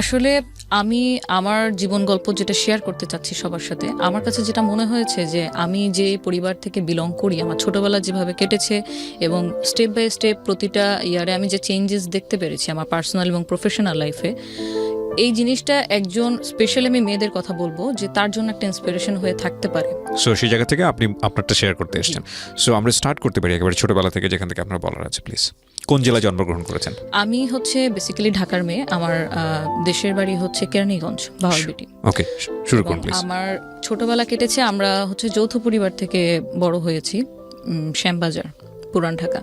আসলে আমি আমার জীবন গল্প যেটা শেয়ার করতে চাচ্ছি সবার সাথে, আমার কাছে যেটা মনে হয়েছে যে আমি যে পরিবার থেকে বিলং করি, আমার ছোটবেলা যেভাবে কেটেছে এবং স্টেপ বাই স্টেপ প্রতিটা ইয়ারে আমি যে চেঞ্জেস দেখতে পেরেছি আমার পার্সোনাল এবং প্রফেশনাল লাইফে, এই জিনিসটা একজন স্পেশালি আমি মেয়েদের কথা বলবো যে তার জন্য একটা ইন্সপিরেশন হয়ে থাকতে পারে। সো সেই জায়গা থেকে আপনি আপনারটা শেয়ার করতে এসেছেন। সো আমরা স্টার্ট করতে পারি একেবারে ছোটবেলা থেকে, যেখান থেকে আপনার বলার আছে প্লিজ। কোন জেলায় জন্মগ্রহণ করেছেন? আমি হচ্ছে বেসিক্যালি ঢাকার মেয়ে। আমার দেশের বাড়ি হচ্ছে কেরানীগঞ্জ, ভাওয়ালবেটি। ওকে, শুরু করুন প্লিজ। আমার ছোটবেলা কেটেছে, আমরা হচ্ছে যৌথ পরিবার থেকে বড় হয়েছি শ্যামবাজার, পুরান ঢাকা।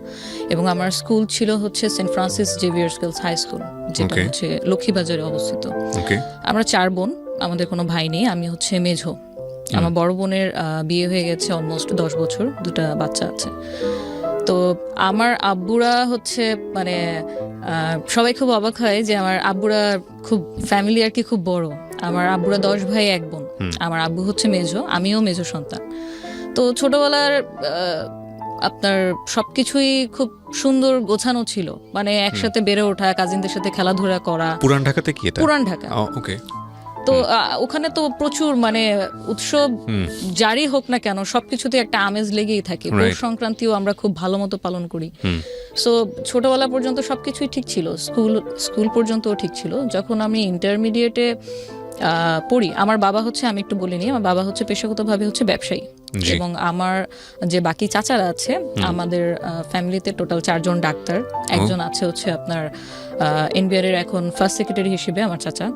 এবং আমার স্কুল ছিল হচ্ছে Saint Francis Xavier's girls high school, যেটা হচ্ছে লক্ষ্মীবাজারে অবস্থিত। আমরা 4 বোন, আমাদের কোনো ভাই নেই। আমি হচ্ছে মেঝো। আমার বড় বোনের বিয়ে হয়ে গেছে অলমোস্ট 10 বছর, 2টা বাচ্চা আছে। তো আমার আব্বুরা হচ্ছে মানে সবাই খুব অবাক হয় যে আমার আব্বুরা খুব ফ্যামিলি আর কি খুব বড়। আমার আব্বুরা 10 ভাই 1 বোন। আমার আব্বু হচ্ছে মেঝো, আমিও মেঝো সন্তান। তো ছোটবেলার আপনার সবকিছুই খুব সুন্দর গোছানো ছিল, মানে একসাথে বেড়ে ওঠা, কাজিনদের সাথে খেলাধুলা করা। পুরান ঢাকাতে কি এটা? পুরান ঢাকা। ওকে। তো ওখানে তো প্রচুর মানে উৎসব জারি হোক না কেন সবকিছুতে একটা আমেজ লেগেই থাকে। পৌষ সংক্রান্তিও আমরা খুব ভালো মতো পালন করি। সো ছোটবেলা পর্যন্ত সবকিছুই ঠিক ছিল, স্কুল পর্যন্তও ঠিক ছিল। যখন আমি ইন্টারমিডিয়েটে পড়ি, আমার বাবা হচ্ছে, আমি একটু বলিনি, আমার বাবা হচ্ছে পেশাগতভাবে হচ্ছে ব্যবসায়ী। এবং আমার যে বাকি চাচারা আছে, আমাদের ফ্যামিলিতে টোটাল 4 জন ডাক্তার। একজন আছে হচ্ছে আপনার এনবিআর এর এখন ফার্স্ট সেক্রেটারি হিসেবে আমার চাচা।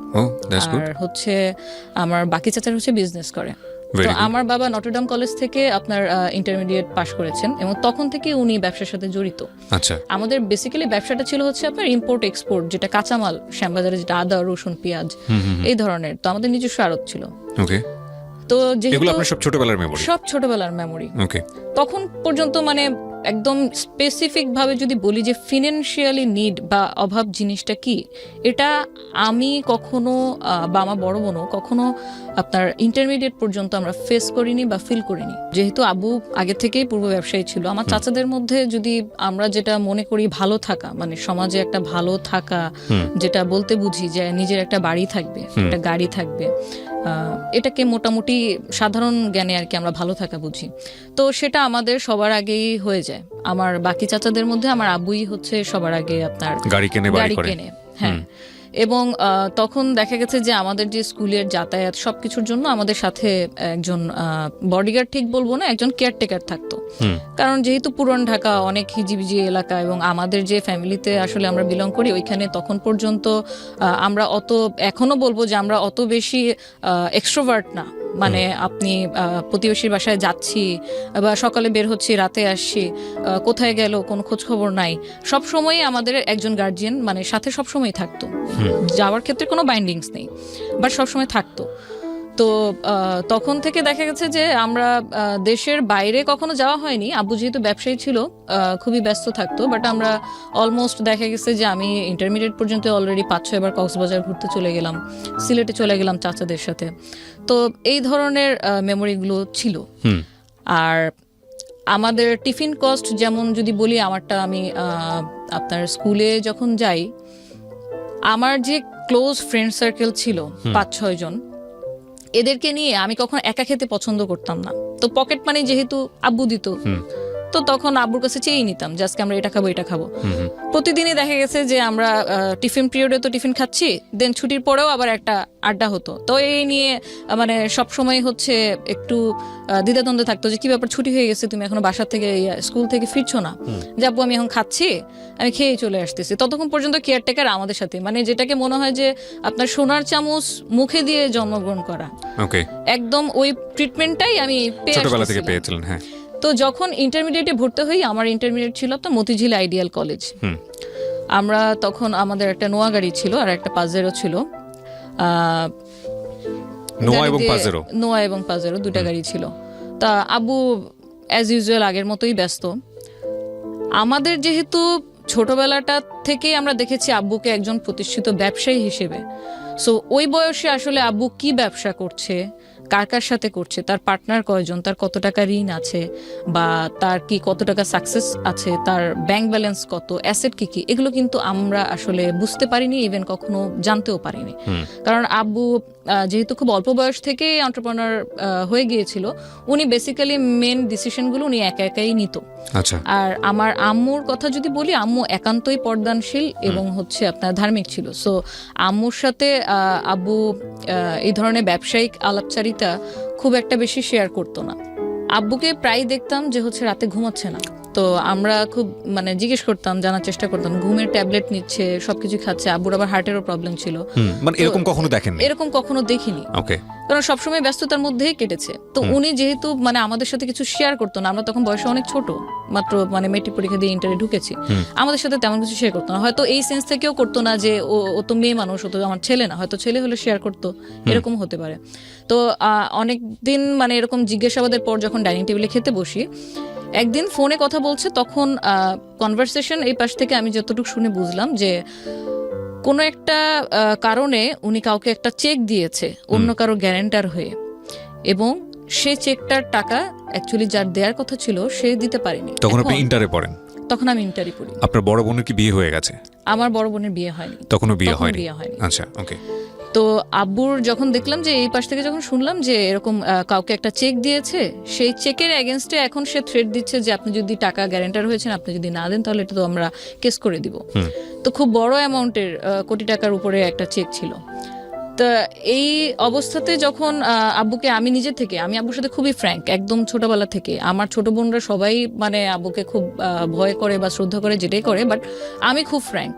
আর হচ্ছে আমার বাকি চাচারা হচ্ছে বিজনেস করে। তো আমার বাবা নটরডেম কলেজ থেকে আপনার ইন্টারমিডিয়েট পাশ করেছেন এবং তখন থেকে উনি ব্যবসার সাথে জড়িত। আচ্ছা। আমাদের বেসিক্যালি ব্যবসাটা ছিল হচ্ছে আপনার ইম্পোর্ট এক্সপোর্ট, যেটা কাঁচামাল শ্যামবাজারে, যেটা আদা, রসুন, পেঁয়াজ এই ধরনের। তো আমাদের নিজস্ব আড়ত ছিল। ওকে। তো যেহেতু সব ছোটবেলার মেমোরি, সব ছোটবেলার মেমোরি। ওকে। তখন পর্যন্ত মানে একদম স্পেসিফিক ভাবে যদি বলি যে ফিনান্সিয়ালি নিড বা অভাব জিনিসটা কি, এটা আমি কখনো বা আমার বড় বোনও কখনো আপনার ইন্টারমিডিয়েট পর্যন্ত আমরা ফেস করিনি বা ফিল করিনি। যেহেতু আবু আগে থেকেই পূর্ব ব্যবসায়ী ছিল, আমার চাচাদের মধ্যে যদি আমরা যেটা মনে করি ভালো থাকা, মানে সমাজে একটা ভালো থাকা, যেটা বলতে বুঝি যে নিজের একটা বাড়ি থাকবে, একটা গাড়ি থাকবে, এটাকে মোটামুটি সাধারণ জ্ঞানে আর কি আমরা ভালো থাকা বুঝি। তো সেটা আমাদের সবার আগেই হয়ে যায়। আমার বাকি চাচাদের মধ্যে আমার আব্বুই হচ্ছে সবার আগে আপনার গাড়ি কেনে। হ্যাঁ। এবং তখন দেখা গেছে যে আমাদের যে স্কুলের যাতায়াত সবকিছুর জন্য আমাদের সাথে একজন বডিগার্ড ঠিক বলবো না, একজন কেয়ারটেকার থাকতো। কারণ যেহেতু পুরান ঢাকা অনেক হিজিবিজি এলাকা এবং আমাদের যে ফ্যামিলিতে আসলে আমরা বিলং করি ওইখানে তখন পর্যন্ত আমরা অত, এখনো বলবো যে আমরা অত বেশি এক্সট্রোভার্ট না। মানে আপনি প্রতিবেশীর বাসায় যাচ্ছি বা সকালে বের হচ্ছি, রাতে আসছি, কোথায় গেল কোনো খোঁজ খবর নাই। সব সময়ই আমাদের একজন গার্জিয়ান মানে সাথে সবসময় থাকতো। যাওয়ার ক্ষেত্রে কোনো বাইন্ডিংস নেই, বাট সবসময় থাকতো। তো তখন থেকে দেখা গেছে যে আমরা দেশের বাইরে কখনো যাওয়া হয়নি। আব্বু যেহেতু ব্যবসায়ী ছিল, খুবই ব্যস্ত থাকতো, বাট আমরা অলমোস্ট দেখা গেছে যে আমি ইন্টারমিডিয়েট পর্যন্ত অলরেডি 5-6 বার কক্সবাজার ঘুরতে চলে গেলাম, সিলেটে চলে গেলাম চাচাদের সাথে। তো এই ধরনের মেমোরিগুলো ছিল। আর আমাদের টিফিন কস্ট যেমন যদি বলি, আমারটা আমি আপনার স্কুলে যখন যাই, আমার যে ক্লোজ ফ্রেন্ড সার্কেল ছিল 5-6 জন, এদেরকে নিয়ে আমি কখনো একা খেতে পছন্দ করতাম না। তো পকেট মানি যেহেতু আব্বু দিত, তো তখন আব্বুর কাছে চেয়েই নিতাম যে আজকে আমরা এটা খাবো এটা খাবো। প্রতিদিনই দেখা গেছে যে আমরা টিফিন পিরিয়ডে তো টিফিন খাচ্ছি, দেন ছুটির পরেও আবার একটা আড্ডা হতো। তো এই নিয়ে মানে সবসময় হচ্ছে একটু দ্বিধাদ্বন্দ্বে থাকতো যে কি ব্যাপার, ছুটি হয়ে গেছে, তুমি এখনো বাসা থেকে স্কুল থেকে ফিরছো না? যে আব্বু আমি এখন খাচ্ছি, আমি খেয়েই চলে আসতেছি। ততক্ষণ পর্যন্ত কেয়ারটেকার আমাদের সাথে, মানে যেটাকে মনে হয় যে আপনার সোনার চামচ মুখে দিয়ে জন্মগ্রহণ করা, একদম ওই ট্রিটমেন্টটাই আমি ছোটবেলা থেকে পেয়েছিলাম। হ্যাঁ। তো যখন ইন্টারমিডিয়েটে ভর্তি হই, আমার ইন্টারমিডিয়েট ছিল তো মতিঝিল আইডিয়াল কলেজ। আমরা তখন আমাদের একটা নোয়া গাড়ি ছিল আর একটা পাজেরো ছিল। নোয়া এবং পাজেরো 2টা গাড়ি ছিল। তা আব্বু অ্যাজ ইউজুয়াল আগের মতোই ব্যস্ত। আমাদের যেহেতু ছোটবেলাটা থেকেই আমরা দেখেছি আব্বুকে একজন প্রতিষ্ঠিত ব্যবসায়ী হিসেবে, সো ওই বয়সে আসলে আব্বু কি ব্যবসা করছে কার কার সাথে করছে, তার পার্টনার কয়জন, তার কত টাকা ঋণ আছে, বা তার কি কত টাকা সাকসেস আছে, তার ব্যাংক ব্যালেন্স কত, অ্যাসেট কি কি, এগুলো কিন্তু আমরা আসলে বুঝতে পারিনি, ইভেন কখনো জানতেও পারিনি। কারণ আব্বু যেহেতু খুব অল্প বয়স থেকে এন্টারপ্রেনার হয়ে গিয়েছিল, উনি বেসিক্যালি মেন ডিসিশনগুলো উনি একা একাই নিত। আচ্ছা। আর আমার আম্মুর কথা যদি বলি, আম্মু একান্তই পর্দানশীল এবং হচ্ছে আপনার ধার্মিক ছিল। সো আম্মুর সাথে আব্বু এই ধরনের ব্যবসায়িক আলাপচারিতা খুব একটা বেশি শেয়ার করতো না। আব্বুকে প্রায় দেখতাম যে হচ্ছে রাতে ঘুমাচ্ছে না, তো আমরা খুব মানে জিজ্ঞেস করতাম, জানার চেষ্টা করতাম, ঘুমের ট্যাবলেট নিচ্ছে, সবকিছু খাচ্ছে। আব্বুর আবার হার্টেরও প্রবলেম ছিল। মানে এরকম কখনো দেখেননি? এরকম কখনো দেখিনি, ওকে। কারণ সবসময় ব্যস্ততার মধ্যেই কেটেছে। তো উনি যেহেতু মানে আমাদের সাথে কিছু শেয়ার করতো না, আমরা তখন বয়সে অনেক ছোট, মাত্র মানে মেট্রিক পরীক্ষা দিয়ে ইন্টারে ঢুকেছি, আমাদের সাথে তেমন কিছু শেয়ার করতো না। হয়তো এই সেন্স থেকেও করতো না যে ও তো মেয়ে মানুষ, ও তো আমার ছেলে না, হয়তো ছেলে হলে শেয়ার করতো, এরকম হতে পারে। তো অনেক দিন মানে এরকম জিজ্ঞাসাবাদের পর যখন ডাইনিং টেবিলে খেতে বসি, একদিন ফোনে কথা বলছে, তখন কনভারসেশন এই পাশ থেকে আমি যতটুকু শুনে বুঝলাম যে কোনো একটা কারণে উনি কাউকে একটা চেক দিয়েছে অন্য কারো গ্যারান্টার হয়ে, এবং সে চেকটার টাকা অ্যাকচুয়ালি যার দেওয়ার কথা ছিল সে দিতে পারেনি। তখন আপনি ইন্টারে পড়েন? তখন আমি ইন্টারে পড়ি। আপনার বড় বোনের কি বিয়ে হয়ে গেছে? আমার বড় বোনের বিয়ে হয়নি। তখনও বিয়ে হয়নি? বিয়ে হয়নি। আচ্ছা, ওকে। তো আব্বুর যখন দেখলাম যে এই পাশ থেকে যখন শুনলাম যে এরকম কাউকে একটা চেক দিয়েছে, সেই চেকের এগেনস্টে এখন সে থ্রেট দিচ্ছে যে আপনি যদি টাকা গ্যারান্টার হয়েছেন, আপনি যদি না দেন তাহলে এটা তো আমরা কেস করে দিব। তো খুব বড় অ্যামাউন্টের, কোটি টাকার উপরে একটা চেক ছিল। তা এই অবস্থাতে যখন আব্বুকে আমি নিজে থেকে, আমি আব্বুর সাথে খুবই ফ্র্যাঙ্ক একদম ছোটবেলা থেকে। আমার ছোট বোনরা সবাই মানে আব্বুকে খুব ভয় করে বা শ্রদ্ধা করে, যেটাই করে, বাট আমি খুব ফ্র্যাঙ্ক।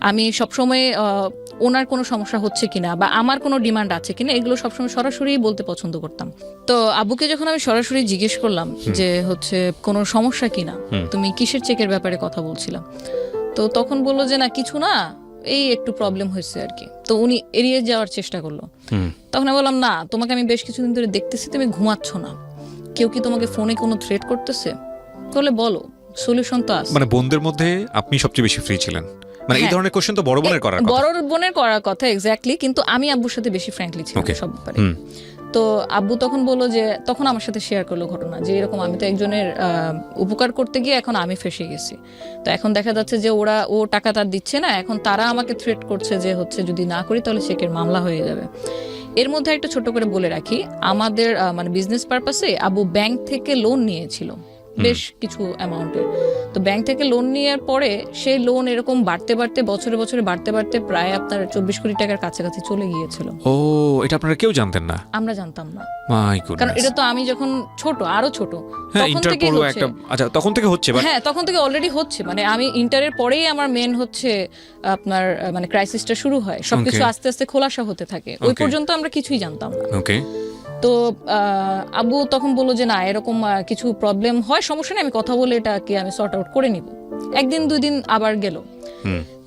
আমি সবসময় ওনার কোনো সমস্যা হচ্ছে কিনা বা আমার কোনো ডিমান্ড আছে কিনা এগুলো সবসময় সরাসরি বলতে পছন্দ করতাম। তো আব্বুকে যখন আমি সরাসরি জিজ্ঞেস করলাম যে হচ্ছে কোনো সমস্যা কিনা, তুমি কিসের চেকের ব্যাপারে কথা বলছিলাম, তো তখন বললো যে না কিছু না, এই একটু প্রবলেম হয়েছে আর কি। তো উনি এড়িয়ে যাওয়ার চেষ্টা করলো। তখন আমি বললাম না, তোমাকে আমি বেশ কিছুদিন ধরে দেখতেছি তুমি ঘুমাচ্ছ না, কেউ কি তোমাকে ফোনে কোনো থ্রেট করতেছে? তাহলে বলো, সলিউশন তো আছে। মানে বোনদের মধ্যে আপনি সবচেয়ে বেশি ফ্রি ছিলেন? মানে এই ধরনের কোশ্চেন তো বড় বোনের করার কথা। বড় বোনের করার কথা, এক্স্যাক্টলি, কিন্তু আমি আব্বুর সাথে বেশি ফ্র্যাঙ্কলি ছিলাম সব ব্যাপারে। তো আব্বু তখন বললো যে, তখন আমার সাথে শেয়ার করলো ঘটনা যে এরকম আমি তো একজনের উপকার করতে গিয়ে এখন আমি ফেসে গেছি। তো এখন দেখা যাচ্ছে যে ও টাকা তার দিচ্ছে না, এখন তারা আমাকে থ্রেট করছে যে হচ্ছে যদি না করি তাহলে চেকের মামলা হয়ে যাবে। এর মধ্যে একটা ছোট করে বলে রাখি, আমাদের মানে বিজনেস পারপাসে আব্বু ব্যাংক থেকে লোন নিয়েছিল বেশ কিছু অ্যামাউন্টের। তো ব্যাংক থেকে লোন নেওয়ার পরে সেই লোন এরকম বাড়তে বাড়তে বছরে বছরে বাড়তে বাড়তে প্রায় আপনার 24 কোটি টাকার কাছাকাছি চলে গিয়েছিল। ও, এটা আপনারা কেউ জানতেন না? আমরা জানতাম না, মাই গডনেস। কারণ এটা তো আমি যখন আরো ছোট, তখন থেকে হচ্ছে। আচ্ছা, তখন থেকে হচ্ছে? হ্যাঁ, তখন থেকে অলরেডি হচ্ছে। মানে আমি ইন্টারের পরেই আমার মেন হচ্ছে আপনার মানে ক্রাইসিসটা শুরু হয়, সবকিছু আস্তে আস্তে খোলাসা হতে থাকে। ওই পর্যন্ত আমরা কিছুই জানতাম না। ওকে। তো আব্বু তখন বললো যে না এরকম কিছু প্রবলেম হয়, সমস্যা নেই, আমি কথা বলে এটাকে আমি সর্ট আউট করে নিব। একদিন 2 দিন আবার গেল,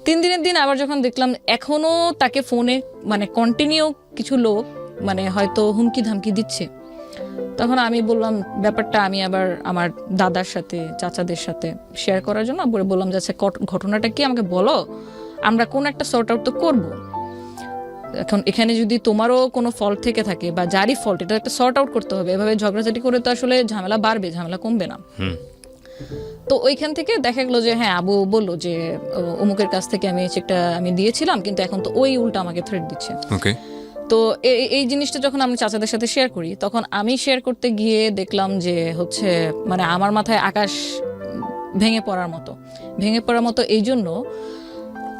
3 দিনের দিন আবার যখন দেখলাম এখনো তাকে ফোনে মানে কন্টিনিউ কিছু লোক মানে হয়তো হুমকি ধামকি দিচ্ছে, তখন আমি বললাম ব্যাপারটা আমি আবার আমার দাদার সাথে চাচাদের সাথে শেয়ার করার জন্য আব্বুরে বললাম যে আচ্ছা ঘটনাটা কি আমাকে বলো, আমরা কোন একটা সর্ট আউট তো করবো। এখন এখানে যদি তোমারও কোনো ফল্ট থেকে থাকে বা যারই ফল্ট, এটা একটা সর্ট আউট করতে হবে। এভাবে ঝগড়াঝাটি করে তো আসলে ঝামেলা বাড়বে, ঝামেলা কমবে না। তো ওইখান থেকে দেখা গেলো যে হ্যাঁ, আবু বললো যে অমুকের কাছ থেকে আমি চেকটা আমি দিয়েছিলাম, কিন্তু এখন তো ওই উল্টা আমাকে থ্রেট দিচ্ছে। তো এই জিনিসটা যখন আমি চাচাদের সাথে শেয়ার করি, তখন আমি শেয়ার করতে গিয়ে দেখলাম যে হচ্ছে মানে আমার মাথায় আকাশ ভেঙে পড়ার মতো। এই জন্য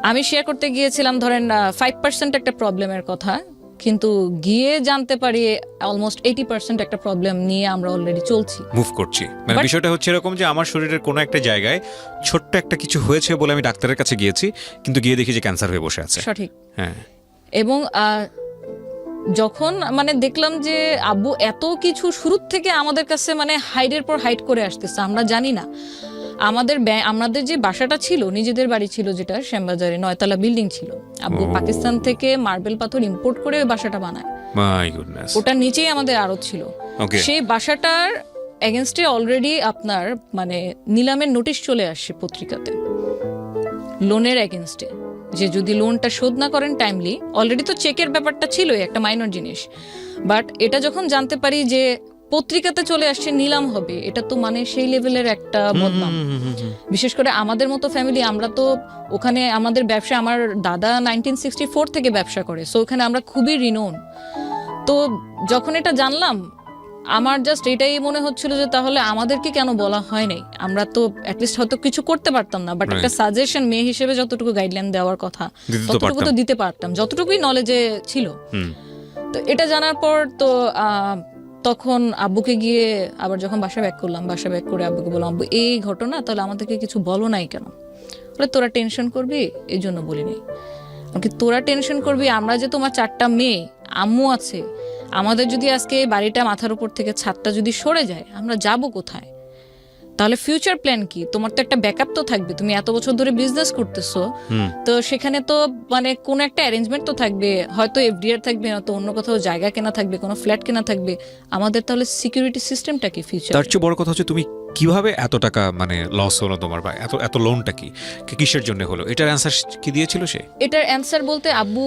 আমি শেয়ার করতে গিয়েছিলাম ধরেন 5% একটা প্রবলেমের কথা, কিন্তু গিয়ে জানতে পারি অলমোস্ট 80% একটা প্রবলেম নিয়ে আমরা অলরেডি চলছি, মুভ করছি। মানে বিষয়টা হচ্ছে এরকম যে আমার শরীরের কোনো একটা জায়গায় ছোট্ট একটা কিছু হয়েছে বলে আমি ডাক্তারের কাছে গিয়েছি, কিন্তু গিয়ে দেখি যে ক্যান্সার হয়ে বসে আছে। সঠিক। হ্যাঁ। এবং যখন মানে দেখলাম যে আব্বু এত কিছু শুরু থেকে আমাদের কাছে মানে হাইডের পর হাইড করে আসতেছে, আমরা জানি না। আমাদের যে বাসাটা ছিল, নিজেদের বাড়ি ছিল যেটা শ্যামবাজারে 9 তলা বিল্ডিং ছিল, আব্বু পাকিস্তান থেকে মার্বেল পাথর ইম্পোর্ট করে বাসাটা বানায়। My goodness. ওটার নিচেই আমাদের আড়ত ছিল। সেই বাসাটার এগেইনস্টে অলরেডি আপনার মানে নিলামের নোটিশ চলে আসছে পত্রিকাতে লোনের এগেইনস্টে। যে যদি লোনটা শোধ না করেন টাইমলি, অলরেডি তো চেকের ব্যাপারটা ছিলই একটা মাইনর জিনিস, বাট এটা যখন জানতে পারি যে পত্রিকাতে চলে আসছে নিলাম হবে, এটা তো মানে সেই লেভেলের একটা বদনাম। বিশেষ করে আমাদের মতো ফ্যামিলি, আমরা তো ওখানে আমাদের ব্যবসা, আমার দাদা 1964 থেকে ব্যবসা করে, সো ওখানে আমরা খুবই রিনোন। তো যখন এটা জানলাম, আমার জাস্ট এটাই মনে হচ্ছিল যে তাহলে আমাদেরকে কেন বলা হয় নাই, আমরা তো অ্যাটলিস্ট হয়তো কিছু করতে পারতাম না, বাট একটা সাজেশন মেয়ে হিসেবে যতটুকু গাইডলাইন দেওয়ার কথা ততটুকু তো দিতে পারতাম, যতটুকুই নলেজে ছিল। তো এটা জানার পর তো তখন আব্বুকে গিয়ে আবার যখন বাসা ব্যাক করলাম, বাসা ব্যাক করে আব্বুকে বললাম, আব্বু এই ঘটনা, তাহলে আমাদেরকে কিছু বলো নাই কেন? বলে তোরা টেনশন করবি এই জন্য বলিনি। আমাকে তোরা টেনশন করবি, আমরা যে তোমার 4টা মেয়ে, আম্মু আছে, আমাদের যদি আজকে বাড়িটা মাথার উপর থেকে ছাদটা যদি সরে যায়, আমরা যাব কোথায়? তাহলে ফিউচার প্ল্যান কি? তোমার তো একটা ব্যাকআপ তো থাকবে, তুমি এত বছর ধরে বিজনেস করতেছো, তো সেখানে তো মানে কোন একটা অ্যারেঞ্জমেন্ট তো থাকবে, হয়তো এফডিআর থাকবে, হয়তো অন্য কোথাও জায়গা কেনা থাকবে, কোনো ফ্ল্যাট কেনা থাকবে, আমাদের তাহলে সিকিউরিটি সিস্টেমটা কি ফিউচার? তার চেয়ে বড় কথা হচ্ছে তুমি কিভাবে এত টাকা মানে লস হলো তোমার, বা এত লোনটা কিসের জন্য হলো, এটার অ্যান্সার কি দিয়েছিল সে? এটার অ্যান্সার বলতে আব্বু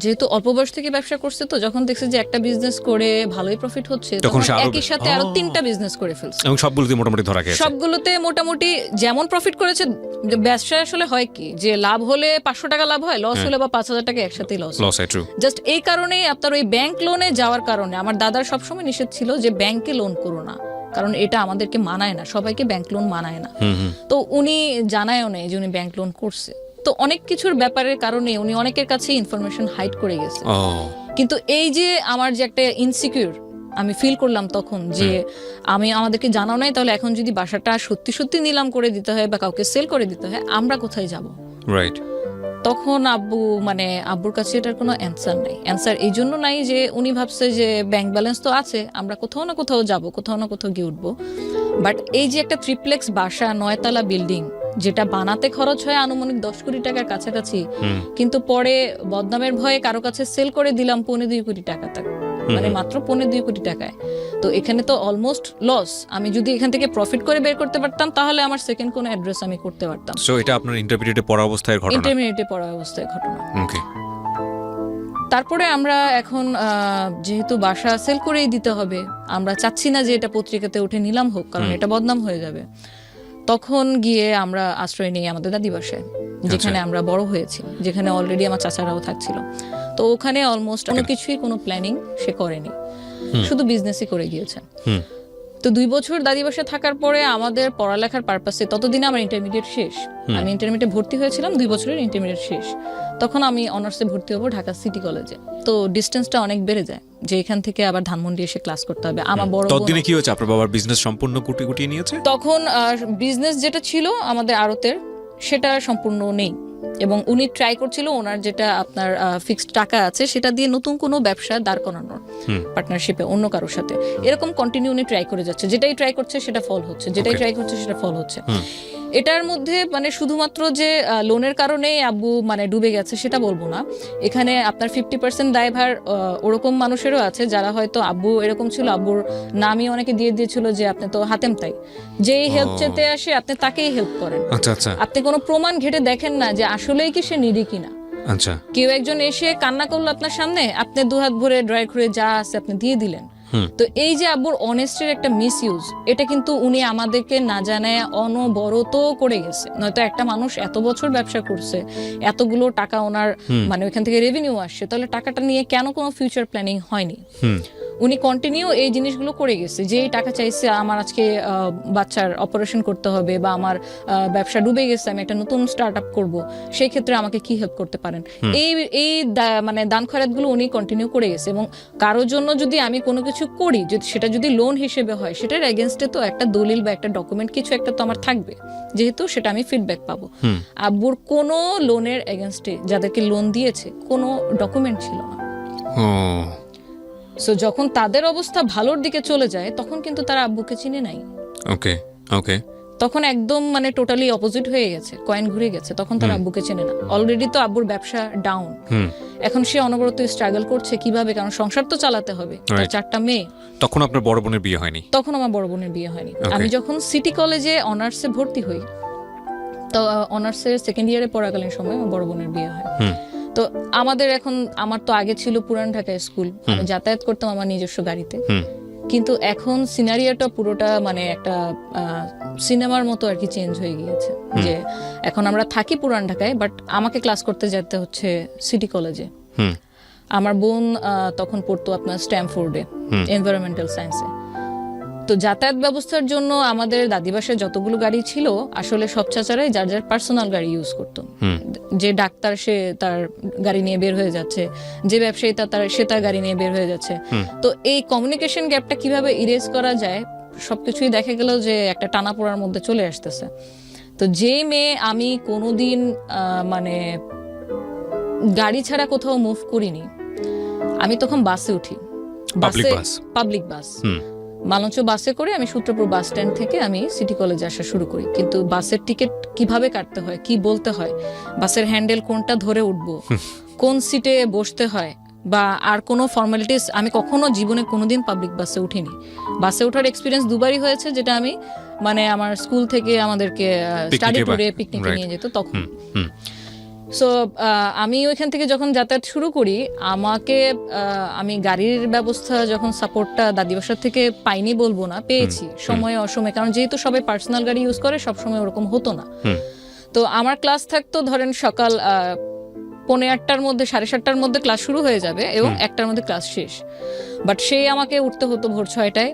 যেহেতু অল্প বয়স থেকে ব্যবসা করছে, তো যখন দেখছে যে একটা বিজনেস করে ভালোই প্রফিট হচ্ছে, তখন একই সাথে আরো 3টা বিজনেস করে ফেলছে, এবং সবগুলোতে মোটামুটি ধরা খেয়েছে। সবগুলোতে মোটামুটি যেমন প্রফিট করেছে। ব্যবসা আসলে হয় কি, যে লাভ হলে 500 টাকা লাভ হয়, লস হলে বা 5000 টাকা একসাথেই লস হয়। ট্রু। জাস্ট এই কারণেই আপনার ওই ব্যাংক লোনে যাওয়ার কারণে আমার দাদার সবসময় নিষেধ ছিল যে ব্যাংকে লোন করো না, কারণ এটা আমাদেরকে মানায় না, সবাইকে ব্যাংক লোন মানায় না। তো উনি জানায়ও নেই যে উনি ব্যাংক লোন করছে। তো অনেক কিছুর ব্যাপারের কারণে উনি অনেকের কাছে ইনফরমেশন হাইড করে গেছে। কিন্তু এই যে আমার যে একটা ইনসিকিউর আমি ফিল করলাম তখন, যে আমাদেরকে জানাও নাই, তাহলে এখন যদি বাসাটা সত্যি সত্যি নিলাম করে দিতে হয় বা কাউকে সেল করে দিতে হয়, আমরা কোথায় যাব? রাইট। তখন আব্বুর কাছে এটার কোনো অ্যান্সার নাই। অ্যান্সার এই জন্য নাই যে উনি ভাবছে যে ব্যাংক ব্যালেন্স তো আছে, আমরা কোথাও না কোথাও যাব, কোথাও না কোথাও গিয়ে উঠবো। বাট এই যে একটা ট্রিপ্লেক্স বাসা, 9তলা বিল্ডিং, যেটা বানাতে খরচ হয় আনুমানিক 10 কোটি টাকার কাছাকাছি, কিন্তু পরে বদনামের ভয়ে কারো কাছে সেল করে দিলাম 2.25 কোটি টাকা, মানে মাত্র 2.25 কোটি টাকায়। তো এখানে তো অলমোস্ট লস। আমি যদি এখান থেকে প্রফিট করে বের করতে পারতাম, তাহলে আমার সেকেন্ড কোন অ্যাড্রেস আমি করতে পারতাম। সো এটা আপনার ইন্টারমিডিয়েটে পড়া অবস্থায় ঘটনা? ইন্টারমিডিয়েটে পড়া অবস্থায় ঘটনা। ওকে। তারপরে আমরা এখন যেহেতু বাসা সেল করেই দিতে হবে, আমরা চাচ্ছি না যে এটা পত্রিকাতে উঠে নিলাম হোক, কারণ এটা বদনাম হয়ে যাবে। তখন গিয়ে আমরা আশ্রয় নিই আমাদের দাদি বাসায়, যেখানে আমরা বড় হয়েছি, যেখানে অলরেডি আমার চাচারাও থাকছিল। তো ওখানে অলমোস্ট কোনো কিছুই, কোনো প্ল্যানিং সে করেনি, শুধু বিজনেসই করে গিয়েছে। তো 2 বছর দাদি বাসায় থাকার পরে আমাদের পড়ালেখার পারপাসে, ততদিনে আমার ইন্টারমিডিয়েট শেষ, আমি ইন্টারমিডিয়েটে ভর্তি হয়েছিলাম, 2 বছরের ইন্টারমিডিয়েট শেষ। তখন আমি অনার্সে ভর্তি হবো ঢাকা সিটি কলেজে। তো ডিস্টেন্সটা অনেক বেড়ে যায়, যে এখান থেকে আবার ধানমন্ডি এসে ক্লাস করতে হবে। আমার বড় ততদিনে কি হয়েছে, আপনার বাবার বিজনেস সম্পূর্ণ গুটিয়ে নিয়েছে? তখন বিজনেস যেটা ছিল আমাদের আড়তের, সেটা সম্পূর্ণ নেই, এবং উনি ট্রাই করছিল ওনার যেটা আপনার ফিক্সড টাকা আছে সেটা দিয়ে নতুন কোনো ব্যবসা দাঁড় করানোর, পার্টনারশিপে অন্য কারোর সাথে। এরকম কন্টিনিউ উনি ট্রাই করে যাচ্ছে, যেটাই ট্রাই করছে সেটা ফল হচ্ছে, যেটাই ট্রাই করছে সেটা ফল হচ্ছে। এটার মধ্যে মানে শুধুমাত্র যে লোনের কারণেই আব্বু মানে ডুবে গেছে সেটা বলবো না, এখানে আপনার 50% দায়ভার ওরকম মানুষেরও আছে যারা হয়তো, আব্বু এরকম ছিল, আব্বুর নামই অনেকে দিয়ে দিয়েছিল যে আপনি তো হাতেম তাই, যেই হেল্প চেতে আসে আপনি তাকেই হেল্প করেন। আচ্ছা। আপনি কোনো প্রমাণ ঘেটে দেখেন না যে আসলেই কি সে নিডি কিনা। আচ্ছা। কেউ একজন এসে কান্না করলো আপনার সামনে, আপনি 2 হাত ভরে ড্রাই করে যা আছে আপনি দিয়ে দিলেন। তো এই যে আব্বুর অনেস্টির একটা মিসইউজ, এটা কিন্তু উনি আমাদেরকে না জানায় অনবরত করে গেছে। নয়তো একটা মানুষ এত বছর ব্যবসা করছে, এতগুলো টাকা ওনার মানে ওইখান থেকে রেভিনিউ আসছে, তাহলে টাকাটা নিয়ে কেন কোনো ফিউচার প্ল্যানিং হয়নি? উনি কন্টিনিউ এই জিনিসগুলো করে গেছে, যে এই টাকা চাইছে আমার আজকে বাচ্চার অপারেশন করতে হবে, বা আমার ব্যবসা ডুবে গেছে, আমি একটা নতুন স্টার্ট আপ করবো, সেই ক্ষেত্রে আমাকে কি হেল্প করতে পারেন? এই মানে দান খয়রাতগুলো উনি কন্টিনিউ করে গেছে। এবং কারোর জন্য যদি আমি কোনো কিছু করি, সেটা যদি লোন হিসেবে হয়, সেটার এগেনস্টে তো একটা দলিল বা একটা ডকুমেন্ট কিছু একটা তো আমার থাকবে, যেহেতু সেটা আমি ফিডব্যাক পাবো। আব্বুর কোনো লোনের এগেনস্টে যাদেরকে লোন দিয়েছে কোনো ডকুমেন্ট ছিল না। সো যখন তাদের অবস্থা ভালোর দিকে চলে যায়, তখন কিন্তু তারা আব্বুকে চিনে নাই। ওকে। তখন একদম মানে টোটালি অপোজিট হয়ে গেছে, কয়েন ঘুরে গেছে, তখন তারা আব্বুকে চেনে না। অলরেডি তো আব্বুর ব্যবসা ডাউন, এখন সে অনবরত স্ট্রাগল করছে কিভাবে, কারণ সংসার তো চালাতে হবে, তার 4টা মেয়ে। তখন আপনার বড় বোনের বিয়ে হয়নি? তখন আমার বড় বোনের বিয়ে হয়নি। আমি যখন সিটি কলেজে অনার্সে ভর্তি হই, তো অনার্সের সেকেন্ড ইয়ারে পড়াকালীন সময় আমার বড় বোনের বিয়ে হয়। তো আমার তো আগে ছিল পুরান ঢাকায় স্কুল, আমি যাতায়াত করতাম আমার নিজস্ব গাড়িতে। কিন্তু এখন সিনারিওটা পুরোটা মানে একটা সিনেমার মতো আর কি চেঞ্জ হয়ে গিয়েছে, যে এখন আমরা থাকি পুরান ঢাকায়, বাট আমাকে ক্লাস করতে যেতে হচ্ছে সিটি কলেজে। আমার বোন তখন পড়তো আপনার স্ট্যামফোর্ডে এনভায়রনমেন্টাল সায়েন্সে। তো যাতায়াত ব্যবস্থার জন্য আমাদের দাদি বাসায় যতগুলো গাড়ি ছিল আসলে সব চাচারাই যার যার পার্সোনাল গাড়ি ইউজ করতো। যে ডাক্তার সে তার গাড়ি নিয়ে বের হয়ে যাচ্ছে, যে ব্যবসায়ী সে তার গাড়ি নিয়ে বের হয়ে যাচ্ছে। তো এই কমিউনিকেশন গ্যাপটা কিভাবে ইরেজ করা যায় সবকিছুই দেখা গেল যে একটা টানাপোড়ার মধ্যে চলে আসতেছে। তো যে মেয়ে আমি কোনোদিন মানে গাড়ি ছাড়া কোথাও মুভ করিনি, আমি তখন বাসে উঠি, পাবলিক বাস মালঞ্চ বাসে করে আমি সূত্রপুর বাস স্ট্যান্ড থেকে আমি সিটি কলেজে আসা শুরু করি। কিন্তু বাসের টিকিট কিভাবে কাটতে হয়, কি বলতে হয়, বাসের হ্যান্ডেল কোনটা ধরে উঠবো, কোন সিটে বসতে হয়, বা আর কোনো ফর্মালিটিস আমি কখনো জীবনে কোনোদিন পাবলিক বাসে উঠিনি। বাসে ওঠার এক্সপিরিয়েন্স দুবারই হয়েছে, যেটা আমি মানে আমার স্কুল থেকে আমাদেরকে স্টাডি ট্যুরে পিকনিকে নিয়ে যেত তখন। সো আমি ওইখান থেকে যখন যাতায়াত শুরু করি, আমি গাড়ির ব্যবস্থা যখন সাপোর্টটা দাদি বাসার থেকে পাইনি বলবো না, পেয়েছি সময়ে অসময়ে, কারণ যেহেতু সবাই পার্সোনাল গাড়ি ইউজ করে সবসময় ওরকম হতো না। তো আমার ক্লাস থাকতো ধরেন সকাল 8:45-টার মধ্যে, 7:30-টার মধ্যে ক্লাস শুরু হয়ে যাবে এবং 1টার মধ্যে ক্লাস শেষ। বাট সেই আমাকে উঠতে হতো ভোর 6টায়,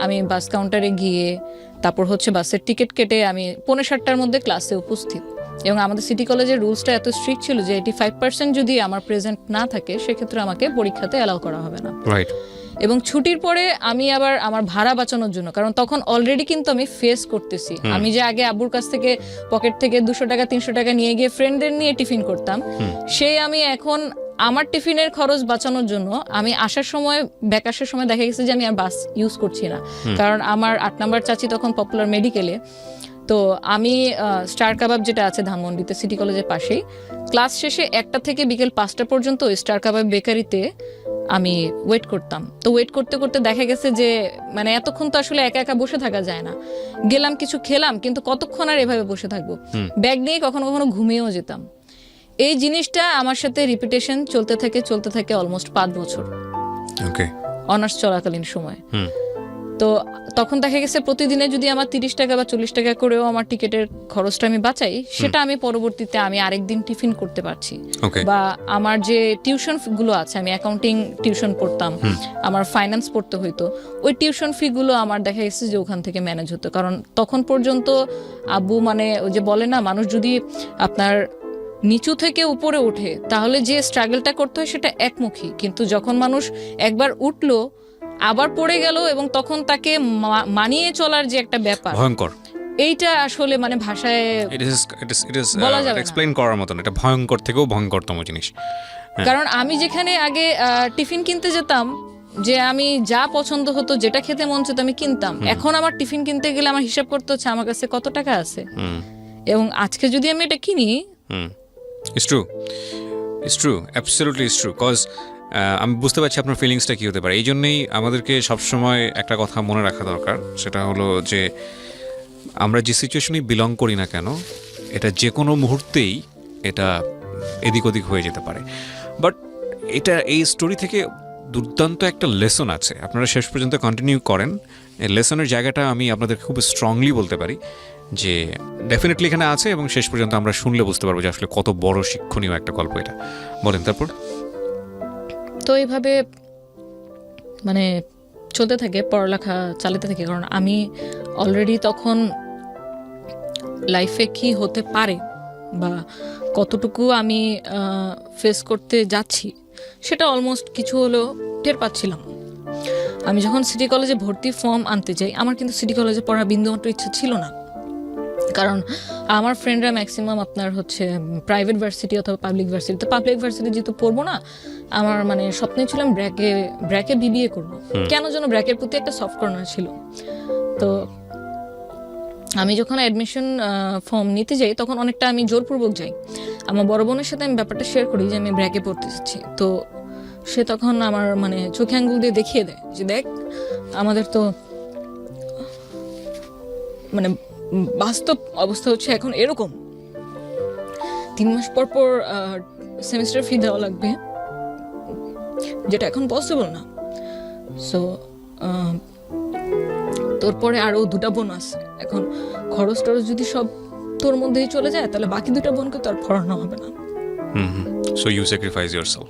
আমি বাস কাউন্টারে গিয়ে তারপর হচ্ছে বাসের টিকিট কেটে আমি 5:45-টার মধ্যে ক্লাসে উপস্থিত। এবং আমাদের সিটি কলেজের রুলসটা এত স্ট্রিক্ট ছিল যে 85% যদি আমার প্রেজেন্ট না থাকে সেক্ষেত্রে আমাকে পরীক্ষাতে অ্যালাউ করা হবে না। এবং ছুটির পরে আমি আবার আমার ভাড়া বাঁচানোর জন্য, কারণ তখন অলরেডি কিন্তু আমি ফেস করতেছি, আমি যে আগে আব্বুর কাছ থেকে পকেট থেকে 200 টাকা 300 টাকা নিয়ে গিয়ে ফ্রেন্ডদের নিয়ে টিফিন করতাম, আমি এখন আমার টিফিনের খরচ বাঁচানোর জন্য আমি আসার সময় দেখা গেছে যে আমি আর বাস ইউজ করছি না, কারণ আমার 8 নম্বর চাচি তখন পপুলার মেডিকেলে। তো আমি স্টার কাবাব যেটা আছে ধানমন্ডিতে সিটি কলেজের পাশেই, ক্লাস শেষে 1টা থেকে বিকেল 5টা পর্যন্ত স্টার কাবাব বেকারিতে আমি ওয়েট করতাম। তো ওয়েট করতে করতে দেখা গেছে যে মানে এতক্ষণ তো আসলে একা একা বসে থাকা যায় না, গেলাম কিছু খেলাম, কিন্তু কতক্ষণ আর এভাবে বসে থাকবো, ব্যাগ নিয়ে কখনো কখনো ঘুমিয়েও যেতাম। এই জিনিসটা আমার সাথে রিপিটেশন চলতে থাকে অলমোস্ট 5 বছর অনার্স চলাকালীন সময়। তো তখন দেখা গেছে প্রতিদিনে যদি আমার 30 টাকা বা 40 টাকা করেও আমার টিকিটের খরচটা আমি বাঁচাই, সেটা আমি পরবর্তীতে আমি আরেকদিন টিফিন করতে পারছি। বা আমার যে টিউশন গুলো আছে, আমি অ্যাকাউন্টিং টিউশন পড়তাম, আমার ফাইন্যান্স পড়তে হইতো, ওই টিউশন ফি গুলো আমার দেখা গেছে যে ওখান থেকে ম্যানেজ হতো। কারণ তখন পর্যন্ত আব্বু মানে ওই যে বলে না, মানুষ যদি আপনার নিচু থেকে উপরে ওঠে তাহলে যে স্ট্রাগলটা করতে হয় সেটা একমুখী, কিন্তু যখন মানুষ একবার উঠলো আবার পড়ে গেল এবং তখন তাকে মানিয়ে চলার যে একটা ব্যাপার, ভয়ঙ্কর, এইটা আসলে মানে ভাষায় বলা যাবে না, এক্সপ্লেইন করার মতন, এটা ভয়ঙ্কর থেকেও ভয়ঙ্করতম জিনিস। কারণ আমি যেখানে আগে টিফিন কিনতে যেতাম, যে আমি যা পছন্দ হতো, যেটা খেতে মন চেত আমি কিনতাম, এখন আমার টিফিন কিনতে গেলে আমার হিসাব করতে হচ্ছে আমার কাছে কত টাকা আছে, এবং আজকে যদি আমি এটা কিনি, It's true, absolutely it's true, cause আমি বুঝতে পারছি আপনার ফিলিংসটা কী হতে পারে। এই জন্যই আমাদেরকে সবসময় একটা কথা মনে রাখা দরকার, সেটা হলো যে আমরা যে সিচুয়েশনেই বিলং করি না কেন, এটা যে কোনো মুহূর্তেই এটা এদিক ওদিক হয়ে যেতে পারে। বাট এই স্টোরি থেকে দুর্দান্ত একটা লেসন আছে, আপনারা শেষ পর্যন্ত কন্টিনিউ করেন। এই লেসনের জায়গাটা আমি আপনাদের খুব স্ট্রংলি বলতে পারি যে ডেফিনেটলি এখানে আছে, এবং শেষ পর্যন্ত আমরা শুনলে বুঝতে পারবো যে আসলে কত বড় শিক্ষণীয় একটা গল্প এটা। বলেন তারপর। তো এইভাবে মানে চলতে থাকে, পড়ালেখা চালাতে থাকে, কারণ আমি অলরেডি তখন লাইফে কি হতে পারে বা কতটুকু আমি ফেস করতে যাচ্ছি সেটা অলমোস্ট কিছু হলেও টের পাচ্ছিলাম। আমি যখন সিটি কলেজে ভর্তি ফর্ম আনতে যাই, আমার কিন্তু সিটি কলেজে পড়ার বিন্দুমাত্র ইচ্ছা ছিল না, কারণ আমার ফ্রেন্ডরা ম্যাক্সিমাম আপনার হচ্ছে প্রাইভেট ভার্সিটি অথবা পাবলিক ভার্সিটি। তো পাবলিক ভার্সিটি যেহেতু পড়বো না, আমার মানে স্বপ্নে ছিলাম ব্র্যাকে বিবিএ করবো। কেন যেন ব্র্যাকের প্রতি একটা সফট কর্নার ছিল। তো আমি যখন অ্যাডমিশন ফর্ম নিতে যাই তখন অনেকটা আমি জোরপূর্বক যাই। আমার বড় বোনের সাথে আমি ব্যাপারটা শেয়ার করি যে আমি ব্র্যাকে পড়তে যাচ্ছি। তো সে তখন আমার মানে চোখে আঙ্গুল দিয়ে দেখিয়ে দেয় যে দেখ, আমাদের তো মানে বাস্তব অবস্থা হচ্ছে এখন এরকম, 3 মাস পর পর সেমিস্টার ফি দেওয়া লাগবে, যেটা এখন পসিবল না। সো তোর পরে আরও 2টা বোন আছে, এখন খরচ টরচ যদি সব তোর মধ্যেই চলে যায় তাহলে বাকি 2টা বোনকে তো আর পড়ানো হবে না। So you sacrifice yourself.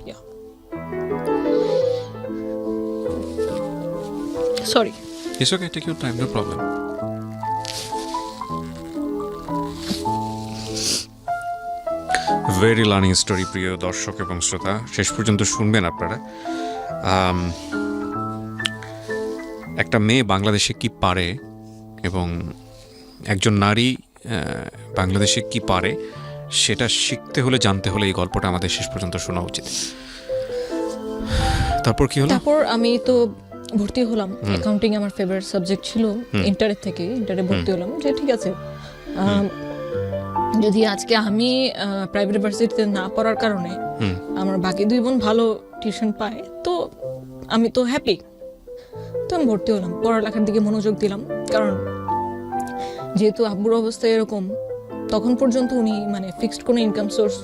Sorry, it's okay, take your time, no problem. Very learning story প্রিয় দর্শক এবং শ্রোতা, শেষ পর্যন্ত শুনবেন আপনারা। একটা মেয়ে বাংলাদেশে কি পারে এবং একজন নারী বাংলাদেশে কি পারে সেটা শিখতে হলে, জানতে হলে এই গল্পটা আমাদের শেষ পর্যন্ত শোনা উচিত। তারপর কি হলো? তারপর আমি তো ভর্তি হলাম, অ্যাকাউন্টিং আমার ফেভারিট সাবজেক্ট ছিল ইন্টারে থেকে, ইন্টারে ভর্তি হলাম যে ঠিক আছে, যদি আজকে আমি প্রাইভেট ইউনিভার্সিটিতে না পড়ার কারণে আমার বাকি 2 বোন ভালো টিউশন পায় তো আমি তো হ্যাপি। তো আমি ভর্তি হলাম, পড়ালেখার দিকে মনোযোগ দিলাম, কারণ যেহেতু আব্বুর অবস্থা এরকম, তখন পর্যন্ত উনি মানে ফিক্সড কোনো ইনকাম সোর্স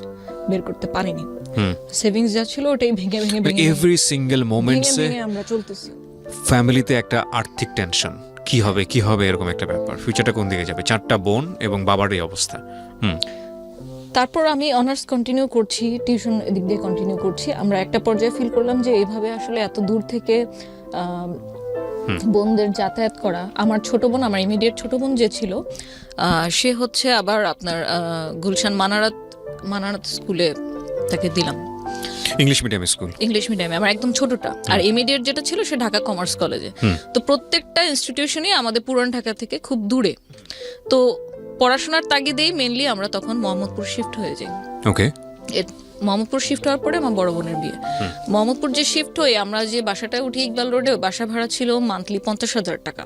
বের করতে পারেনি। সেভিংস যা ছিল ওটাই ভেঙে ভেঙে ভেঙে এভরি সিঙ্গেল মোমেন্টসে আমরা চলতেছি। ফ্যামিলিতে একটা আর্থিক টেনশন, কি হবে এরকম একটা ব্যাপার, ফিউচারটা কোন দিকে যাবে, 4টা বোন এবং বাবার এই অবস্থা। তারপর আমি অনার্স কন্টিনিউ করছি, টিউশন এদিক দিয়ে কন্টিনিউ করছি। আমরা একটা পর্যায়ে ফিল করলাম যে এইভাবে আসলে এত দূর থেকে বোনদের যাতায়াত করা, আমার ছোট বোন, আমার ইমিডিয়েট ছোট বোন যে ছিল সে হচ্ছে আবার আপনার গুলশান মানারাত স্কুলে তাকে দিলাম, ইংলিশ মিডিয়াম স্কুল, ইংলিশ মিডিয়ামে আমার একদম ছোটটা। আর ইমিডিয়েট যেটা ছিল সে ঢাকা কমার্স কলেজে। তো প্রত্যেকটা ইনস্টিটিউশনই আমাদের পুরান ঢাকা থেকে খুব দূরে। তো পড়াশোনার তাগিদেই মেনলি আমরা তখন মোহাম্মদপুর শিফট হয়ে যাই। ওকে। মোহাম্মদপুর শিফট হওয়ার পরে আমার বড় বোনের বিয়ে। মোহাম্মদপুর যে শিফট হয়ে আমরা যে বাসাটায় উঠি ইকবাল রোডে, বাসা ভাড়া ছিল মান্থলি 50,000 টাকা,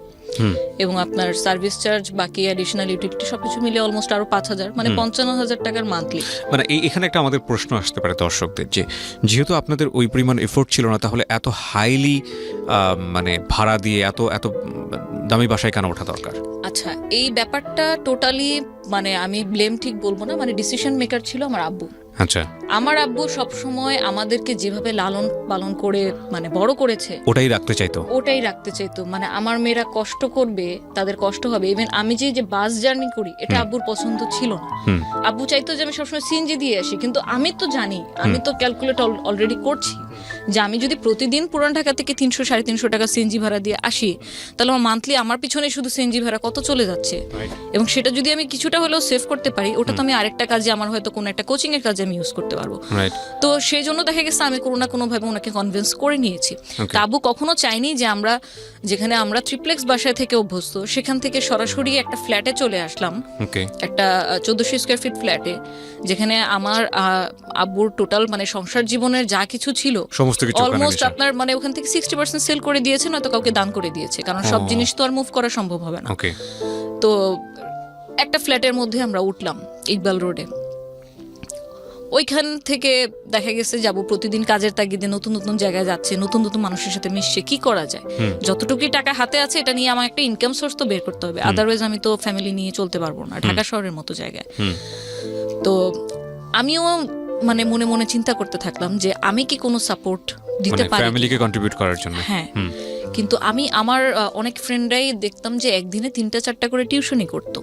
এবং আপনার সার্ভিস চার্জ বাকি অ্যাডিশনাল ইউটিলিটি সবকিছু মিলে অলমোস্ট আরো 5,000, মানে 55,000 টাকার মান্থলি। মানে এখানে একটা আমাদের প্রশ্ন আসতে পারে দর্শকদের, যে যেহেতু আপনাদের ওই পরিমাণ এফোর্ট ছিল না, তাহলে এত হাইলি মানে ভাড়া দিয়ে এত দামি বাসায় কেন ওঠা দরকার? আচ্ছা, এই ব্যাপারটা টোটালি মানে আমি ব্লেম ঠিক বলবো না, মানে ডিসিশন মেকার ছিল আমার আব্বু। আচ্ছা, আমার আব্বু সবসময় আমাদেরকে যেভাবে লালন পালন করে মানে বড় করেছে ওটাই রাখতে চাইতো। মানে আমার মেয়েরা কষ্ট করবে, তাদের কষ্ট হবে। ইভেন আমি যে বাস জার্নি করি এটা আব্বুর পছন্দ ছিল না। আব্বু চাইতো যে আমি সবসময় সিএনজি দিয়ে আসি, কিন্তু আমি তো জানি, আমি তো ক্যালকুলেট অলরেডি করছি যে আমি যদি প্রতিদিন পুরান ঢাকা থেকে 300-350 টাকা সিএনজি ভাড়া দিয়ে আসি, তাহলে আমার মান্থলি আমার পিছনে শুধু সিএনজি ভাড়া কত চলে যাচ্ছে। এবং সেটা যদি আমি কিছুটা হলেও সেভ করতে পারি, ওটা তো আমি আরেকটা কাজে, আমার হয়তো কোনো একটা কোচিং এর কাজে আমি ইউজ করতে পারবো। তো সেই জন্য দেখা গেছে আমি কোনো না কোনো ভাবে ওনাকে কনভিন্স করে নিয়েছি। আব্বু কখনো চাইনি যে আমরা যেখানে আমরা ট্রিপ্লেক্স বাসায় থেকে অভ্যস্ত সেখান থেকে সরাসরি একটা ফ্ল্যাটে চলে আসলাম, একটা 1400 স্কয়ার ফিট ফ্ল্যাটে, যেখানে আমার আব্বুর টোটাল মানে সংসার জীবনের যা কিছু ছিল সমস্ত কিছু অলমোস্ট আপনার মানে ওখান থেকে 60% সেল করে দিয়েছে, নয়তো কাউকে দান করে দিয়েছে, কারণ সব জিনিস তো আর মুভ করা সম্ভব হবে না। তো একটা ফ্ল্যাটের মধ্যে আমরা উঠলাম ইকবাল রোডে। ওইখান থেকে দেখা গেছে যাবো প্রতিদিন কাজের তাগিদে নতুন নতুন জায়গায় যাচ্ছে, নতুন নতুন মানুষের সাথে মিশছে, কি করা যায়, যতটুকুই টাকা হাতে আছে এটা নিয়ে আমার একটা ইনকাম সোর্স তো বের করতে হবে, আদারওয়াইজ আমি তো ফ্যামিলি নিয়ে চলতে পারবো না ঢাকা শহরের মতো জায়গায়। তো আমিও মানে মনে মনে চিন্তা করতে থাকলাম যে আমি কি কোনো সাপোর্ট দিতে পারি ফ্যামিলিকে কন্ট্রিবিউট করার জন্য। হ্যাঁ, কিন্তু আমি আমার অনেক ফ্রেন্ডরাই দেখতাম যে একদিনে 3টা-4টা করে টিউশনই করতো,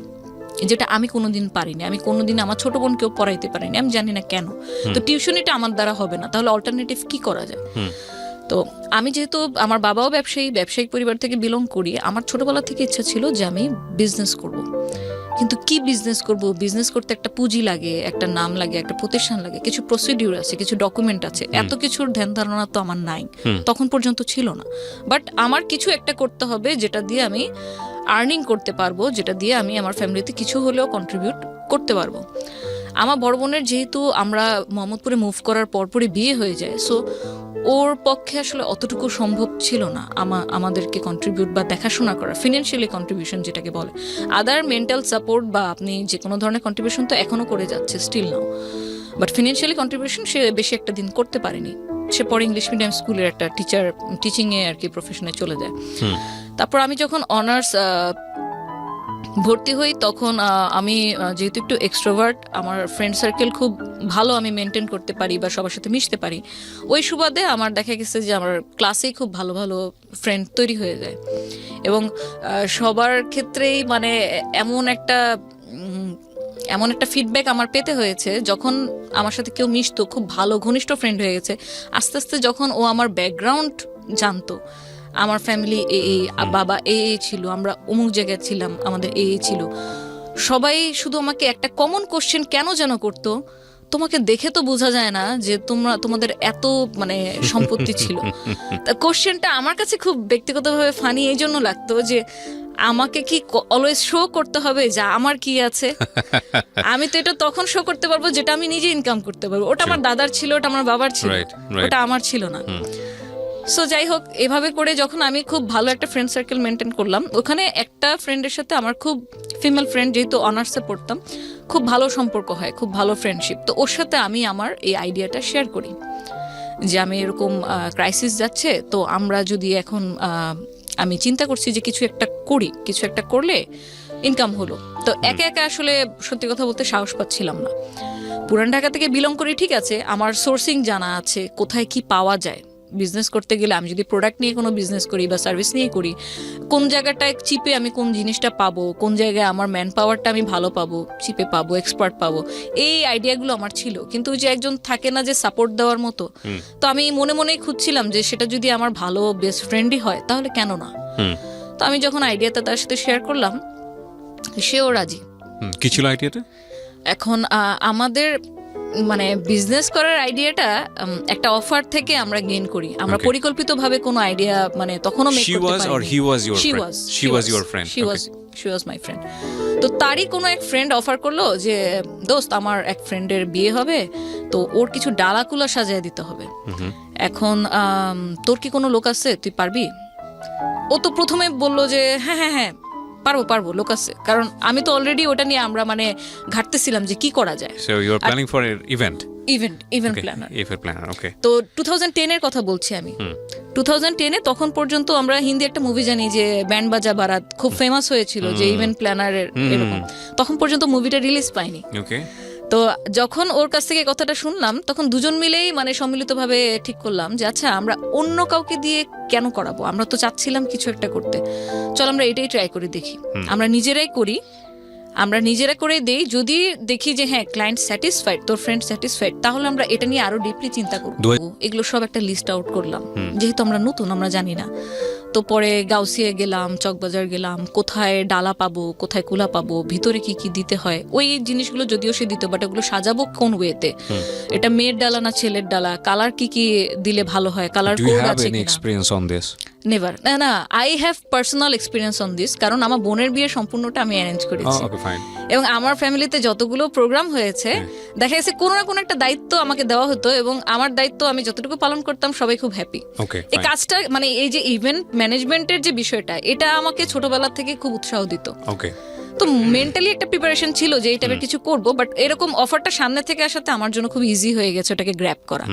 যেটা আমি কোনোদিন পারিনি। আমি কোনোদিন আমার ছোট বোনকেও পড়াইতে পারিনি, আমি জানি না কেন। তো টিউশনিটা আমার দ্বারা হবে না, তাহলে অল্টারনেটিভ কি করা যায়? তো আমি যেহেতু আমার বাবাও ব্যবসায়িক পরিবার থেকে বিলং করি, আমার ছোটবেলা থেকে ইচ্ছা ছিল যে আমি বিজনেস করব। কিন্তু কি বিজনেস করব? বিজনেস করতে একটা পুঁজি লাগে, একটা নাম লাগে, একটা প্রতিষ্ঠান লাগে, কিছু প্রসিডিউর আছে, কিছু ডকুমেন্ট আছে, এত কিছুর ধ্যান ধারণা তো আমার নাই, তখন পর্যন্ত ছিল না। বাট আমার কিছু একটা করতে হবে যেটা দিয়ে আমি আর্নিং করতে পারবো, যেটা দিয়ে আমি আমার ফ্যামিলিতে কিছু হলেও কন্ট্রিবিউট করতে পারবো। আমার বড় বোনের যেহেতু আমরা মোহাম্মদপুরে মুভ করার পরপরই বিয়ে হয়ে যায়, সো ওর পক্ষে আসলে অতটুকু সম্ভব ছিল না আমাদেরকে কন্ট্রিবিউট বা দেখাশোনা করা, ফিনান্সিয়ালি কন্ট্রিবিউশন যেটাকে বলে। আদার মেন্টাল সাপোর্ট বা আপনি যে কোনো ধরনের কন্ট্রিবিউশন তো এখনো করে যাচ্ছে, still now, but financially contribution সে বেশি একটা দিন করতে পারেনি। সে পরে ইংলিশ মিডিয়াম স্কুলের একটা টিচিংয়ে আর কি প্রফেশনে চলে যায়। তারপর আমি যখন অনার্স ভর্তি হই তখন আমি যেহেতু একটু এক্সট্রোভার্ট, আমার ফ্রেন্ড সার্কেল খুব ভালো আমি মেনটেন করতে পারি বা সবার সাথে মিশতে পারি, ওই সুবাদে আমার দেখা গেছে যে আমার ক্লাসেই খুব ভালো ভালো ফ্রেন্ড তৈরি হয়ে যায়। এবং সবার ক্ষেত্রেই মানে এমন একটা ফিডব্যাক আমার পেতে হয়েছে, যখন আমার সাথে কেউ মিশতো খুব ভালো ঘনিষ্ঠ ফ্রেন্ড হয়ে গেছে, আস্তে আস্তে যখন ও আমার ব্যাকগ্রাউন্ড জানতো, আমার ফ্যামিলি এই বাবা এই ছিল, আমরা অমুক জায়গায় ছিলাম, আমাদের এই ছিল, সবাই শুধু আমাকে একটা কমন কোশ্চেন কেন যেন করতো, তোমাকে দেখে তো বোঝা যায় না যে তোমাদের এত মানে সম্পত্তি ছিল। কোশ্চেনটা আমার কাছে খুব ব্যক্তিগতভাবে ফানি এই জন্য লাগতো যে আমাকে কি অলওয়েজ শো করতে হবে যা আমার কি আছে? আমি তো এটা তখন শো করতে পারবো যেটা আমি নিজে ইনকাম করতে পারবো। ওটা আমার দাদার ছিল, ওটা আমার বাবার ছিল, ওটা আমার ছিল না। সো যাই হোক, এভাবে করে যখন আমি খুব ভালো একটা ফ্রেন্ড সার্কেল মেনটেন করলাম, ওখানে একটা ফ্রেন্ডের সাথে আমার খুব ফিমেল ফ্রেন্ড, যেহেতু অনার্সে পড়তাম, খুব ভালো সম্পর্ক হয়, খুব ভালো ফ্রেন্ডশিপ। তো ওর সাথে আমি আমার এই আইডিয়াটা শেয়ার করি যে আমি এরকম ক্রাইসিস যাচ্ছে, তো আমরা যদি এখন আমি চিন্তা করছি যে কিছু একটা করি, কিছু একটা করলে ইনকাম হলো। তো একে একে আসলে সত্যি কথা বলতে সাহস পাচ্ছিলাম না। পুরান ঢাকা থেকে বিলং করি, ঠিক আছে, আমার সোর্সিং জানা আছে, কোথায় কি পাওয়া যায়। বিজনেস করতে গেলে আমি যদি প্রোডাক্ট নিয়ে কোনো বিজনেস করি বা সার্ভিস নিয়ে করি, কোন জায়গাটায় চিপে আমি কোন জিনিসটা পাবো, কোন জায়গায় আমার ম্যান পাওয়ারটা আমি ভালো পাবো, চিপে পাবো, এক্সপার্ট পাবো, এই আইডিয়াগুলো আমার ছিল। কিন্তু যে একজন থাকে না যে সাপোর্ট দেওয়ার মতো, তো আমি মনে মনেই খুঁজছিলাম যে সেটা যদি আমার ভালো বেস্ট ফ্রেন্ডই হয় তাহলে কেন না। তো আমি যখন আইডিয়াটা তার সাথে শেয়ার করলাম, সেও রাজি। কি ছিল আইডিয়াটা? এখন আমাদের মানে বিজনেস করার আইডিয়াটা একটা অফার থেকে আমরা গেইন করি। আমরা পরিকল্পিতভাবে কোনো আইডিয়া মানে তখনও মেক করতে পারিনি। She was my friend. তো তারই কোনো এক ফ্রেন্ড অফার করলো যে দোস্ত, আমার এক ফ্রেন্ডের বিয়ে হবে, তো ওর কিছু ডালাকুলা সাজিয়ে দিতে হবে। এখন তোর কি কোনো লোক আছে, তুই পারবি? ও তো প্রথমে বললো যে হ্যাঁ হ্যাঁ হ্যাঁ পারবো, লোক আছে। কারণ আমি তো অলরেডি ওটা নিয়ে আমরা মানে ঘাটতেছিলাম যে কি করা যায়। So you are planning for an event planner. okay. তো 2010 এর কথা বলছি আমি। 2010 এ তখন পর্যন্ত আমরা হিন্দি একটা মুভি জানি যে ব্যান্ড বাজা বারাত, খুব ফেমাস হয়েছিল যে ইভেন্ট প্ল্যানারের এরকম। তখন পর্যন্ত মুভিটা রিলিজ পায়নি। তো যখন ওর কাছ থেকে কথাটা শুনলাম, তখন দুজন মিলেই মানে সম্মিলিতভাবে ঠিক করলাম যে আচ্ছা, আমরা অন্য কাউকে দিয়ে কেন করাবো, আমরা তো চাচ্ছিলাম কিছু একটা করতে, চল আমরা এটাই ট্রাই করে দেখি। আমরা নিজেরাই করি, আমরা নিজেরা করে দেই, যদি দেখি যে হ্যাঁ ক্লায়েন্ট স্যাটিসফাইড, তোর ফ্রেন্ড স্যাটিসফাইড, তাহলে আমরা এটা নিয়ে আরো ডিপলি চিন্তা করবো। এগুলো সব একটা লিস্ট আউট করলাম, যেহেতু আমরা নতুন, আমরা জানি না। তো পরে গাউসিয়া গেলাম, চকবাজার গেলাম, কোথায় ডালা পাবো, কোথায় কুলা পাবো, ভিতরে কি কি দিতে হয়, ওই জিনিসগুলো যদিও সে দিত, বাট ওগুলো সাজাবো কোন ওয়েতে, এটা মেয়ের ডালা না ছেলের ডালা, কালার কি কি দিলে ভালো হয়, কালার কোড আছে কিনা। নেভার, না I have personal experience on this, কারণ আমার বোনের বিয়ে সম্পূর্ণটা আমি অ্যারেঞ্জ করেছি। এবং আমার ফ্যামিলিতে যতগুলো প্রোগ্রাম হয়েছে, দেখা গেছে কোনো না কোনো একটা দায়িত্ব আমাকে দেওয়া হতো, এবং আমার দায়িত্ব আমি যতটুকু পালন করতাম সবাই খুব হ্যাপি। এই কাজটা মানে এই যে ইভেন্ট ম্যানেজমেন্টের যে বিষয়টা, এটা আমাকে ছোটবেলা থেকে খুব উৎসাহ দিত। তো মেন্টালি একটা প্রিপারেশন ছিল যে এই টাইপের কিছু করবো, বাট এরকম অফারটা সামনে থেকে আসাতে আমার জন্য খুব ইজি হয়ে গেছে ওটাকে গ্র্যাব করা।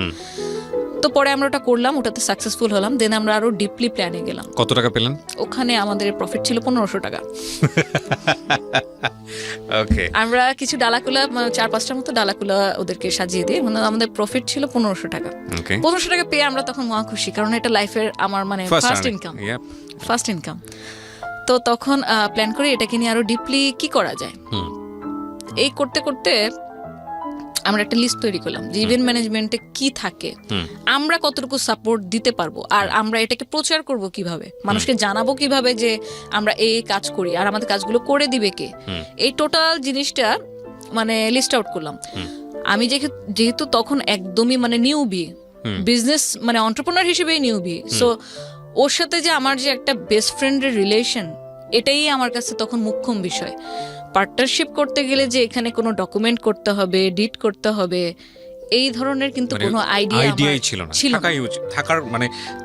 তো পরে আমরা ওটা করলাম, ওটাতে সাকসেসফুল হলাম। দেন আমরা আরো ডিপলি প্ল্যানে গেলাম। কত টাকা পেলেন ওখানে? আমাদের প্রফিট ছিল 1500 টাকা। আমরা কিছু ডালাকুলা 4-5টার মতো ডালাকুলা ওদেরকে সাজিয়ে দিই, মানে আমাদের প্রফিট ছিল 1500 টাকা। 1500 টাকা পেয়ে আমরা তখন মহা খুশি, কারণ এটা লাইফের আমার মানে ফার্স্ট ইনকাম। তো তখন প্ল্যান করি এটাকে নিয়ে আরো ডিপলি কি করা যায়। এই করতে করতে আমরা একটা লিস্ট তৈরি করলাম যে ইভেন্ট ম্যানেজমেন্টে কি থাকে, আমরা কতটুকু সাপোর্ট দিতে পারবো, আর আমরা এটাকে প্রচার করব কিভাবে, মানুষকে জানাবো কিভাবে যে আমরা এই কাজ করি, আর আমাদের কাজগুলো করে দিবে কে। এই টোটাল জিনিসটা মানে লিস্ট আউট করলাম। আমি যেহেতু তখন একদমই মানে নিউবি, বিজনেস মানে এন্টারপ্রেনার হিসেবেই নিউবি, সো ওর সাথে যে আমার যে একটা বেস্ট ফ্রেন্ডের রিলেশন, এটাই আমার কাছে তখন মুখ্যম বিষয়। পার্টনারশিপ করতে গেলে যে এখানে কোনো ডকুমেন্ট করতে হবে, এডিট করতে হবে, এই ধরনের কিন্তু কোনো আইডিয়াই ছিল না।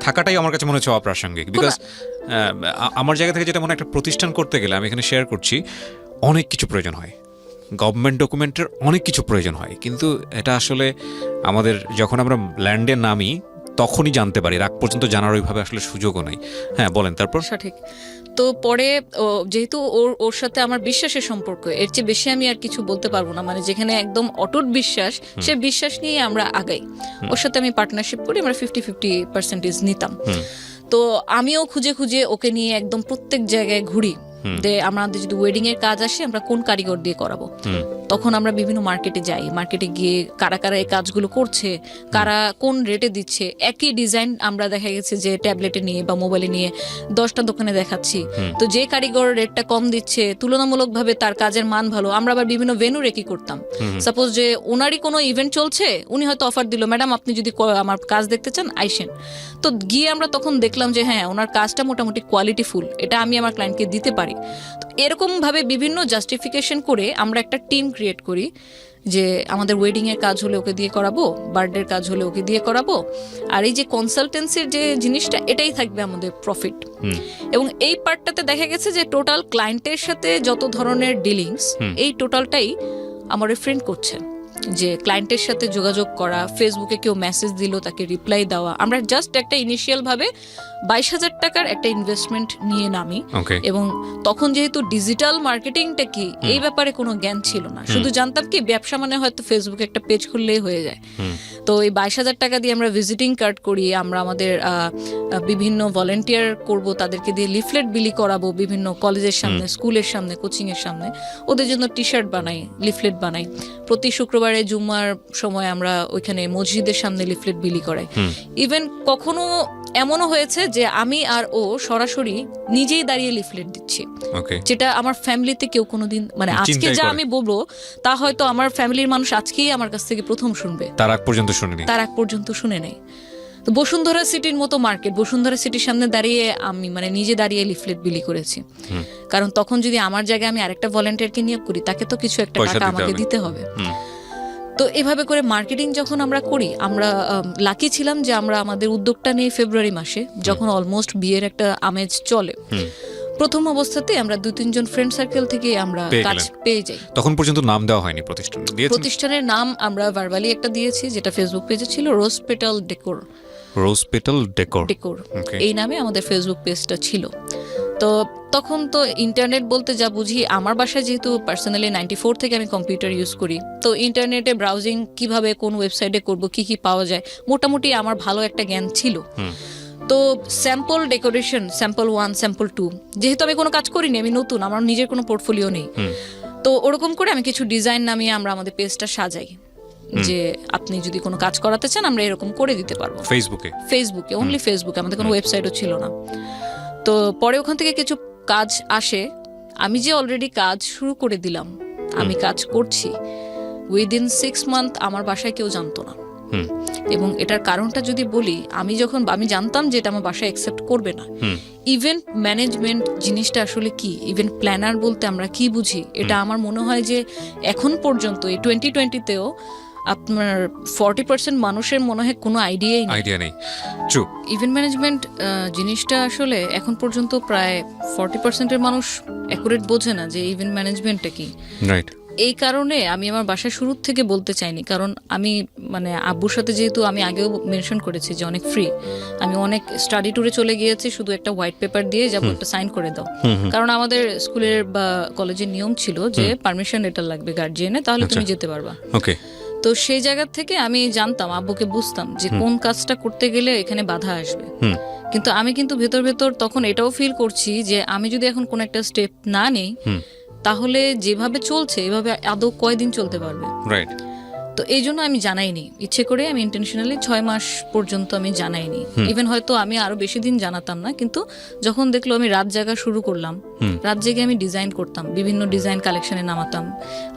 থাকাটাই আমার কাছে মনে হচ্ছে অপ্রাসঙ্গিক। বিকজ আমার জায়গা থেকে যেটা মনে একটা প্রতিষ্ঠান করতে গেলে, আমি এখানে শেয়ার করছি, অনেক কিছু প্রয়োজন হয়, গভর্নমেন্ট ডকুমেন্টের অনেক কিছু প্রয়োজন হয়। কিন্তু এটা আসলে আমাদের যখন আমরা ল্যান্ডে নামি তখনই জানতে পারি, রাগ পর্যন্ত জানার ওইভাবে আসলে সুযোগও নাই। হ্যাঁ বলেন তারপর। সঠিক। তো পরে যেহেতু ওর সাথে আমার বিশ্বাসের সম্পর্ক, এর চেয়ে বেশি আমি আর কিছু বলতে পারবো না, মানে যেখানে একদম অটুট বিশ্বাস, সে বিশ্বাস নিয়ে আমরা আগাই। ওর সাথে আমি পার্টনারশিপ করি, আমরা 50-50% নিতাম। তো আমিও খুঁজে খুঁজে ওকে নিয়ে একদম প্রত্যেক জায়গায় ঘুরি যে আমাদের যদি ওয়েডিং এর কাজ আসে আমরা কোন কারিগর দিয়ে করাবো। তখন আমরা বিভিন্ন মার্কেটে যাই, মার্কেটে গিয়ে কারা কারা এই কাজগুলো করছে, কারা কোন রেটে দিচ্ছে। একই ডিজাইন আমরা দেখা গেছে যে ট্যাবলেটে নিয়ে বা মোবাইলে নিয়ে 10টা দোকানে দেখাচ্ছি। তো যে কারিগর রেটটা কম দিচ্ছে, তুলনামূলকভাবে তার কাজের মান ভালো, আমরা আবার বিভিন্ন ভেনু রেকি করতাম। সাপোজ যে ওনারই কোনো ইভেন্ট চলছে, উনি হয়তো অফার দিল, ম্যাডাম আপনি যদি আমার কাজ দেখতে চান আইসেন। তো গিয়ে আমরা তখন দেখলাম যে হ্যাঁ ওনার কাজটা মোটামুটি কোয়ালিটিফুল, এটা আমি আমার ক্লায়েন্টকে দিতে পারি। তো এরকম ভাবে বিভিন্ন জাস্টিফিকেশন করে আমরা একটা টিম ক্রিয়েট করি যে আমাদের ওয়েডিং এর কাজ হলে ওকে দিয়ে করাবো, বার্থডের কাজ হলে ওকে দিয়ে করাবো, আর এই যে কনসালটেন্সির যে জিনিসটা এটাই থাকবে আমাদের প্রফিট। এবং এই পার্টটাতে দেখা গেছে যে টোটাল ক্লায়েন্টের সাথে যত ধরনের ডিলিংস, এই টোটালটাই আমার ফ্রেন্ড করছে। যে ক্লায়েন্টের সাথে যোগাযোগ করা, ফেসবুকে কেউ মেসেজ দিল তাকে রিপ্লাই দেওয়া, আমরা জাস্ট একটা ইনিশিয়াল ভাবে 22,000 টাকার একটা ইনভেস্টমেন্ট নিয়ে নামি। এবং তখন যেহেতু ডিজিটাল মার্কেটিংটা কি এই ব্যাপারে কোনো জ্ঞান ছিল না, শুধু জানতাম কি ব্যবসা মানে হয়তো ফেসবুকে একটা পেজ খুললেই হয়ে যায়। তো এই 22,000 টাকা দিয়ে আমরা ভিজিটিং কার্ড করি, আমরা আমাদের বিভিন্ন ভলেন্টিয়ার করব, তাদেরকে দিয়ে লিফলেট বিলি করাবো বিভিন্ন কলেজের সামনে, স্কুলের সামনে, কোচিং এর সামনে, ওদের জন্য টি শার্ট বানাই, লিফলেট বানাই। প্রতি শুক্রবারে জুম্মার সময় আমরা ওইখানে মসজিদের সামনে লিফলেট বিলি করাই। ইভেন কখনো এমনও হয়েছে যে আমি আর ও সরাসরি নিজেই দাঁড়িয়ে লিফলেট দিচ্ছি, যেটা আমার ফ্যামিলিতে কেউ কোনোদিন, মানে আজকে যা আমি বলবো তা হয়তো আমার ফ্যামিলির মানুষ আজকেই আমার কাছ থেকে প্রথম শুনবে, তার আগ পর্যন্ত শুনে নেই। তো বসুন্ধরা সিটির মতো মার্কেট, বসুন্ধরা সিটির সামনে দাঁড়িয়ে আমি মানে নিজে দাঁড়িয়ে লিফলেট বিলি করেছি। কারণ তখন যদি আমার জায়গায় আমি আরেকটা ভলেন্টিয়ারকে নিয়োগ করি, তাকে তো কিছু একটা টাকা আমাকে দিতে হবে। তো এভাবে করে মার্কেটিং যখন আমরা করি, আমরা লাকি ছিলাম যে আমরা আমাদের উদ্যোগটা নিয়ে ফেব্রুয়ারি মাসে, যখন অলমোস্ট বিয়ের একটা আমেজ চলে, প্রথম অবস্থাতে আমরা 2-3 জন ফ্রেন্ড সার্কেল থেকে আমরা কাজ পেয়ে যাই। তখন পর্যন্ত নাম দেওয়া হয়নি প্রতিষ্ঠানের নাম আমরা ভার্বালি একটা দিয়েছি, যেটা ফেসবুক পেজে ছিল, রোজ পেটাল ডেকোর, এই নামে আমাদের ফেসবুক পেজটা ছিল। তো তখন তো ইন্টারনেট বলতে যা বুঝি, আমার বাসায় যেহেতু পার্সোনালি 94 থেকে আমি কম্পিউটার ইউজ করি, তো ইন্টারনেটে ব্রাউজিং কিভাবে কোন ওয়েবসাইটে করব, কি কি পাওয়া যায়, মোটামুটি আমার ভালো একটা জ্ঞান ছিল। তো স্যাম্পল ডেকোরেশন, স্যাম্পল 1, স্যাম্পল 2, যেহেতু আমি কোনো কাজ করিনি, আমি নতুন, আমার নিজের কোনো পোর্টফোলিও নেই, তো ওরকম করে আমি কিছু ডিজাইন নামিয়ে আমরা আমাদের পেজটা সাজাই যে আপনি যদি কোনো কাজ করাতে চান আমরা এরকম করে দিতে পারবো। ফেসবুকে অনলি ফেসবুকে, আমাদের কোনো ওয়েবসাইটও ছিল না। তো পরে ওখান থেকে কিছু কাজ আসে, আমি যে অলরেডি কাজ শুরু করে দিলাম, আমি কাজ করছি, উইদিন 6 মান্থ আমার বাসায় কেউ জানতো না। এবং এটার কারণটা যদি বলি, আমি জানতাম যে এটা আমার বাসায় অ্যাকসেপ্ট করবে না। ইভেন্ট ম্যানেজমেন্ট জিনিসটা আসলে কি, ইভেন্ট প্ল্যানার বলতে আমরা কি বুঝি, এটা আমার মনে হয় যে এখন পর্যন্ত এই 2020-তেও আপনার 40% মানুষের মনে হয় কোনো আইডিয়া নেই। ইভেন্ট ম্যানেজমেন্ট জিনিসটা আসলে এখন পর্যন্ত প্রায় 40%-এর মানুষ অ্যাকুরেট বোঝে না যে ইভেন্ট ম্যানেজমেন্টটা কি। এই কারণে আমি আমার বাসায় শুরু থেকে বলতে চাইনি, কারণ আমি মানে আব্বুর সাথে, যেহেতু আমি আগেও মেনশন করেছি যে অনেক ফ্রি, আমি অনেক স্টাডি ট্যুরে চলে গিয়েছি, শুধু একটা হোয়াইট পেপার দিয়ে যাবো, একটা সাইন করে দাও। কারণ আমাদের স্কুলের বা কলেজের নিয়ম ছিল যে পারমিশন লেটার লাগবে গার্জিয়ানে, তাহলে তুমি যেতে পারবা। তো সেই জায়গা থেকে আমি জানতাম, আব্বুকে বুঝতাম যে কোন কাজটা করতে গেলে এখানে বাধা আসবে। কিন্তু আমি ভেতর তখন এটাও ফিল করছি যে আমি যদি এখন কোন একটা স্টেপ না নেই, তাহলে যেভাবে চলছে এভাবে আদৌ কয়দিন চলতে পারবে। তো এই জন্য আমি জানাইনি, ইচ্ছে করে আমি ইন্টেনশনালি 6 মাস পর্যন্ত আমি জানাইনি। ইভেন হয়তো আমি আরো বেশি দিন জানাতাম না, কিন্তু যখন দেখলো আমি রাত জাগা শুরু করলাম, রাত জেগে আমি ডিজাইন করতাম, বিভিন্ন ডিজাইন কালেকশনে নামাতাম,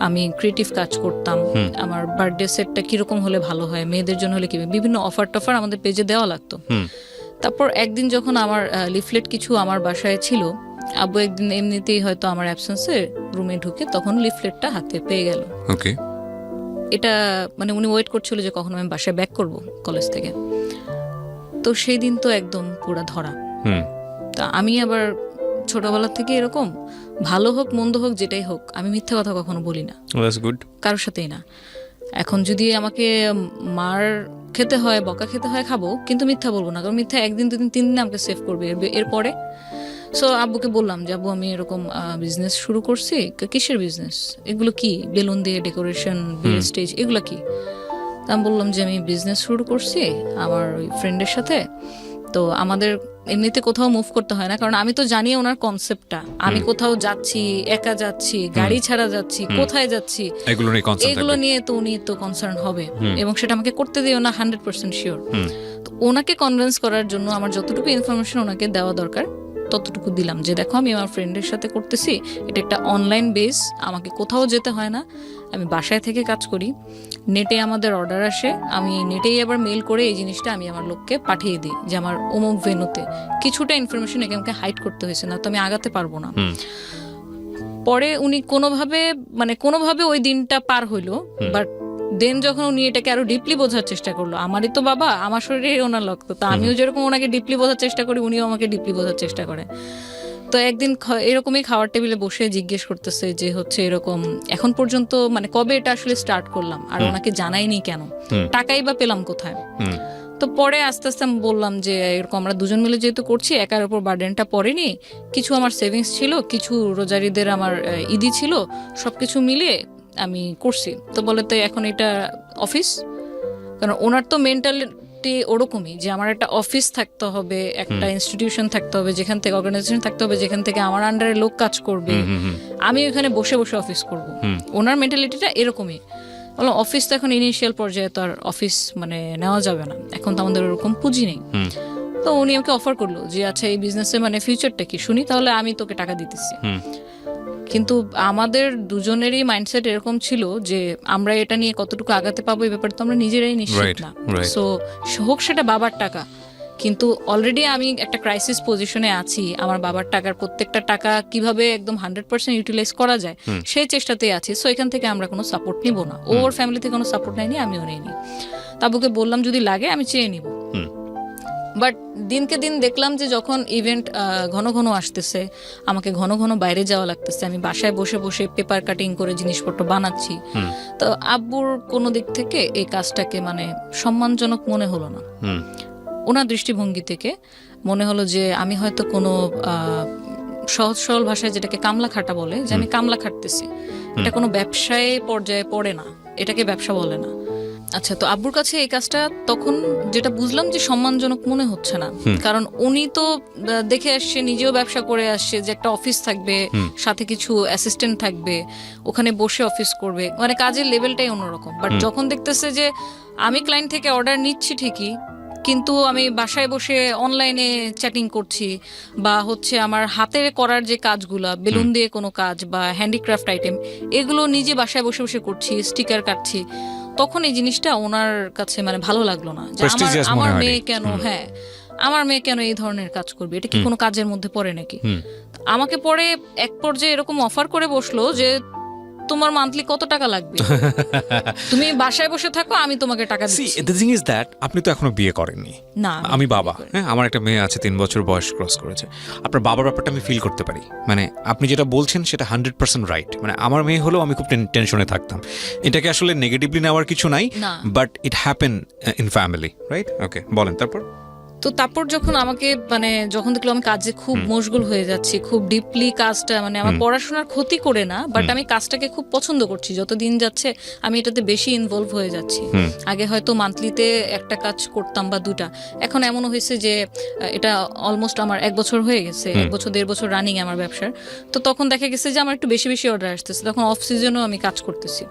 আমি ক্রিয়েটিভ কাজ করতাম, আমার বার্থডে সেটটা কিরকম হলে ভালো হয়, মেয়েদের জন্য হলে কি, বিভিন্ন অফার টফার আমাদের পেজে দেওয়া লাগতো। তারপর একদিন যখন আমার লিফলেট কিছু আমার বাসায় ছিল, আব্বু একদিন এমনিতেই হয়তো আমার অ্যাবসেন্সে রুমে ঢুকে তখন লিফলেটটা হাতে পেয়ে গেল। এটা মানে উনি ওয়েট করছিল যে কখন আমি বাসায় ব্যাক করব কলেজ থেকে। তো সেই দিন তো একদম পুরা ধরা। তা আমি আবার ছোটবেলা থেকে এরকম, ভালো হোক মন্দ হোক যেটাই হোক, আমি মিথ্যা কথা কখনো বলি না, কারোর সাথেই না। এখন যদি আমাকে মার খেতে হয়, বকা খেতে হয়, খাবো, কিন্তু মিথ্যা বলবো না, কারণ মিথ্যা একদিন, দুদিন, 3 দিনে আমাকে সেভ করবে। এরপরে সো আব্বুকে বললাম যে আব্বু আমি এরকম বিজনেস শুরু করছি। কিসের বিজনেস? এগুলো কি? বেলুন দিয়ে ডেকোরেশন, বিয়ের স্টেজ, এগুলো কি? তা আমি বললাম যে আমি বিজনেস শুরু করছি আমার ওই ফ্রেন্ডের সাথে। তো আমাদের এমনিতে কোথাও মুভ করতে হয় না, কারণ আমি তো জানি ওনার কনসেপ্টটা। আমি কোথাও যাচ্ছি, একা যাচ্ছি, গাড়ি ছাড়া যাচ্ছি, কোথায় যাচ্ছি, এগুলো নিয়ে তো উনি তো কনসার্ন হবে, এবং সেটা আমাকে করতে দিও না 100% শিওর। তো ওনাকে কনভিন্স করার জন্য আমার যতটুকু ইনফরমেশন ওনাকে দেওয়া দরকার ততটুকু দিলাম, যে দেখো আমি আমার ফ্রেন্ডের সাথে করতেছি, এটা একটা অনলাইন বেস, আমাকে কোথাও যেতে হয় না, আমি বাসায় থেকে কাজ করি, নেটে আমাদের অর্ডার আসে, আমি নেটেই আবার মেল করে এই জিনিসটা আমি আমার লোককে পাঠিয়ে দিই যে আমার অমুক ভেন্যুতে। কিছুটা ইনফরমেশন একে আমাকে হাইড করতে হয়েছে, না তো আমি আগাতে পারবো না। পরে উনি কোনোভাবে ওই দিনটা পার হইলো, বাট দেন যখন উনি এটাকে আরো ডিপলি বোঝার চেষ্টা করলো, আমারই তো বাবা, আমার শরীরে ওনার রক্ত, তো আমিও যেরকম ওনাকে ডিপলি বোঝার চেষ্টা করি, উনিও আমাকে ডিপলি বোঝার চেষ্টা করে। তো একদিন এরকমই খাওয়ার টেবিলে বসে জিজ্ঞেস করতেছে যে হচ্ছে এরকম এখন পর্যন্ত কবে এটা আসলে স্টার্ট করলাম, আর ওনাকে জানাইনি কেন, টাকাই বা পেলাম কোথায়। তো পরে আস্তে আস্তে আমি বললাম যে এরকম আমরা দুজন মিলে যেহেতু করছি, একার উপর বার্ডেনটা পড়েনি, কিছু আমার সেভিংস ছিল, কিছু রোজারিদের আমার ঈদি ছিল, সবকিছু মিলিয়ে আমি করছি। তো বলে তো এখন এটা অফিস, কারণ ওনার তো মেন্টালিটি ওরকমই যে আমার একটা অফিস থাকতে হবে, একটা ইনস্টিটিউশন থাকতে হবে, যেখান থেকে অর্গানাইজেশন থাকতে হবে, যেখান থেকে আমার আন্ডারে লোক কাজ করবে, আমি ওখানে বসে বসে অফিস করব। ওনার মেন্টালিটিটা এরকমই। বললাম অফিস তো এখন ইনিশিয়াল পর্যায়ে তো আর অফিস নেওয়া যাবে না, এখন তো আমাদের ওরকম পুঁজি নেই। তো উনি আমাকে অফার করলো যে আচ্ছা এই বিজনেসে ফিউচারটা কি শুনি, তাহলে আমি তোকে টাকা দিতেছি। কিন্তু আমাদের দুজনেরই মাইন্ডসেট এরকম ছিল যে আমরা এটা নিয়ে কতটুকু আগাতে পাবো এই ব্যাপারে তো আমরা নিজেরাই নিশ্চিত না। সো হোক সেটা বাবার টাকা, কিন্তু অলরেডি আমি একটা ক্রাইসিস পজিশনে আছি, আমার বাবার টাকার প্রত্যেকটা টাকা কিভাবে একদম 100% ইউটিলাইজ করা যায় সেই চেষ্টাতেই আছি। সো এখান থেকে আমরা কোনো সাপোর্ট নিব না, ওর ফ্যামিলি থেকে কোনো সাপোর্ট নেয়নি, আমিও নেইনি। তাবুকে বললাম যদি লাগে আমি চেয়ে নিব। বাট দিনকে দিন দেখলাম যে যখন ইভেন্ট ঘন ঘন আসতেছে, আমাকে ঘন ঘন বাইরে যাওয়া লাগতেছে, আমি বাসায় বসে বসে পেপার কাটিং করে জিনিসপত্র বানাচ্ছি, তো আব্বুর কোনো দিক থেকে এই কাজটাকে সম্মানজনক মনে হলো না। ওনার দৃষ্টিভঙ্গি থেকে মনে হলো যে আমি হয়তো কোনো সহজ সরল ভাষায় যেটাকে কামলা খাটা বলে, যে আমি কামলা খাটতেছি, এটা কোনো ব্যবসায় পর্যায়ে পড়ে না, এটাকে ব্যবসা বলে না। আচ্ছা, তো আব্বুর কাছে এই কাজটা তখন যেটা বুঝলাম যে সম্মানজনক মনে হচ্ছে না, কারণ উনি তো দেখে আসছে, নিজেও ব্যবসা করে আসছে, যে একটা অফিস থাকবে, সাথে কিছু অ্যাসিস্ট্যান্ট থাকবে, ওখানে বসে অফিস করবে, কাজের লেভেলটাই অন্যরকম। বাট যখন দেখতেছে যে আমি ক্লায়েন্ট থেকে অর্ডার নিচ্ছি ঠিকই, কিন্তু আমি বাসায় বসে অনলাইনে চ্যাটিং করছি, বা হচ্ছে আমার হাতে করার যে কাজগুলা, বেলুন দিয়ে কোনো কাজ বা হ্যান্ডিক্রাফট আইটেম, এগুলো নিজে বাসায় বসে বসে করছি, স্টিকার কাটছি, তখন এই জিনিসটা ওনার কাছে ভালো লাগলো না, যে আমার মেয়ে কেন আমার মেয়ে কেন এই ধরনের কাজ করবে, এটা কি কোনো কাজের মধ্যে পড়ে নাকি। আমাকে পরে এক পর্যায়ে এরকম অফার করে বসলো যে তোমার মান্থলি কত টাকা লাগবে, তুমি বাসায় বসে থাকো, আমি তোমাকে টাকা দিচ্ছি। দ্য থিং ইজ দ্যাট আপনি তো এখনো বিয়ে করেননি। না, আমি বাবা, আমার একটা মেয়ে আছে, 3 বছর বয়স ক্রস করেছে। আপনার বাবার ব্যাপারটা আমি ফিল করতে পারি, আপনি যেটা বলছেন সেটা 100% রাইট। আমার মেয়ে হলেও আমি খুব টেনশনে থাকতাম। এটাকে আসলে নেগেটিভলি নেওয়ার কিছু নাই, but it happen in family, right? Okay, বলেন তারপর। তো তারপর যখন আমাকে যখন দেখলো আমি কাজে খুব মশগুল হয়ে যাচ্ছি, খুব ডিপলি কাজটা আমার পড়াশোনার ক্ষতি করে না, বাট আমি কাজটাকে খুব পছন্দ করছি, যত দিন যাচ্ছে আমি এটাতে বেশি ইনভলভ হয়ে যাচ্ছি। আগে হয়তো মান্থলিতে একটা কাজ করতাম বা 2টা, এখন এমনও হয়েছে যে এটা অলমোস্ট আমার 1 বছর হয়ে গেছে, 1 বছর 1.5 বছর রানিং আমার ব্যবসার। তো তখন দেখা গেছে যে আমার একটু বেশি বেশি অর্ডার আসতেছে, তখন অফ সিজনেও আমি কাজ করতেছি,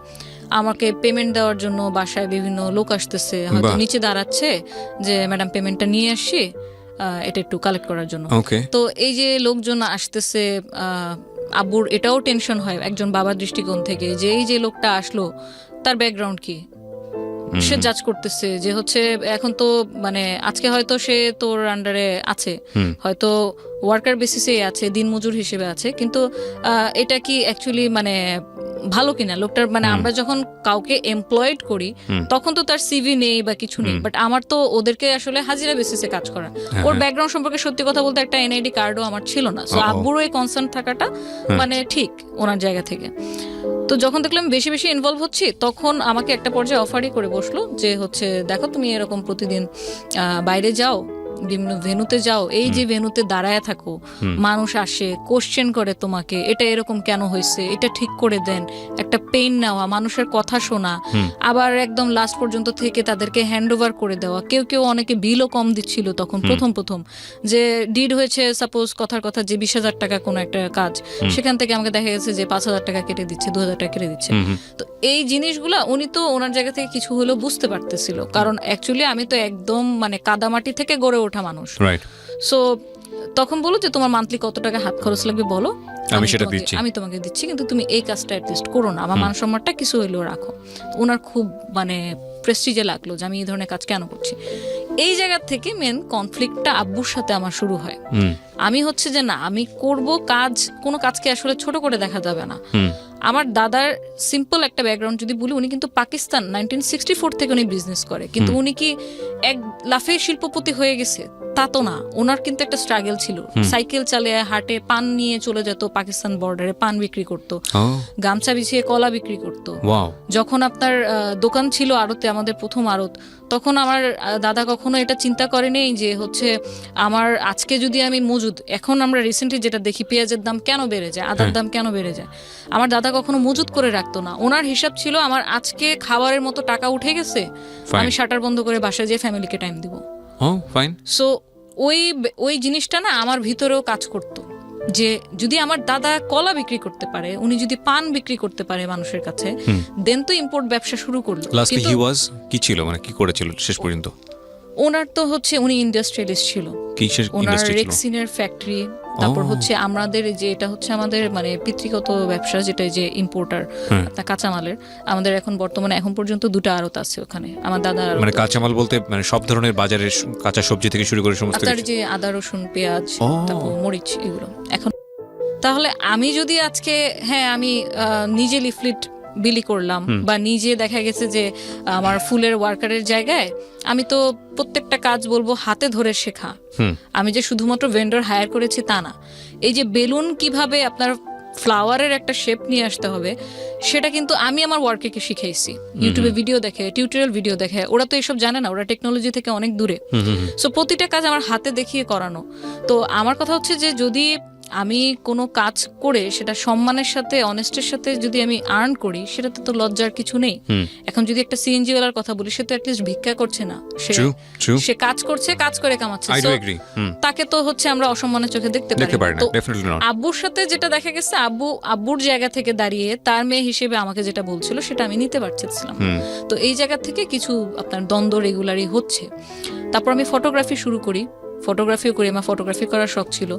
আমাকে পেমেন্ট দেওয়ার জন্য বাসায় বিভিন্ন লোক আসতেছে, হয়তো নিচে দাঁড়াচ্ছে যে ম্যাডাম পেমেন্টটা নিয়ে আসছি, এটা একটু কালেক্ট করার জন্য। তো এই যে লোকজন আসতেছে, আব্বুর এটাও টেনশন হয় একজন বাবার দৃষ্টিকোণ থেকে, যে এই যে লোকটা আসলো তার ব্যাকগ্রাউন্ড কি, সে জাজ করতেছে যে হচ্ছে এখন তো আজকে হয়তো সে তোর আন্ডারে আছে, হয়তো ওয়ার্কার বেসিসে আছে, দিনমজুর হিসেবে আছে, কিন্তু এটা কি অ্যাকচুয়ালি ভালো কিনা লোকটার। আমরা যখন কাউকে এমপ্লয়েড করি তখন তো তার সিভি নেই বা কিছু নেই, বাট আমার তো ওদেরকে আসলে হাজিরা বেসিসে কাজ করা। ওর ব্যাকগ্রাউন্ড সম্পর্কে সত্যি কথা বলতে একটা এনআইডি কার্ডও আমার ছিল না। সো আব্বুরও এই কনসার্ন থাকাটা ঠিক ওনার জায়গা থেকে। তো তো যখন দেখলাম বেশি বেশি ইনভলভ হচ্ছি, তখন আমাকে একটা পর্যায়ে অফারই করে বসলো যে হচ্ছে দেখো তুমি এরকম প্রতিদিন বাইরে যাও, বিভিন্ন ভেন্যুতে যাও, এই যে ভেন্যুতে দাঁড়ায় থাকো, মানুষ আসে কোশ্চেন করে তোমাকে, এটা এরকম কেন হয়েছে, এটা ঠিক করে দেন, একটা পেন নেওয়া, মানুষের কথা শোনা, আবার একদম লাস্ট পর্যন্ত থেকে তাদেরকে হ্যান্ড ওভার করে দেওয়া। কেউ কেউ অনেকে বিলও কম দিচ্ছিল তখন প্রথম যে ডিড হয়েছে সাপোজ কথার কথা যে 20,000 টাকা কোনো একটা কাজ, সেখান থেকে আমাকে দেখা গেছে যে 5,000 টাকা কেটে দিচ্ছে, 2,000 টাকা কেটে দিচ্ছে। তো এই জিনিসগুলা উনি তো ওনার জায়গা থেকে কিছু হলেও বুঝতে পারতেছিল, কারণ অ্যাকচুয়ালি আমি তো একদম মানে কাদামাটি থেকে গড়ে ওঠা মানুষ। সো তখন বলো যে তোমার মান্থলি কত টাকা হাত খরচ লাগবে বলো, আমি তোমাকে দিচ্ছি, কিন্তু তুমি এই কাজটা অ্যাটলিস্ট করো না, আমার মান সম্মানটা কিছু হইলেও রাখো। ওনার খুব মানে প্রেস্টিজে লাগলো যে আমি এই ধরনের কাজ কেন করছি। এই জায়গা থেকে মেন কনফ্লিক্টটা আব্বুর সাথে আমার শুরু হয়। আমি হচ্ছে যে না, আমি করব কাজ, কোনো কাজকে আসলে ছোট করে দেখা যাবে না। আমার দাদার সিম্পল একটা ব্যাকগ্রাউন্ড যদি বলি, উনি কিন্তু পাকিস্তান 1964 থেকে উনি বিজনেস করে, কিন্তু উনি কি এক লাফে শিল্পপতি হয়ে গেছে তা তো না। ওনার কিন্তু একটা স্ট্রাগল ছিল, সাইকেল চালিয়ে হাটে পান নিয়ে চলে যেত, পাকিস্তান বর্ডারে পান বিক্রি করতো, গামছা বিছিয়ে কলা বিক্রি করতো। যখন আপনার দোকান ছিল আড়তে, আমাদের প্রথম আড়ত, তখন আমার দাদা কখনো এটা চিন্তা করেনি যে হচ্ছে আমার আজকে যদি আমি মজুদ, এখন আমরা রিসেন্টলি যেটা দেখি পেঁয়াজের দাম কেন বেড়ে যায়, আদার দাম কেন বেড়ে যায়, আমার দাদা কখনো মজুদ করে রাখতো না। ওনার হিসাব ছিল আমার আজকে খাবারের মতো টাকা উঠে গেছে, আমি শাটার বন্ধ করে বাসায় যেয়ে ফ্যামিলিকে টাইম দিব। সো ওই জিনিসটা না আমার ভিতরেও কাজ করতো যে যদি আমার দাদা কলা বিক্রি করতে পারে, উনি যদি পান বিক্রি করতে পারে মানুষের কাছে, দেন তো ইম্পোর্ট ব্যবসা শুরু করলো। কি ছিল মানে কি করেছিল শেষ পর্যন্ত? ওনার তো হচ্ছে উনি ইন্ডাস্ট্রিয়ালিস্ট ছিল, ওনার রেক্সিনের ফ্যাক্টরি, তারপর হচ্ছে আমাদের যে এটা হচ্ছে আমাদের মানে পিতৃগত ব্যবসা, যেটা যে ইম্পোর্টার কাঁচামালের, আমাদের এখন বর্তমানে এখন পর্যন্ত 2টা আড়ত আছে ওখানে আমার দাদার। মানে কাঁচামাল বলতে মানে সব ধরনের বাজারের কাঁচা সবজি থেকে শুরু করে সমস্ত কিছু, যে আদা রসুন পেঁয়াজ তারপর মরিচ এগুলো। এখন তাহলে আমি যদি আজকে আমি নিজে লিফলেট বিলি করলাম, বা নিজে দেখা গেছে যে আমার ফুলের ওয়ার্কারের জায়গায় আমি তো প্রত্যেকটা কাজ বলবো হাতে ধরে শেখা, আমি যে শুধুমাত্র ভেন্ডর হায়ার করেছি তা না। এই যে বেলুন কিভাবে আপনার ফ্লাওয়ারের একটা শেপ নিয়ে আসতে হবে, সেটা কিন্তু আমি আমার ওয়ার্কে শিখাইছি। ইউটিউবে ভিডিও দেখে, টিউটোরিয়াল ভিডিও দেখে, ওরা তো এসব জানে না, ওরা টেকনোলজি থেকে অনেক দূরে। সো প্রতিটা কাজ আমার হাতে দেখিয়ে করানো। তো আমার কথা হচ্ছে যে যদি আমি কোনো কাজ করে সেটা সম্মানের সাথে, অনেস্টের সাথে যদি আমি আর্ন করি, সেটাতে তো লজ্জার কিছু নেই। এখন যদি একটা সিএনজি ওয়ালার কথা বলি, সে তো অ্যাটলিস্ট ভিক্ষা করছে না, সে কাজ করছে, কাজ করে কামাচ্ছে, তাকে তো হচ্ছে আমরা অসম্মানের চোখে দেখতে পারি। তো আব্বুর সাথে যেটা দেখা গেছে, আব্বুর জায়গা থেকে দাঁড়িয়ে তার মেয়ে হিসেবে আমাকে যেটা বলছিল সেটা আমি নিতে পারছিলাম। তো এই জায়গা থেকে কিছু আপনার দ্বন্দ্ব রেগুলারই হচ্ছে। তারপর আমি ফটোগ্রাফি শুরু করি, ফটোগ্রাফিও করি, আমার ফটোগ্রাফি করার শখ ছিল।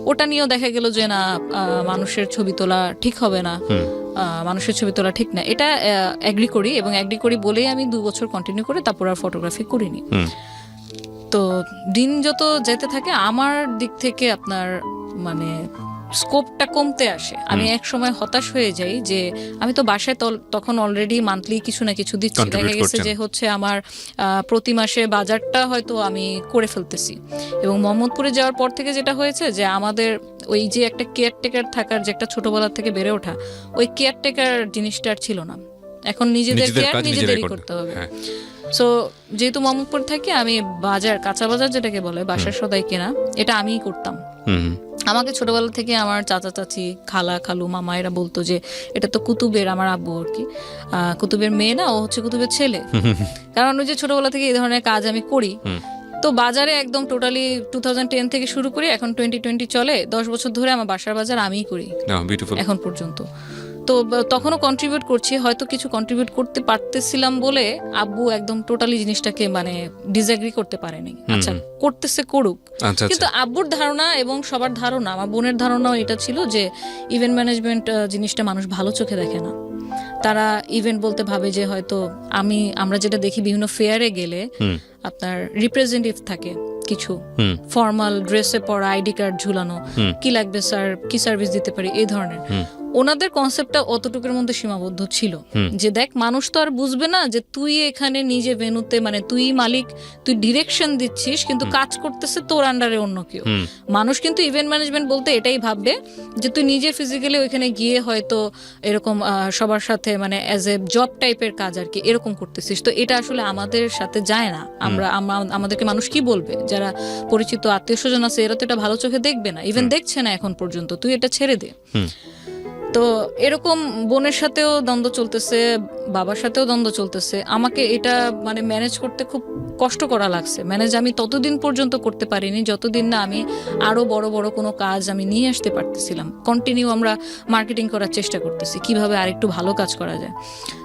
ওটা নিয়েও দেখা গেল যে না, মানুষের ছবি তোলা ঠিক হবে না, মানুষের ছবি তোলা ঠিক না, এটা অ্যাগ্রি করি, এবং অ্যাগ্রি করি বলেই আমি 2 বছর কন্টিনিউ করে তারপর আর ফটোগ্রাফি করিনি। তো দিন যত যেতে থাকে আমার দিক থেকে আপনার মানে স্কোপটা কমতে আসে। আমি এক সময় হতাশ হয়ে যাই যে আমি তো বাসায় তখন অলরেডি মান্থলি কিছু না কিছু দিচ্ছি, দেখা গেছে যে হচ্ছে আমার প্রতি মাসে বাজারটা হয়তো আমি করে ফেলতেছি। এবং মোহাম্মদপুরে যাওয়ার পর থেকে যেটা হয়েছে যে আমাদের ওই যে একটা কেয়ারটেকার থাকার যে একটা ছোটবেলা থেকে বেড়ে ওঠা, ওই কেয়ারটেকার জিনিসটা আর ছিল না। এখন নিজেদের কেয়ার নিজেদেরই করতে হবে। সো যেহেতু মোহাম্মদপুর থাকি, আমি বাজার, কাঁচা বাজার যেটাকে বলে, বাসার সদাই কেনা, এটা আমিই করতাম। আমাকে ছোটবেলা থেকে আমার চাচা চাচি, খালা খালু, মামা এরা বলতো যে এটা তো কুতুবের, আমার আব্বু আর কি, কুতুবের মেয়ে না, ও হচ্ছে কুতুবের ছেলে। কারণ ওই যে ছোটবেলা থেকে এই ধরনের কাজ আমি করি। তো বাজারে একদম টোটালি 2010 থেকে শুরু করি, এখন 2020 চলে, 10 বছর ধরে আমার বাসার বাজার আমিই করি এখন পর্যন্ত। তো তখনও কন্ট্রিবিউট করছি, হয়তো কিছু কন্ট্রিবিউট করতে পারতেছিলাম বলে আব্বু একদম টোটালি জিনিসটাকে মানে ডিসএগ্রি করতে পারেনি। আচ্ছা করতেছে করুক, কিন্তু আব্বুর ধারণা এবং সবার ধারণা, আমার বোনের ধারণাও এটা ছিল যে ইভেন্ট ম্যানেজমেন্ট জিনিসটা মানুষ ভালো চোখে দেখে না। তারা ইভেন্ট বলতে ভাবে যে হয়তো আমরা যেটা দেখি বিভিন্ন ফেয়ারে গেলে আপনার রিপ্রেজেন্টেটিভ থাকে কিছু, ফর্মাল ড্রেসে পরা, আইডি কার্ড ঝুলানো, কি লাগবে স্যার, কি সার্ভিস দিতে পারি, এই ধরনের। ওনাদের কনসেপ্টটা অতটুকুর মধ্যে সীমাবদ্ধ ছিল যে দেখ মানুষ তো আর বুঝবে না যে তুই এখানে নিজে ভেন্যুতে মানে তুই মালিক, তুই ডিরেকশন দিচ্ছিস কিন্তু কাজ করতেছে তোর আন্ডারে অন্য কেউ। মানুষ কিন্তু ইভেন্ট ম্যানেজমেন্ট বলতে এটাই ভাববে যে তুই নিজে ফিজিক্যালি ওইখানে গিয়ে হয়তো এরকম সবার সাথে মানে অ্যাজ এ জব টাইপের কাজ আর কি এরকম করতেছিস। তো এটা আসলে আমাদের সাথে যায় না। আমাদেরকে মানুষ কি বলবে, যারা পরিচিত আত্মীয় স্বজন আছে এরা তো এটা ভালো চোখে দেখবে না, ইভেন দেখছে না এখন পর্যন্ত, তুই এটা ছেড়ে দে। তো এরকম বোনের সাথেও দ্বন্দ্ব চলতেছে, বাবার সাথেও দ্বন্দ্ব চলতেছে। আমাকে এটা মানে ম্যানেজ করতে খুব কষ্ট করা লাগছে। ম্যানেজ আমি ততদিন পর্যন্ত করতে পারিনি যতদিন না আমি আরো বড় বড় কোনো কাজ আমি নিয়ে আসতে পারতেছিলাম। কন্টিনিউ আমরা মার্কেটিং করার চেষ্টা করতেছি কিভাবে আরেকটু ভালো কাজ করা যায়।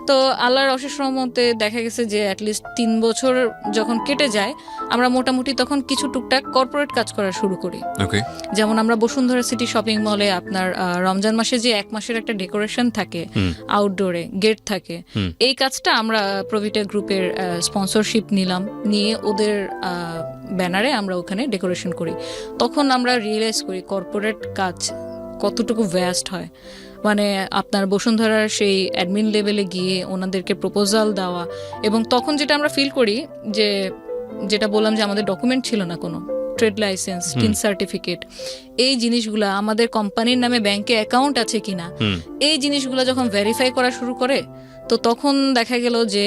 তো আল্লাহর অশেষ রহমতে দেখা গেছে যে অ্যাটলিস্ট 3 বছর যখন কেটে যায় আমরা মোটামুটি তখন কিছু টুকটাক কর্পোরেট কাজ করা শুরু করি। যেমন আমরা বসুন্ধরা সিটি শপিং মলে আপনার রমজান মাসে যে 1 মাসের একটা ডেকোরেশন থাকে, আউটডোরে গেট থাকে, এই কাজটা আমরা প্রভিটা গ্রুপের স্পন্সরশিপ নিলাম, নিয়ে ওদের ব্যানারে আমরা ওখানে ডেকোরেশন করি। তখন আমরা রিয়েলাইজ করি কর্পোরেট কাজ কতটুকু ভ্যাস্ট হয়। মানে আপনার বসুন্ধরার সেই অ্যাডমিন লেভেলে গিয়ে ওনাদেরকে প্রপোজাল দেওয়া, এবং তখন যেটা আমরা ফিল করি যে যেটা বললাম যে আমাদের ডকুমেন্ট ছিল না কোনো, ট্রেড লাইসেন্স, টিন সার্টিফিকেট, এই জিনিসগুলো আমাদের কোম্পানির নামে ব্যাংকে অ্যাকাউন্ট আছে কিনা, এই জিনিসগুলো যখন ভেরিফাই করা শুরু করে তো তখন দেখা গেল যে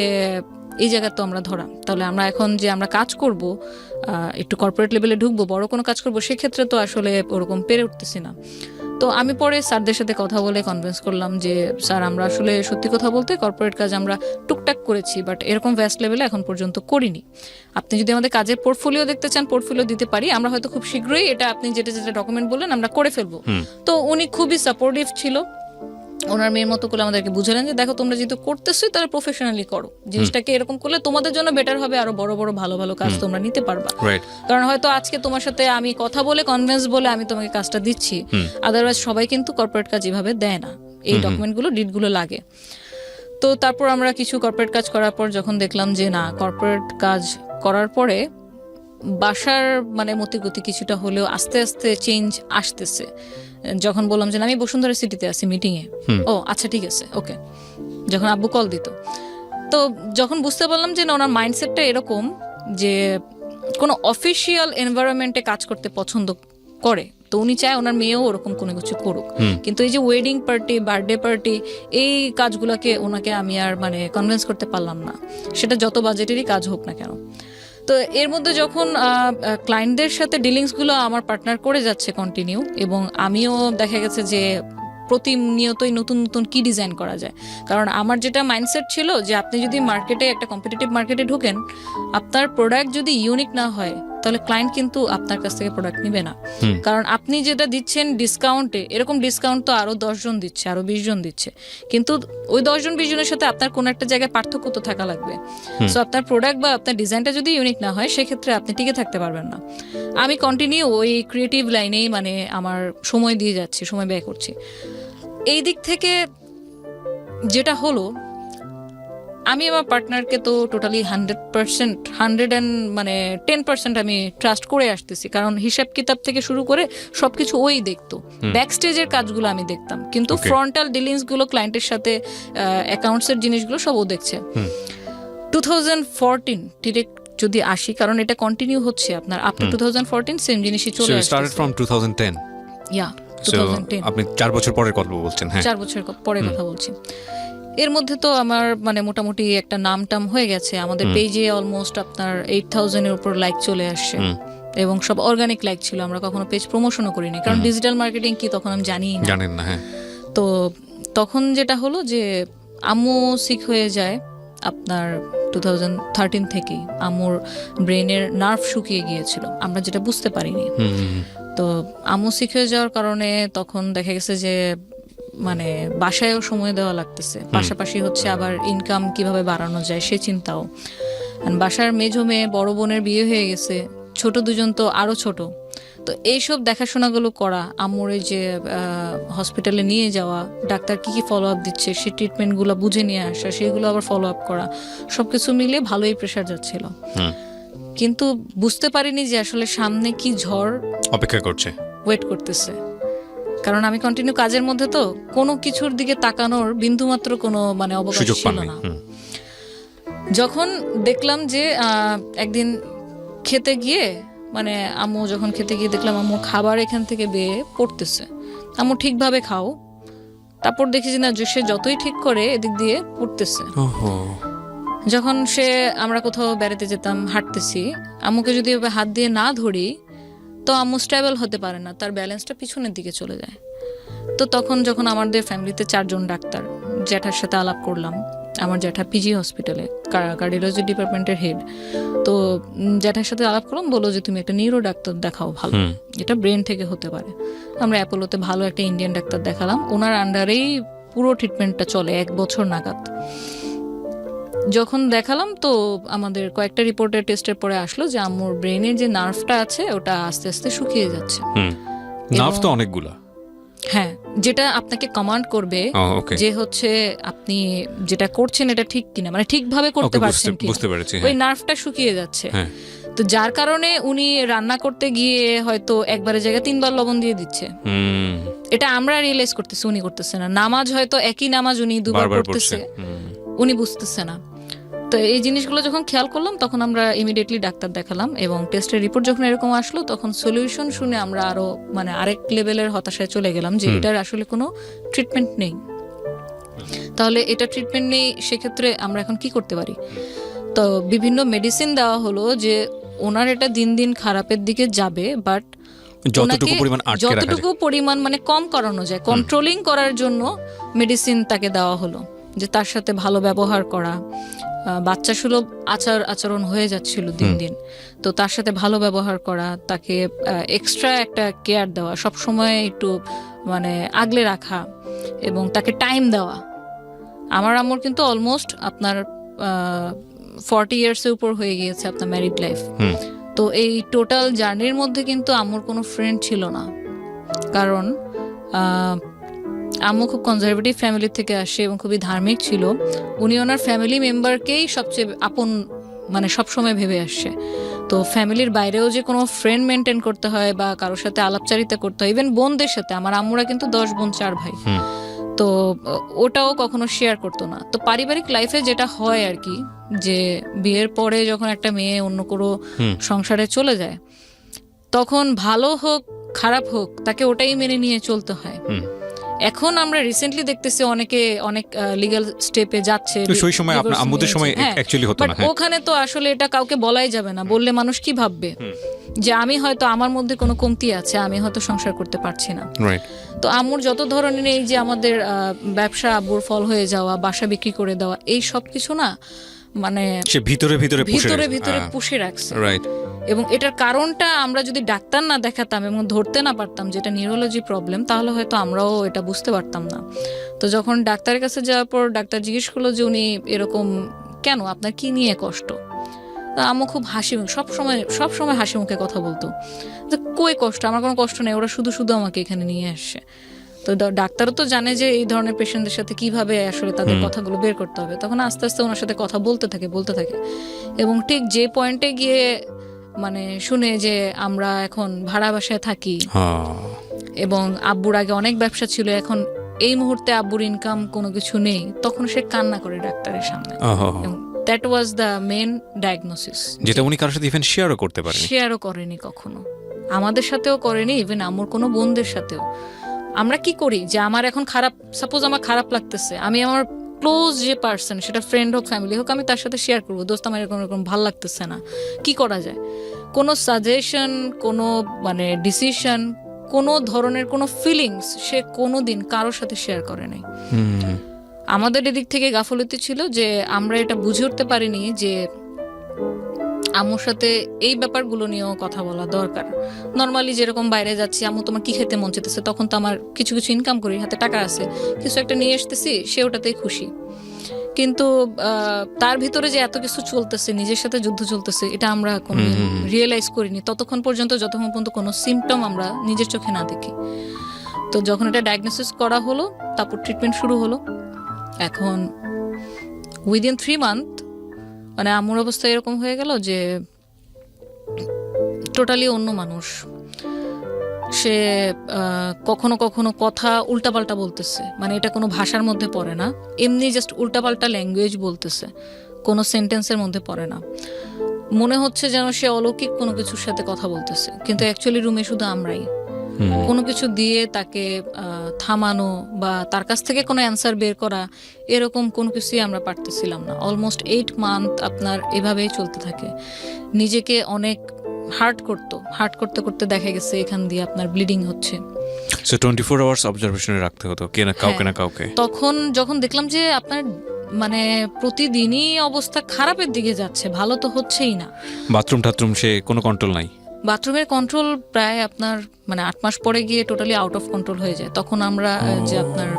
এই জায়গা তো আমরা ধরা। তাহলে আমরা এখন যে আমরা কাজ করব, একটু কর্পোরেট লেভেলে ঢুকবো, বড় কোনো কাজ করবো, সেক্ষেত্রে তো আসলে ওরকম পেরে উঠতেছি না। তো আমি পরে স্যারদের সাথে কথা বলে কনভিন্স করলাম যে স্যার আমরা আসলে সত্যি কথা বলতে কর্পোরেট কাজ আমরা টুকটাক করেছি, বাট এরকম ভ্যাস্ট লেভেলে এখন পর্যন্ত করিনি। আপনি যদি আমাদের কাজের পোর্টফোলিও দেখতে চান, পোর্টফোলিও দিতে পারি, আমরা হয়তো খুব শীঘ্রই এটা আপনি যেটা যেটা ডকুমেন্ট বললেন আমরা করে ফেলবো। তো উনি খুবই সাপোর্টিভ ছিল, ওনার মেয়ের মতো করে আমাদেরকে বুঝালেন যে দেখো তোমরা যেহেতু করতেছো তাহলে প্রফেশনালি করো, জিনিসটাকে এরকম করলে তোমাদের জন্য বেটার হবে, আরো বড় বড় ভালো ভালো কাজ তোমরা নিতে পারবা। কারণ হয়তো আজকে তোমার সাথে আমি কথা বলে কনভিন্স বলে আমি তোমাকে কাজটা দিচ্ছি, আদারওয়াইজ সবাই কিন্তু কর্পোরেট কাজ এভাবে দেয় না, এই ডকুমেন্টগুলো ডিটগুলো লাগে। তো তারপর আমরা কিছু কর্পোরেট কাজ করার পর যখন দেখলাম যে না, কর্পোরেট কাজ করার পরে বাসার মানে মতিগতি কিছুটা হলেও আস্তে আস্তে চেঞ্জ আসতেছে। যখন বললাম যে আমি বসুন্ধরা সিটিতে আছি মিটিংয়ে, ও আচ্ছা ঠিক আছে ওকে, যখন আব্বু কল দিত, তো যখন বুঝতে পারলাম যে না ওনার মাইন্ডসেটটা এরকম যে কোনো অফিসিয়াল এনভায়রনমেন্টে কাজ করতে পছন্দ করে, তো উনি চায় ওনার মেয়েও ওরকম কোনো কিছু করুক। কিন্তু এই যে ওয়েডিং পার্টি, বার্থডে পার্টি, এই কাজগুলোকে ওনাকে আমি আর মানে কনভিন্স করতে পারলাম না, সেটা যত বাজেটেরই কাজ হোক না কেন। তো এর মধ্যে যখন ক্লায়েন্টদের সাথে ডিলিংসগুলো আমার পার্টনার করে যাচ্ছে কন্টিনিউ, এবং আমিও দেখা গেছে যে প্রতিনিয়তই নতুন নতুন কি ডিজাইন করা যায়। কারণ আমার যেটা মাইন্ডসেট ছিল যে আপনি যদি মার্কেটে একটা কম্পিটিটিভ মার্কেটে ঢোকেন, আপনার প্রোডাক্ট যদি ইউনিক না হয় তাহলে ক্লায়েন্ট কিন্তু আপনার কাছ থেকে প্রোডাক্ট নিবে না। কারণ আপনি যেটা দিচ্ছেন ডিসকাউন্টে, এরকম ডিসকাউন্ট তো আরো 10 জন দিচ্ছে, আরো 20 জন দিচ্ছে, কিন্তু ওই 10 জন 20 জনের সাথে আপনার কোনো একটা জায়গায় পার্থক্য তো থাকা লাগবে। সো আপনার প্রোডাক্ট বা আপনার ডিজাইনটা যদি ইউনিক না হয় সেক্ষেত্রে আপনি টিকে থাকতে পারবেন না। আমি কন্টিনিউ ওই ক্রিয়েটিভ লাইনেই মানে আমার সময় দিয়ে যাচ্ছি, সময় ব্যয় করছি। এই দিক থেকে যেটা হলো, আমি আমার পার্টনারকে তো টোটালি 100% 10% আমি ট্রাস্ট করে আসতেছি, কারণ হিসাব কিতাব থেকে শুরু করে সবকিছু ওই দেখতো, ব্যাক স্টেজের কাজগুলো আমি দেখতাম, কিন্তু ফ্রন্টাল ডিলিংস গুলো ক্লায়েন্টের সাথে অ্যাকাউন্টস এর জিনিসগুলো সব ও দেখছে। 2014 ডিরেক্ট যদি আসি, কারণ এটা কন্টিনিউ হচ্ছে আপনার আপ টু 2014 সেম জিনিসই চলে আসছে। Started from 2010। ইয়া 2010। আপনি 4 বছর পরের কথা বলছেন? হ্যাঁ, 4 বছর পরে কথা বলছি। এর মধ্যে তো আমার মানে মোটামুটি একটা নাম টাম হয়ে গেছে, আমাদের পেজে অলমোস্ট আপনার 8000 এর উপর লাইক চলে আসছে, এবং সব অর্গানিক লাইক ছিল, আমরা কখনো পেজ প্রমোশনও করিনি, কারণ ডিজিটাল মার্কেটিং কি তখন আমি জানেন না। হ্যাঁ, তো তখন যেটা হলো যে আম্মু সিক হয়ে যায় আপনার 2013 থেকেই। আম্মুর ব্রেনের নার্ভ শুকিয়ে গিয়েছিল, আমরা যেটা বুঝতে পারিনি। তো আম্মু সিক হয়ে যাওয়ার কারণে তখন দেখা গেছে যে মানে বাসায়ও সময় দেওয়া লাগতেছে, পাশাপাশি হচ্ছে আবার ইনকাম কিভাবে বাড়ানো যায় সে চিন্তাও। বাসার মেজো মেয়ে, বড় বোনের বিয়ে হয়ে গেছে, ছোট দুজন তো আরো ছোট। তো এইসব দেখাশোনাগুলো করা, আম্মুর যে হসপিটালে নিয়ে যাওয়া, ডাক্তার কি কি ফলো আপ দিচ্ছে সেই ট্রিটমেন্টগুলো বুঝে নিয়ে আসা, সেগুলো আবার ফলো আপ করা, সবকিছু মিলে ভালোই প্রেশার যাচ্ছিল। কিন্তু বুঝতে পারিনি যে আসলে সামনে কি ঝড় অপেক্ষা করছে, ওয়েট করতেছে। কারণ আমি কন্টিনিউ কাজের মধ্যে, তো কোনো কিছুর দিকে তাকানোর বিন্দুমাত্র কোনো মানে অবকাশ সুযোগ ছিল পাননি। না। যখন দেখলাম যে একদিন খেতে গিয়ে মানে আম্মু যখন খেতে গিয়ে দেখলাম আম্মু খাবার এখান থেকে বেয়ে পড়তেছে, আম্মু ঠিকভাবে খাও, তারপর দেখি যে না, যে সে যতই ঠিক করে এদিক দিয়ে পড়তেছে। ওহো। যখন আমরা কোথাও বেড়াতে যেতাম, হাঁটতেছি, আম্মুকে যদি এভাবে হাত দিয়ে না ধরি তো আম্মু স্টেবল হতে পারে না, তার ব্যালেন্সটা পিছনের দিকে চলে যায়। তো তখন যখন আমাদের ফ্যামিলিতে 4 জন ডাক্তার, জ্যাঠার সাথে আলাপ করলাম, আমার জ্যাঠা পিজি হসপিটালে কার্ডিওলজি ডিপার্টমেন্টের হেড, তো জ্যাঠার সাথে আলাপ করলাম, বললো যে তুমি একটা নিউরো ডাক্তার দেখাও, ভালো, এটা ব্রেন থেকে হতে পারে। আমরা অ্যাপোলোতে ভালো একটা ইন্ডিয়ান ডাক্তার দেখালাম, ওনার আন্ডারেই পুরো ট্রিটমেন্টটা চলে 1 বছর নাগাদ। যখন দেখালাম তো আমাদের কয়েকটা রিপোর্টের টেস্টের পরে আসলো যে আম্মুর ব্রেনের যে নার্ভটা আছে ওটা আস্তে আস্তে শুকিয়ে যাচ্ছে। নার্ভ তো অনেকগুলা। হ্যাঁ, যেটা আপনাকে কমান্ড করবে যে হচ্ছে আপনি যেটা করছেন এটা ঠিক কিনা, মানে ঠিকভাবে করতে পারছেন কি, বুঝতে পেরেছি। ওই নার্ভটা শুকিয়ে যাচ্ছে। তো যার কারণে উনি রান্না করতে গিয়ে হয়তো একবারের জায়গায় 3 বার লবণ দিয়ে দিচ্ছে। এটা আমরা রিয়েলাইজ করতেছি, উনি করতেছে না। নামাজ হয়তো একই নামাজ উনি 2 বার পড়তেছে, উনি বুঝতেছে না। তো এই জিনিসগুলো যখন খেয়াল করলাম তখন আমরা ইমিডিয়েটলি ডাক্তার দেখালাম, এবং টেস্টের রিপোর্ট যখন এরকম আসলো তখন সলিউশন শুনে আমরা আরো মানে আরেক লেভেলের হতাশায় চলে গেলাম যে এটার আসলে কোনো ট্রিটমেন্ট নেই। তাহলে এটা ট্রিটমেন্ট নেই, সেক্ষেত্রে আমরা এখন কি করতে পারি? তো বিভিন্ন মেডিসিন দেওয়া হলো যে ওনার এটা দিন দিন খারাপের দিকে যাবে, বাট যতটুকু পরিমাণ মানে কম করানো যায়, কন্ট্রোলিং করার জন্য মেডিসিন তাকে দেওয়া হলো, যে তার সাথে ভালো ব্যবহার করা, বাচ্চা সুলভ আচরণ হয়ে যাচ্ছিল দিন দিন, তো তার সাথে ভালো ব্যবহার করা, তাকে এক্সট্রা একটা কেয়ার দেওয়া, সব সময় একটু মানে আগলে রাখা, এবং তাকে টাইম দেওয়া। আমার আম্মুর কিন্তু অলমোস্ট আপনার 40 ইয়ার্সের উপর হয়ে গিয়েছে আপনার ম্যারিড লাইফ। তো এই টোটাল জার্নির মধ্যে কিন্তু আম্মুর কোনো ফ্রেন্ড ছিল না, কারণ আম্মু খুব কনজারভেটিভ ফ্যামিলি থেকে আসে এবং খুবই ধার্মিক ছিল। উনি ওনার ফ্যামিলি মেম্বারকেই সবচেয়ে আপন মানে সবসময় ভেবে আসছে। তো ফ্যামিলির বাইরেও যে কোনো ফ্রেন্ড মেনটেন করতে হয় বা কারোর সাথে আলাপচারিতা করতে হয়, ইভেন বোনদের সাথে, আমার আম্মুরা কিন্তু 10 বোন 4 ভাই, তো ওটাও কখনো শেয়ার করতো না। তো পারিবারিক লাইফে যেটা হয় আর কি, যে বিয়ের পরে যখন একটা মেয়ে অন্য কোনো সংসারে চলে যায়, তখন ভালো হোক খারাপ হোক তাকে ওটাই মেনে নিয়ে চলতে হয়। এখন আমরা রিসেন্টলি দেখতেছি অনেকে অনেক লিগ্যাল স্টেপে যাচ্ছে, ওখানে তো আসলে এটা কাউকে বলাই যাবে না, বললে মানুষ কি ভাববে যে আমি হয়তো আমার মধ্যে কোনো কমতি আছে, আমি হয়তো সংসার করতে পারছি না। তো আম্মুর যত ধরনের এই যে আমাদের ব্যবসা আব্বুর ফল হয়ে যাওয়া, বাসা বিক্রি করে দেওয়া, এই সব কিছু না মানে ভিতরে পুষে রাখছে। এবং এটার কারণটা আমরা যদি ডাক্তার না দেখাতাম এবং ধরতে না পারতাম যেটা নিউরোলজি প্রবলেম, তাহলে হয়তো আমরাও এটা বুঝতে পারতাম না। তো যখন ডাক্তারের কাছে যাওয়ার পর ডাক্তার জিজ্ঞেস করলো যে উনি এরকম কেন, আপনার কি নিয়ে কষ্ট? আম্মু খুব সবসময় হাসি মুখে কথা বলতো যে কই কষ্ট, আমার কোনো কষ্ট নেই, ওরা শুধু শুধু আমাকে এখানে নিয়ে আসছে। তো ডাক্তারও তো জানে যে এই ধরনের পেশেন্টদের সাথে কিভাবে আসলে তাদের কথাগুলো বের করতে হবে। তখন আস্তে আস্তে ওনার সাথে কথা বলতে থাকে এবং ঠিক যে পয়েন্টে গিয়ে মানে শুনে যে আমরা এখন ভাড়া বাসায় থাকি এবং আব্বুর আগে অনেক ব্যবসা ছিল, এখন এই মুহূর্তে আব্বুর ইনকাম কোনো কিছু নেই, তখন সে কান্না করে ডাক্তারের সামনে। That was the main diagnosis, যেটা উনি কারোর সাথে ইভেন শেয়ারও করেনি কখনো, আমাদের সাথেও করেনি, ইভেন আম্মুর কোনো বোনদের সাথেও। আমরা কি করি যে আমার এখন সাপোজ আমার খারাপ লাগতেছে, আমি আমার ক্লোজ যে পার্সন, সেটা ফ্রেন্ড হোক ফ্যামিলি হোক, আমি তার সাথে শেয়ার করবো, দোস্ত আমার এরকম ভালো লাগতেছে না, কি করা যায়? কোনো সাজেশন, কোনো মানে ডিসিশন, কোনো ধরনের কোনো ফিলিংস সে কোনোদিন কারোর সাথে শেয়ার করে নাই। আমাদের এদিক থেকে গাফলতি ছিল যে আমরা এটা বুঝে উঠতে পারিনি যে আম্মুর সাথে এই ব্যাপারগুলো নিয়েও কথা বলা দরকার। নর্মালি যেরকম বাইরে যাচ্ছি, আম্মু তোমার কি খেতে মন চাইতেছে, তখন তো আমার কিছু ইনকাম করি, হাতে টাকা আছে, কিছু একটা নিয়ে আসতেছি, সে ওটাতেই খুশি। কিন্তু তার ভিতরে যে এত কিছু চলতেছে, নিজের সাথে যুদ্ধ চলতেছে, এটা আমরা কোনো রিয়েলাইজ করিনি যতক্ষণ পর্যন্ত কোনো সিমটম আমরা নিজের চোখে না দেখি। তো যখন এটা ডায়াগনোসিস করা হলো, তারপর ট্রিটমেন্ট শুরু হলো। এখন উইদিন 3 মান্থ মানে আম্মুর অবস্থা এরকম হয়ে গেল যে টোটালি অন্য মানুষ। সে কখনো কখনো কথা উল্টাপাল্টা বলতেছে, মানে এটা কোনো ভাষার মধ্যে পড়ে না, এমনি জাস্ট উল্টাপাল্টা ল্যাঙ্গুয়েজ বলতেছে, কোনো সেন্টেন্সের মধ্যে পড়ে না। মনে হচ্ছে যেন সে অলৌকিক কোনো কিছুর সাথে কথা বলতেছে, কিন্তু অ্যাকচুয়ালি রুমে শুধু আমরাই। কোনো কিছু দিয়ে তাকে থামানো বা তার কাছ থেকে কোনো অ্যান্সার বের করা, এরকম কোনো কিছুই আমরা পারতেছিলাম না। অলমোস্ট 8 মান্থ আপনার এভাবেই চলতে থাকে। নিজেকে অনেক হার্ট করতে করতে দেখা গেছে এখান দিয়ে আপনার ব্লিডিং হচ্ছে। সো 24 আওয়ার্স অবজারভেশনে রাখতে হতো কে না কাউকে না কাউকে। তখন যখন দেখলাম যে আপনার মানে প্রতিদিনই অবস্থা খারাপের দিকে যাচ্ছে, ভালো তো হচ্ছেই না। বাথরুম সে কোনো কন্ট্রোল নাই। বাথরুমের কন্ট্রোল প্রায় আপনার মানে 8 মাস পরে গিয়ে টোটালি আউট অফ কন্ট্রোল হয়ে যায়। তখন আমরা যে আপনার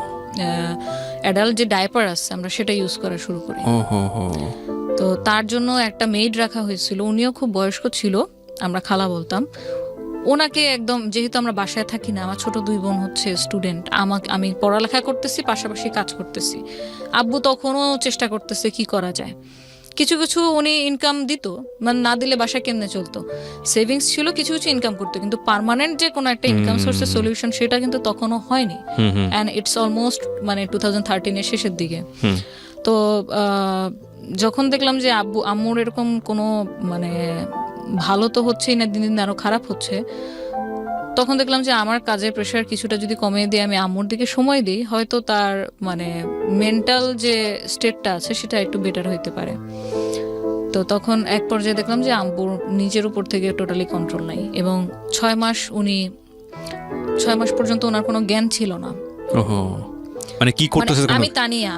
অ্যাডাল্ট যে ডাইপার আছে আমরা সেটা ইউজ করা শুরু করি। তো তার জন্য একটা মেড রাখা হয়েছিল, উনিও খুব বয়স্ক ছিল, আমরা খালা বলতাম ওনাকে। একদম যেহেতু আমরা বাসায় থাকি না, আমার ছোট 2 বোন হচ্ছে স্টুডেন্ট, আমি পড়ালেখা করতেছি, পাশাপাশি কাজ করতেছি। আব্বু তখনও চেষ্টা করতেছে কি করা যায়। কিছু কিছু উনি ইনকাম দিত, মানে না দিলে বাসা কেমনে চলতো। সেভিংস ছিল, কিছু কিছু ইনকাম করতো, কিন্তু পার্মানেন্ট যে কোনো একটা ইনকাম সোর্সের সলিউশন সেটা কিন্তু তখনও হয়নি। অ্যান্ড ইটস অলমোস্ট মানে 2013-এর শেষের দিকে। তো যখন দেখলাম যে আম্মুর এরকম কোনো মানে ভালো তো হচ্ছেই না, দিন দিন আরো খারাপ হচ্ছে, তখন দেখলাম যে আমার কাজের প্রেশার কিছুটা যদি কমিয়ে দিয়ে আমি আম্মুর দিকে সময় দিই, হয়তো তার মানে মেন্টাল যে স্টেটটা আছে সেটা একটু বেটার হইতে পারে। তো তখন এক পর্যায়ে দেখলাম যে আম্মুর নিজের উপর থেকে টোটালি কন্ট্রোল নাই, এবং 6 মাস পর্যন্ত ওনার কোনো জ্ঞান ছিল না। মানে কি করতেছে? আমি তানিয়া,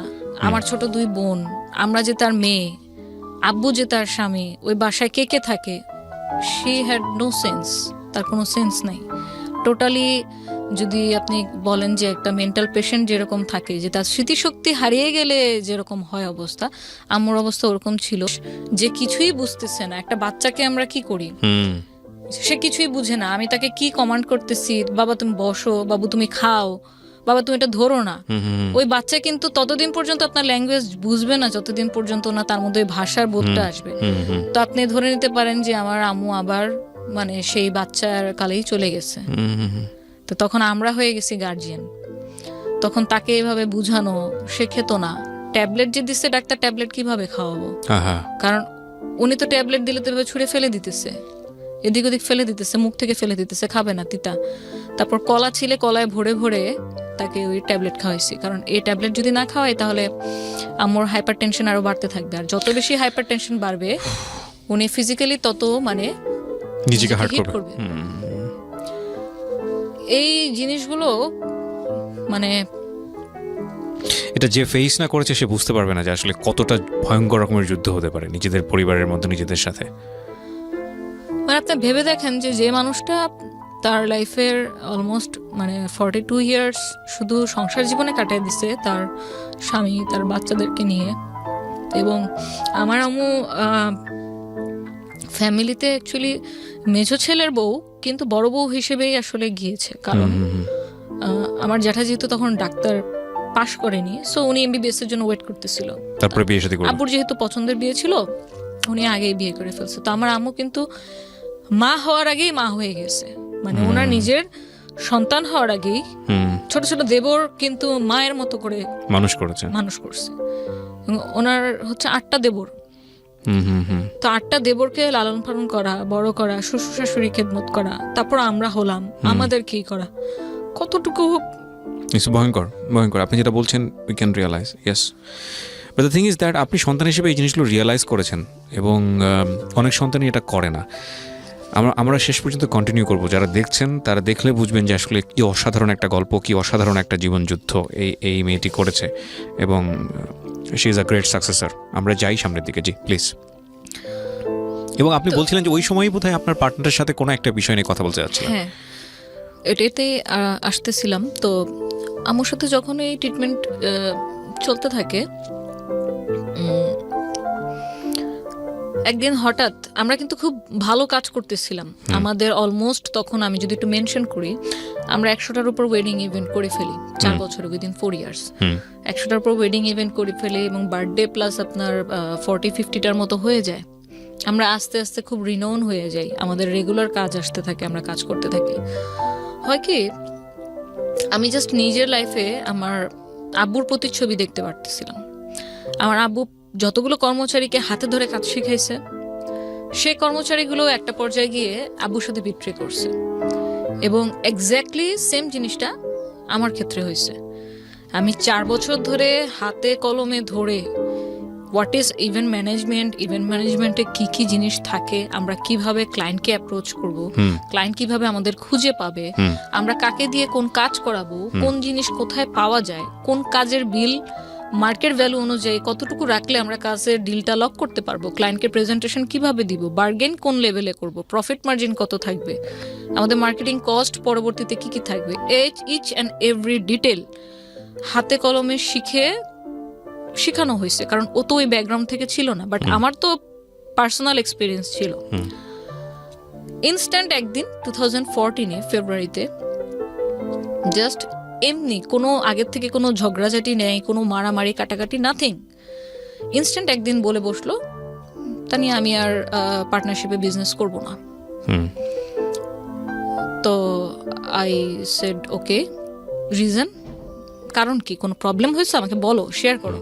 আমার ছোট 2 বোন, আমরা যে তার মেয়ে, আব্বু যে তার স্বামী, ওই বাসায় কে কে থাকে, শি হ্যাড নো সেন্স, তার কোনো সেন্স নাই টোটালি। যদি আপনি বলেন যে একটা মেন্টাল পেশেন্ট যেরকম থাকে, যে তার স্মৃতিশক্তি হারিয়ে গেলে যেরকম হয় অবস্থা, আম্মুর অবস্থা ওরকম ছিল, যে কিছুই বুঝতেছে না। একটা বাচ্চাকে আমরা কি করি, সে কিছুই বুঝে না, আমি তাকে কি কমান্ড করতেছি, বাবা তুমি বসো, বাবু তুমি খাও, বাবা তুমি এটা ধরো না। ওই বাচ্চা কিন্তু ততদিন পর্যন্ত আপনার ল্যাঙ্গুয়েজ বুঝবে না যতদিন পর্যন্ত না তার মধ্যে ভাষার বোধটা আসবে। তো আপনি ধরে নিতে পারেন যে আমার আম্মু আবার মানে সেই বাচ্চার কালেই চলে গেছে। তো তখন আমরা হয়ে গেছি গার্জিয়ান। তখন তাকে এইভাবে বুঝানো, সে খেত না। ট্যাবলেট যে দিচ্ছে ডাক্তার, ট্যাবলেট কিভাবে খাওয়াবো, কারণ উনি তো ট্যাবলেট দিলে তো ছুঁড়ে ফেলে দিতেছে, এদিক ওদিক ফেলে দিতেছে, মুখ থেকে ফেলে দিতেছে, খাবে না, তিতা। তারপর কলা ছিলে, কলায় ভরে ভরে তাকে ওই ট্যাবলেট খাওয়াইছি, কারণ এই ট্যাবলেট যদি না খাওয়াই তাহলে আমার হাইপার টেনশন আরো বাড়তে থাকবে, আর যত বেশি হাইপার টেনশন বাড়বে উনি ফিজিক্যালি তত মানে নিজেকে হার্ট করবে। এই জিনিসগুলো মানে এটা যে ফেস না করেছে সে বুঝতে পারবে না যে আসলে কতটা ভয়ঙ্কর রকমের যুদ্ধ হতে পারে নিজেদের পরিবারের মধ্যে, নিজেদের সাথে। মানে আপনি ভেবে দেখেন যে মানুষটা তার লাইফের অলমোস্ট মানে 42 ইয়ার্স শুধু সংসার জীবনে কাটিয়ে দিছে, তার স্বামী তার বাচ্চাদেরকে নিয়ে। এবং আমার আম্মু ফ্যামিলিতে অ্যাকচুয়ালি মেজো ছেলের বউ, কিন্তু বড় বউ হিসেবেই আসলে গিয়েছে, কারণ আমার জ্যাঠা যেহেতু তখন ডাক্তার পাশ করেনি, সো উনি এমবিবিএস এর জন্য ওয়েট করতেছিল। তারপরে বিয়ে শাদী করলেন। আব্বুর যেহেতু পছন্দের বিয়ে ছিল, উনি আগেই বিয়ে করে ফেলছে। তো আমার আম্মু কিন্তু মা হওয়ার আগেই মা হয়ে গেছে, মানে ওনার নিজের সন্তান হওয়ার আগেই ছোট ছোট দেবর কিন্তু মায়ের মতো করে মানুষ করছে। ওনার হচ্ছে 8টা দেবর। তো 8টা দেবরকে লালন পালন করা, বড় করা, শ্বশুর শাশুড়ি খেদমত করা, তারপর আমরা হলাম, আমাদের কি করা, কতটুকু ভয়ঙ্কর। আপনি যেটা বলছেন we can realise, yes. But the thing is that আপনি সন্তান হিসেবে এই জিনিসগুলো রিয়েলাইজ করেছেন, এবং অনেক সন্তানই এটা করে না। আমরা শেষ পর্যন্ত কন্টিনিউ করব। যারা দেখছেন তারা দেখলে বুঝবেন যে আসলে কি অসাধারণ একটা গল্প, কি অসাধারণ একটা জীবনযুদ্ধ এই মেয়েটি করেছে, এবং she is a great successor. আমরা যাই সামনের দিকে, জি প্লিজ। এবং আপনি বলছিলেন যে ওই সময়ই বোধহয় আপনার পার্টনারের সাথে কোনো একটা বিষয় নিয়ে কথা বলতে যাচ্ছিলেন। হ্যাঁ, এটাতেই আসতেছিলাম। তো আমার সাথে যখন এই ট্রিটমেন্ট চলতে থাকে, একদিন হঠাৎ আমরা কিন্তু খুব ভালো কাজ করতেছিলাম। আমাদের অলমোস্ট তখন আমি যদি একটু মেনশন করি, আমরা 100টার উপর ওয়েডিং ইভেন্ট করে ফেলি 4 বছরে, উইদিন 4 ইয়ার্স 100টার উপর ওয়েডিং ইভেন্ট করে ফেলি, এবং বার্থডে প্লাস আপনার 40-50টার মতো হয়ে যায়। আমরা আস্তে আস্তে খুব রিনোন হয়ে যাই, আমাদের রেগুলার কাজ আসতে থাকে, আমরা কাজ করতে থাকি। হয় কি, আমি জাস্ট নিজের লাইফে আমার আব্বুর প্রতিচ্ছবি দেখতে পারতেছিলাম। আমার আব্বু যতগুলো কর্মচারীকে হাতে ধরে কাজ শিখাইছে, সেই কর্মচারীগুলো একটা পর্যায়ে গিয়ে আব্বুর সাথে বিট্রে করছে, এবং এক্স্যাক্টলি সেম জিনিসটা আমার ক্ষেত্রে হয়েছে। আমি 4 বছর ধরে হাতে কলমে ধরে হোয়াট ইজ ইভেন্ট ম্যানেজমেন্টে কি কি জিনিস থাকে, আমরা কিভাবে ক্লায়েন্টকে অ্যাপ্রোচ করব, ক্লায়েন্ট কিভাবে আমাদের খুঁজে পাবে, আমরা কাকে দিয়ে কোন কাজ করাবো, কোন জিনিস কোথায় পাওয়া যায়, কোন কাজের বিল মার্কেট ভ্যালু অনুযায়ী কতটুকু রাখলে আমরা কাজের ডিলটা লক করতে পারবো, ক্লায়েন্টকে প্রেজেন্টেশন কিভাবে দিব, বার্গেন কোন লেভেলে করব, প্রফিট মার্জিন কত থাকবে, আমাদের মার্কেটিং কস্ট পরবর্তীতে কি কি থাকবে, ইচ অ্যান্ড এভরি ডিটেল হাতে কলমে শিখানো হয়েছে। কারণ ও তো ওই ব্যাকগ্রাউন্ড থেকে ছিল না, বাট আমার তো পার্সোনাল এক্সপিরিয়েন্স ছিল। ইনস্ট্যান্ট একদিন 2014 ফেব্রুয়ারিতে জাস্ট এমনি কোনো আগের থেকে কোনো ঝগড়াঝাটি নেই, কোনো মারামারি কাটাকাটি, নাথিং, ইনস্ট্যান্ট একদিন বলে বসলো, তা নিয়ে আমি আর পার্টনারশিপে বিজনেস করব না। তো আই সেড ওকে, রিজন, কারণ কি, কোনো প্রবলেম হয়েছে আমাকে বলো, শেয়ার করো।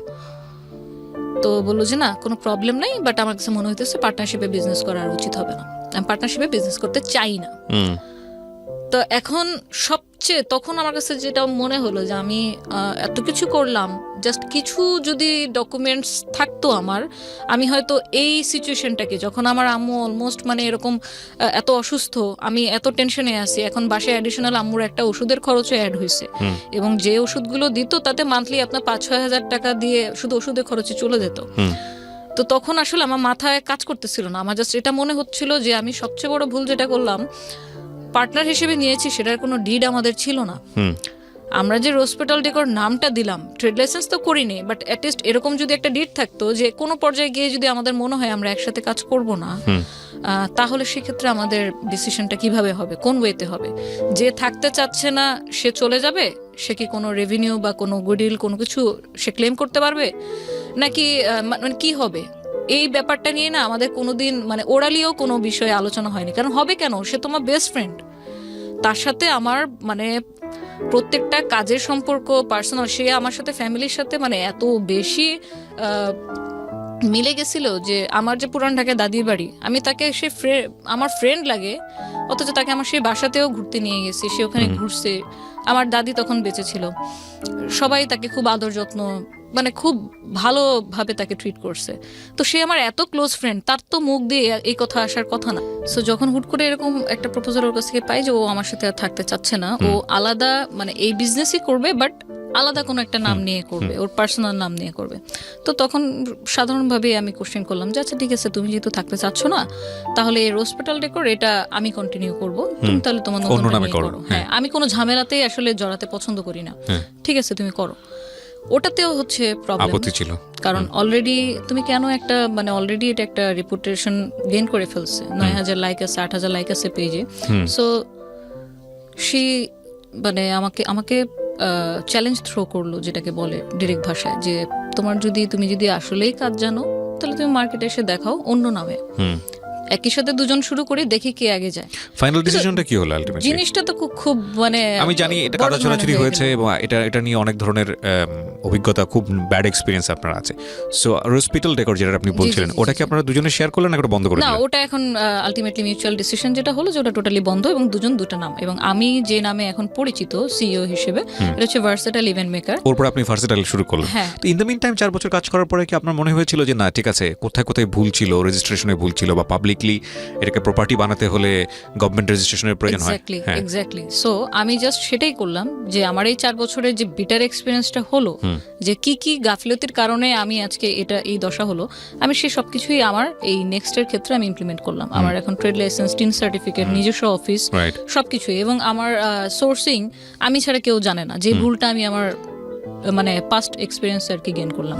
তো বললো যে না, কোনো প্রবলেম নাই, বাট আমার কাছে মনে হইতেছে পার্টনারশিপে বিজনেস করা আর উচিত হবে না, আমি পার্টনারশিপে বিজনেস করতে চাই না। তো এখন সবচেয়ে তখন আমার কাছে যেটা মনে হলো যে আমি এত কিছু করলাম, জাস্ট কিছু যদি ডকুমেন্টস থাকতো আমার, আমি হয়তো এই সিচুয়েশনটাকে, যখন আমার আম্মু অলমোস্ট মানে এরকম এত অসুস্থ, আমি এত টেনশনে আছি, এখন বাসায় অ্যাডিশনাল আম্মুর একটা ওষুধের খরচও অ্যাড হয়েছে, এবং যে ওষুধগুলো দিত তাতে মান্থলি আপনার 5-6 হাজার টাকা দিয়ে শুধু ওষুধের খরচে চলে যেত। তো তখন আসলে আমার মাথায় কাজ করতেছিল না, আমার জাস্ট এটা মনে হচ্ছিল যে আমি সবচেয়ে বড় ভুল যেটা করলাম, পার্টনার হিসেবে নিয়েছি, সেটার কোনো ডিড আমাদের ছিল না। আমরা যে রোজপেটাল ডেকোর নামটা দিলাম, ট্রেড লাইসেন্স তো করিনি, বাট অ্যাটলিস্ট এরকম যদি একটা ডিড থাকতো যে কোনো পর্যায়ে গিয়ে যদি আমাদের মনে হয় আমরা একসাথে কাজ করব না, তাহলে সেক্ষেত্রে আমাদের ডিসিশনটা কিভাবে হবে, কোন ওয়েতে হবে, যে থাকতে চাচ্ছে না সে চলে যাবে, সে কি কোনো রেভিনিউ বা কোনো গুডউইল কোনো কিছু সে ক্লেম করতে পারবে, নাকি মানে কি হবে, এই ব্যাপারটা নিয়ে না আমাদের কোনোদিন মানে ওরালিও কোনো বিষয়ে আলোচনা হয়নি। কারণ হবে কেন, সে তোমার বেস্ট ফ্রেন্ড, তার সাথে আমার মানে প্রত্যেকটা কাজের সম্পর্ক পার্সোনাল, সে আমার সাথে ফ্যামিলির সাথে মানে এত বেশি মিলে গেছিল যে আমার যে পুরান ঢাকায় দাদির বাড়ি, আমি তাকে সে আমার ফ্রেন্ড লাগে, অথচ তাকে আমার সেই বাসাতেও ঘুরতে নিয়ে গেছি, সে ওখানে ঘুরছে, আমার দাদি তখন বেঁচে ছিল, সবাই তাকে খুব আদর যত্ন মানে খুব ভালোভাবে তাকে ট্রিট করছে। তো সে আমার এত ক্লোজ ফ্রেন্ড, তার তো মুখ দিয়ে এই কথা আসার কথা না। সো যখন হুট করে এরকম একটা প্রপোজাল ওর কাছ থেকে পাই যে ও আমার সাথে আর থাকতে চাচ্ছে না, ও আলাদা মানে এই বিজনেসই করবে, বাট আলাদা কোনো একটা নাম নিয়ে করবে, ওর পার্সোনাল নাম নিয়ে করবে। তো তখন সাধারণভাবে আমি কোশ্চেন করলাম যে আচ্ছা ঠিক আছে, তুমি যেহেতু থাকতে চাচ্ছ না, তাহলে এই রোজপেটাল ডেকোর এটা আমি কন্টিনিউ করব, তুমি তাহলে তোমার নতুন নামে করো। হ্যাঁ, আমি কোনো ঝামেলাতেই আসলে জড়াতে পছন্দ করি না, ঠিক আছে তুমি করো। ওটাতেও হচ্ছে প্রবলেম ছিল, কারণ অলরেডি তুমি কেন একটা মানে অলরেডি এটা একটা রেপুটেশন গেইন করে ফেলছে, 9,000 লাইক আছে, 8,000 লাইক আছে পেজে। সো সে মানে আমাকে চ্যালেঞ্জ থ্রো করলো, যেটাকে বলে ডিরেক্ট ভাষায়, যে তুমি যদি আসলেই কাজ জানো, তাহলে তুমি মার্কেটে এসে দেখাও অন্য নামে, একই সাথে দুজন শুরু করে দেখি কে আগে যায়। ফাইনাল ডিসিশনটা কি হলো আলটিমেটলি? জিনিসটা তো খুব মানে আমি জানি এটা কাদা ছোড়াছুড়ি হয়েছে এবং এটা নিয়ে অনেক ধরনের অভিজ্ঞতা, খুব ব্যাড এক্সপেরিয়েন্স আপনার আছে। সো রোজপেটাল ডেকোর যেটা আপনি বলছিলেন, ওটা কি আপনারা দুজনে শেয়ার করলেন না বন্ধ করে দিলেন? না, ওটা এখন আলটিমেটলি মিউচুয়াল ডিসিশন যেটা হলো যে ওটা টোটালি বন্ধ, এবং দুটা নাম, এবং আমি যে নামে এখন পরিচিত সিইও হিসেবে, এটা হচ্ছে ভার্সেটাইল ইভেন্ট মেকার। ওরপর আপনি ভার্সেটাইল শুরু করলেন। তো ইন দ্য মিন টাইম 4 বছর কাজ করার পরে কি আপনার মনে হয়েছিল যে না ঠিক আছে, কোথায় ভুল ছিল, রেজিস্ট্রেশনে ভুল ছিল, বা পাবলিকলি এটাকে প্রপার্টি বানাতে হলে গভর্নমেন্ট রেজিস্ট্রেশনের প্রয়োজন হয়? এক্স্যাক্টলি। সো আমি জাস্ট সেটাই করলাম, যে আমার এই 4 বছরের যে বিটার এক্সপিরিয়েন্সটা হলো, যে কি গাফিলতির কারণে আমি আজকে এই দশা হলো, আমি সেই সবকিছুই আমার এই নেক্সটের ক্ষেত্রে আমি ইমপ্লিমেন্ট করলাম। আমার এখন ট্রেড লাইসেন্স, টিন সার্টিফিকেট, নিজস্ব অফিস, সবকিছুই, এবং আমার সোর্সিং আমি ছাড়া কেউ জানে না, যে ভুলটা আমি আমার মানে পাস্ট এক্সপিরিয়েন্স আর কি গেইন করলাম।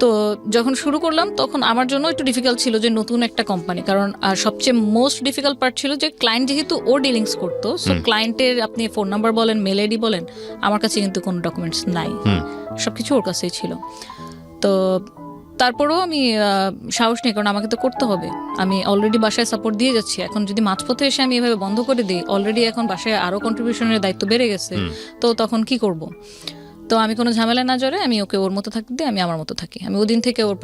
তো যখন শুরু করলাম তখন আমার জন্য একটু ডিফিকাল্ট ছিল যে নতুন একটা কোম্পানি, কারণ সবচেয়ে মোস্ট ডিফিকাল্ট পার্ট ছিল যে ক্লায়েন্ট যেহেতু ও ডিলিংস করতো, সো ক্লায়েন্টের আপনি ফোন নাম্বার বলেন, মেল আইডি বলেন, আমার কাছে কিন্তু কোনো ডকুমেন্টস নাই, সবকিছু ওর কাছেই ছিল। তো তারপরেও আমি সাহস নেই, কারণ আমাকে তো করতে হবে। আমি অলরেডি বাসায় সাপোর্ট দিয়ে যাচ্ছি, এখন যদি মাঝপথে এসে আমি এভাবে বন্ধ করে দিই, অলরেডি এখন বাসায় আরও কন্ট্রিবিউশনের দায়িত্ব বেড়ে গেছে, তো তখন কি করব? তো আমি কোনো ঝামেলা না জড়ে আমি ওকে ওর মতো থাকতে দিই, আমি আমার মতো থাকি। আমি ওদিন থেকে ওর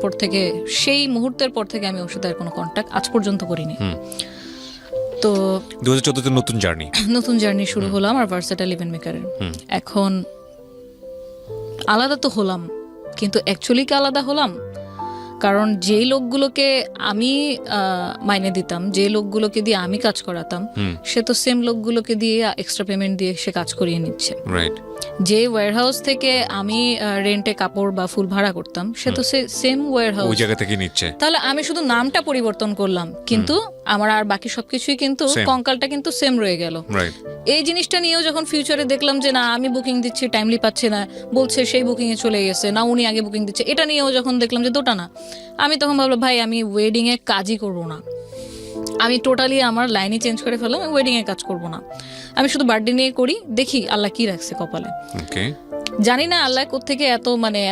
পর থেকে, সেই মুহূর্তের পর থেকে আমি ওর সাথে আর কোনো কন্ট্যাক্ট আজ পর্যন্ত করিনি। তো 2014 নতুন জার্নি শুরু হলো আমার ভার্সেটাইল ইভেন্ট মেকারের। এখন আলাদা তো হলাম, কিন্তু অ্যাকচুয়ালি কি আলাদা হলাম? কারণ যেই লোকগুলোকে আমি মাইনে দিতাম, যে লোকগুলোকে দিয়ে আমি কাজ করাতাম, সে তো সেম লোকগুলোকে দিয়ে এক্সট্রা পেমেন্ট দিয়ে সে কাজ করিয়ে নিচ্ছে। যে ওয়্যারহাউস থেকে আমি রেন্টে কাপড় বা ফুল ভাড়া করতাম, সে তো সেম ওয়্যারহাউস, ওই জায়গা থেকে নিচ্ছে। তাহলে আমি শুধু নামটা পরিবর্তন করলাম, কিন্তু আমার আর বাকি সবকিছুই কিন্তু, কঙ্কালটা কিন্তু সেম রয়ে গেল। এই জিনিসটা নিয়েও যখন ফিউচারে দেখলাম যে না, আমি বুকিং দিচ্ছি, টাইমলি পাচ্ছে না, বলছে সেই বুকিং এ চলে গেছে, না উনি আগে বুকিং দিচ্ছে, এটা নিয়েও যখন দেখলাম যে দুটা না, আমি তখন ভাবলাম ভাই আমি ওয়েডিং এ কাজই করবো না, আমি টোটালি আমার লাইনই চেঞ্জ করে ফেললাম, আমি ওয়েডিং এ কাজ করবো না, আমি শুধু বার্থডে নিয়ে করি, দেখি আল্লাহ কি রাখছে কপালে। জানি না আল্লাহ কোত্থেকে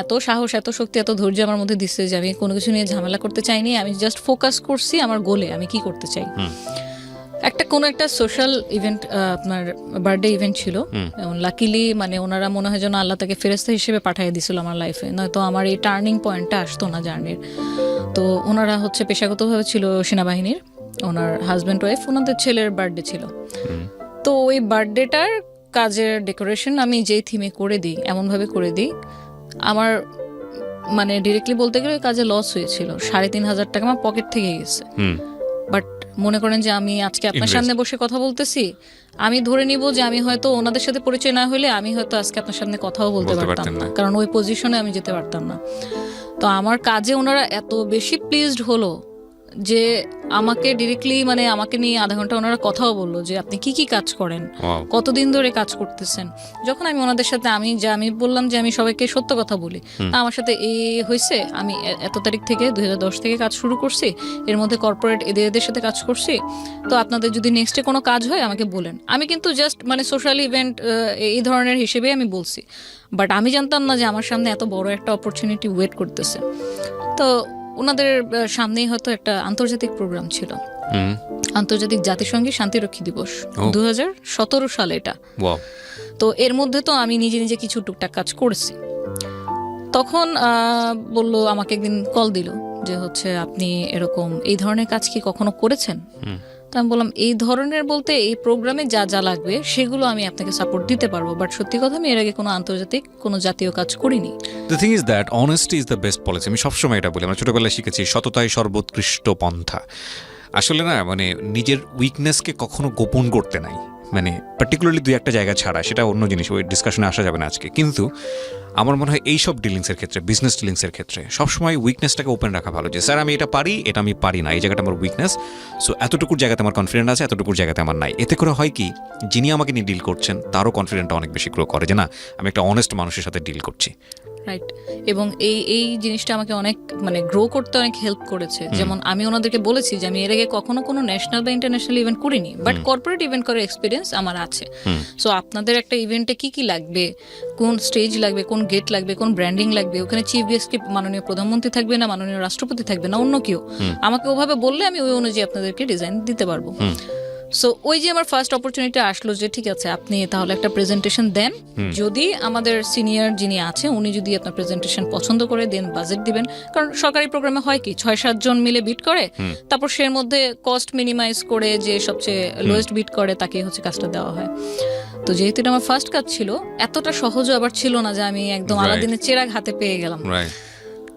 এত সাহস, এত শক্তি, এত ধৈর্য আমার মধ্যে দিচ্ছে যে আমি কোনো কিছু নিয়ে ঝামেলা করতে চাইনি। আমি জাস্ট ফোকাস করছি আমার গোলে, আমি কি করতে চাই। কোনো একটা সোশ্যাল ইভেন্ট, আপনার বার্থডে ইভেন্ট ছিল, লাকিলি ওনারা মনে হয় যেন আল্লাহ তাকে ফেরেশতা হিসেবে পাঠিয়ে দিছিল আমার লাইফে, নয়তো আমার এই টার্নিং পয়েন্টটা আসতো না জার্নির। তো ওনারা পেশাগতভাবে ছিল সেনাবাহিনীর, ওনার হাজব্যান্ড ওয়াইফ, ওনাদের ছেলের বার্থডে ছিল। তো ওই বার্থডেটার কাজের ডেকোরেশন আমি যেই থিমে করে দিই, এমনভাবে করে দিই, আমার ডিরেক্টলি বলতে গেলে ওই কাজে লস হয়েছিল, 3,500 টাকা আমার পকেট থেকে গেছে। বাট মনে করেন যে আমি আজকে আপনার সামনে বসে কথা বলতেছি, আমি ধরে নিব যে আমি হয়তো ওনাদের সাথে পরিচয় না হলে আমি হয়তো আজকে আপনার সামনে কথাও বলতে পারতাম না, কারণ ওই পজিশনে আমি যেতে পারতাম না। তো আমার কাজে ওনারা এত বেশি প্লিজড হলো যে আমাকে ডিরেক্টলি আমাকে নিয়ে আধা ঘন্টা ওনারা কথাও বললো যে আপনি কি কি কাজ করেন, কতদিন ধরে কাজ করতেছেন। যখন আমি ওনাদের সাথে আমি বললাম যে আমি সবাইকে সত্য কথা বলি, আমার সাথে এই হয়েছে, আমি এত তারিখ থেকে 2010 থেকে কাজ শুরু করছি, এর মধ্যে কর্পোরেট এদের সাথে কাজ করছি, তো আপনাদের যদি নেক্সটে কোনো কাজ হয় আমাকে বলেন। আমি কিন্তু জাস্ট সোশ্যাল ইভেন্ট এই ধরনের হিসেবে আমি বলছি, বাট আমি জানতাম না যে আমার সামনে এত বড় একটা অপরচুনিটি ওয়েট করতেছে। তো ওনাদের সামনেই হয়তো একটা আন্তর্জাতিক প্রোগ্রাম ছিল, আন্তর্জাতিক জাতিসংঘের শান্তিরক্ষী দিবস, 2017 সালে এটা। তো এর মধ্যে তো আমি নিজে নিজে কিছু টুকটাক কাজ করেছি। তখন বললো, আমাকে একদিন কল দিল যে আপনি এরকম এই ধরনের কাজ কি কখনো করেছেন? তো আমি বললাম এই ধরনের বলতে এই প্রোগ্রামে যা যা লাগবে সেগুলো আমি আপনাকে সাপোর্ট দিতে পারবো, বাট সত্যি কথা আমি এর আগে কোনো আন্তর্জাতিক কোনো জাতীয় কাজ করিনি। The thing is that honesty is the best policy. আমি সবসময় এটা বলি, আমরা ছোটবেলায় শিখেছি সততাই সর্বোৎকৃষ্ট পন্থা। আসলে না নিজের উইকনেসকে কখনো গোপন করতে নাই, পার্টিকুলারলি দুই একটা জায়গা ছাড়া, সেটা অন্য জিনিস, ওই ডিসকাশনে আসা যাবে না আজকে। কিন্তু আমার মনে হয় এইসব ডিলিংসের ক্ষেত্রে, বিজনেস ডিলিংসের ক্ষেত্রে সবসময় উইকনেসটাকে ওপেন রাখা ভালো, যে স্যার আমি এটা পারি, এটা আমি পারি না, এই জায়গাটা আমার উইকনেস, সো এতটুকুর জায়গাতে আমার কনফিডেন্ট আছে, এতটুকুর জায়গাতে আমার নাই। এতে করে হয় কি, যিনি আমাকে নিয়ে ডিল করছেন তারও কনফিডেন্টটা অনেক বেশি গ্রো করে যে না, আমি একটা অনেস্ট মানুষের সাথে ডিল করছি। রাইট। এবং এই জিনিসটা আমাকে অনেক গ্রো করতে অনেক হেল্প করেছে। যেমন আমি ওনাদেরকে বলেছি যে আমি এর আগে কখনো কোনো ন্যাশনাল বা ইন্টারন্যাশনাল ইভেন্ট করিনি, বাট কর্পোরেট ইভেন্ট করার এক্সপিরিয়েন্স আমার আছে। সো আপনাদের একটা ইভেন্টে কি কি লাগবে, কোন স্টেজ লাগবে, কোন গেট লাগবে, কোন ব্র্যান্ডিং লাগবে, ওখানে চিফ গেস্ট কি মাননীয় প্রধানমন্ত্রী থাকবে না মাননীয় রাষ্ট্রপতি থাকবে না অন্য কেউ, আমাকে ওভাবে বললে আমি ওই অনুযায়ী আপনাদেরকে ডিজাইন দিতে পারবো। সো ওই যে আমার ফার্স্ট অপরচুনিটি আসলো যে ঠিক আছে আপনি তাহলে একটা প্রেজেন্টেশন দেন, যদি আমাদের সিনিয়র যিনি আছে উনি যদি আপনার প্রেজেন্টেশন পছন্দ করে দেন বাজেট দিবেন। কারণ সরকারি প্রোগ্রামে হয় কি 6-7 জন মিলে বিট করে, তারপর সের মধ্যে কস্ট মিনিমাইজ করে যে সবচেয়ে লোয়েস্ট বিট করে তাকে কাজটা দেওয়া হয়। তো যেহেতু এটা আমার ফার্স্ট কাজ ছিল, এতটা সহজও আবার ছিল না যে আমি একদম আলাদিনের চেরাগ হাতে পেয়ে গেলাম।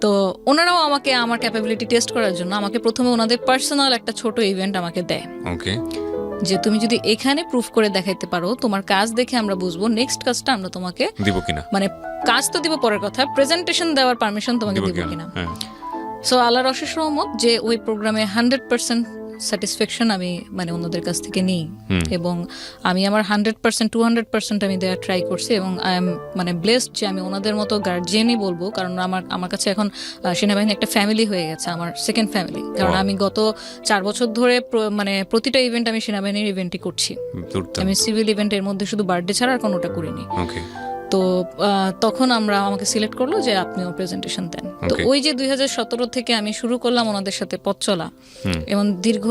তো ওনারাও আমাকে আমার ক্যাপাবিলিটি টেস্ট করার জন্য আমাকে প্রথমে ওনাদের পার্সোনাল একটা ছোট ইভেন্ট আমাকে দেয়, যে তুমি যদি এখানে প্রুফ করে দেখাইতে পারো, তোমার কাজ দেখে আমরা বুঝবো নেক্সট কাজটা আমরা তোমাকে দিব কিনা। কাজ তো দিব পরের কথা, প্রেজেন্টেশন দেওয়ার পারমিশন তোমাকে দিব কিনা। সো আল্লাহর অশেষ রহমত যে ওই প্রোগ্রামে 100% স্যাটিসফ্যাকশন আমি ওনাদের কাছ থেকে নিই, এবং আমি আমার 100% 200% আমি দেওয়ার ট্রাই করছি, এবং আই এম ব্লেসড যে আমি ওনাদের মতো গার্জিয়ানই বলবো। কারণ আমার কাছে এখন সেনাবাহিনী একটা ফ্যামিলি হয়ে গেছে, আমার সেকেন্ড ফ্যামিলি। কারণ আমি গত 4 বছর ধরে প্রতিটা ইভেন্ট আমি সেনাবাহিনীর ইভেন্টই করছি। আমি সিভিল ইভেন্টের মধ্যে শুধু বার্থডে ছাড়া আর কোনোটা করিনি। তো তখন আমাকে সিলেক্ট করলো যে আপনিও প্রেজেন্টেশন দেন। তো Okay. ওই যে 2017 থেকে আমি শুরু করলাম ওনাদের সাথে পথ চলা, এবং দীর্ঘ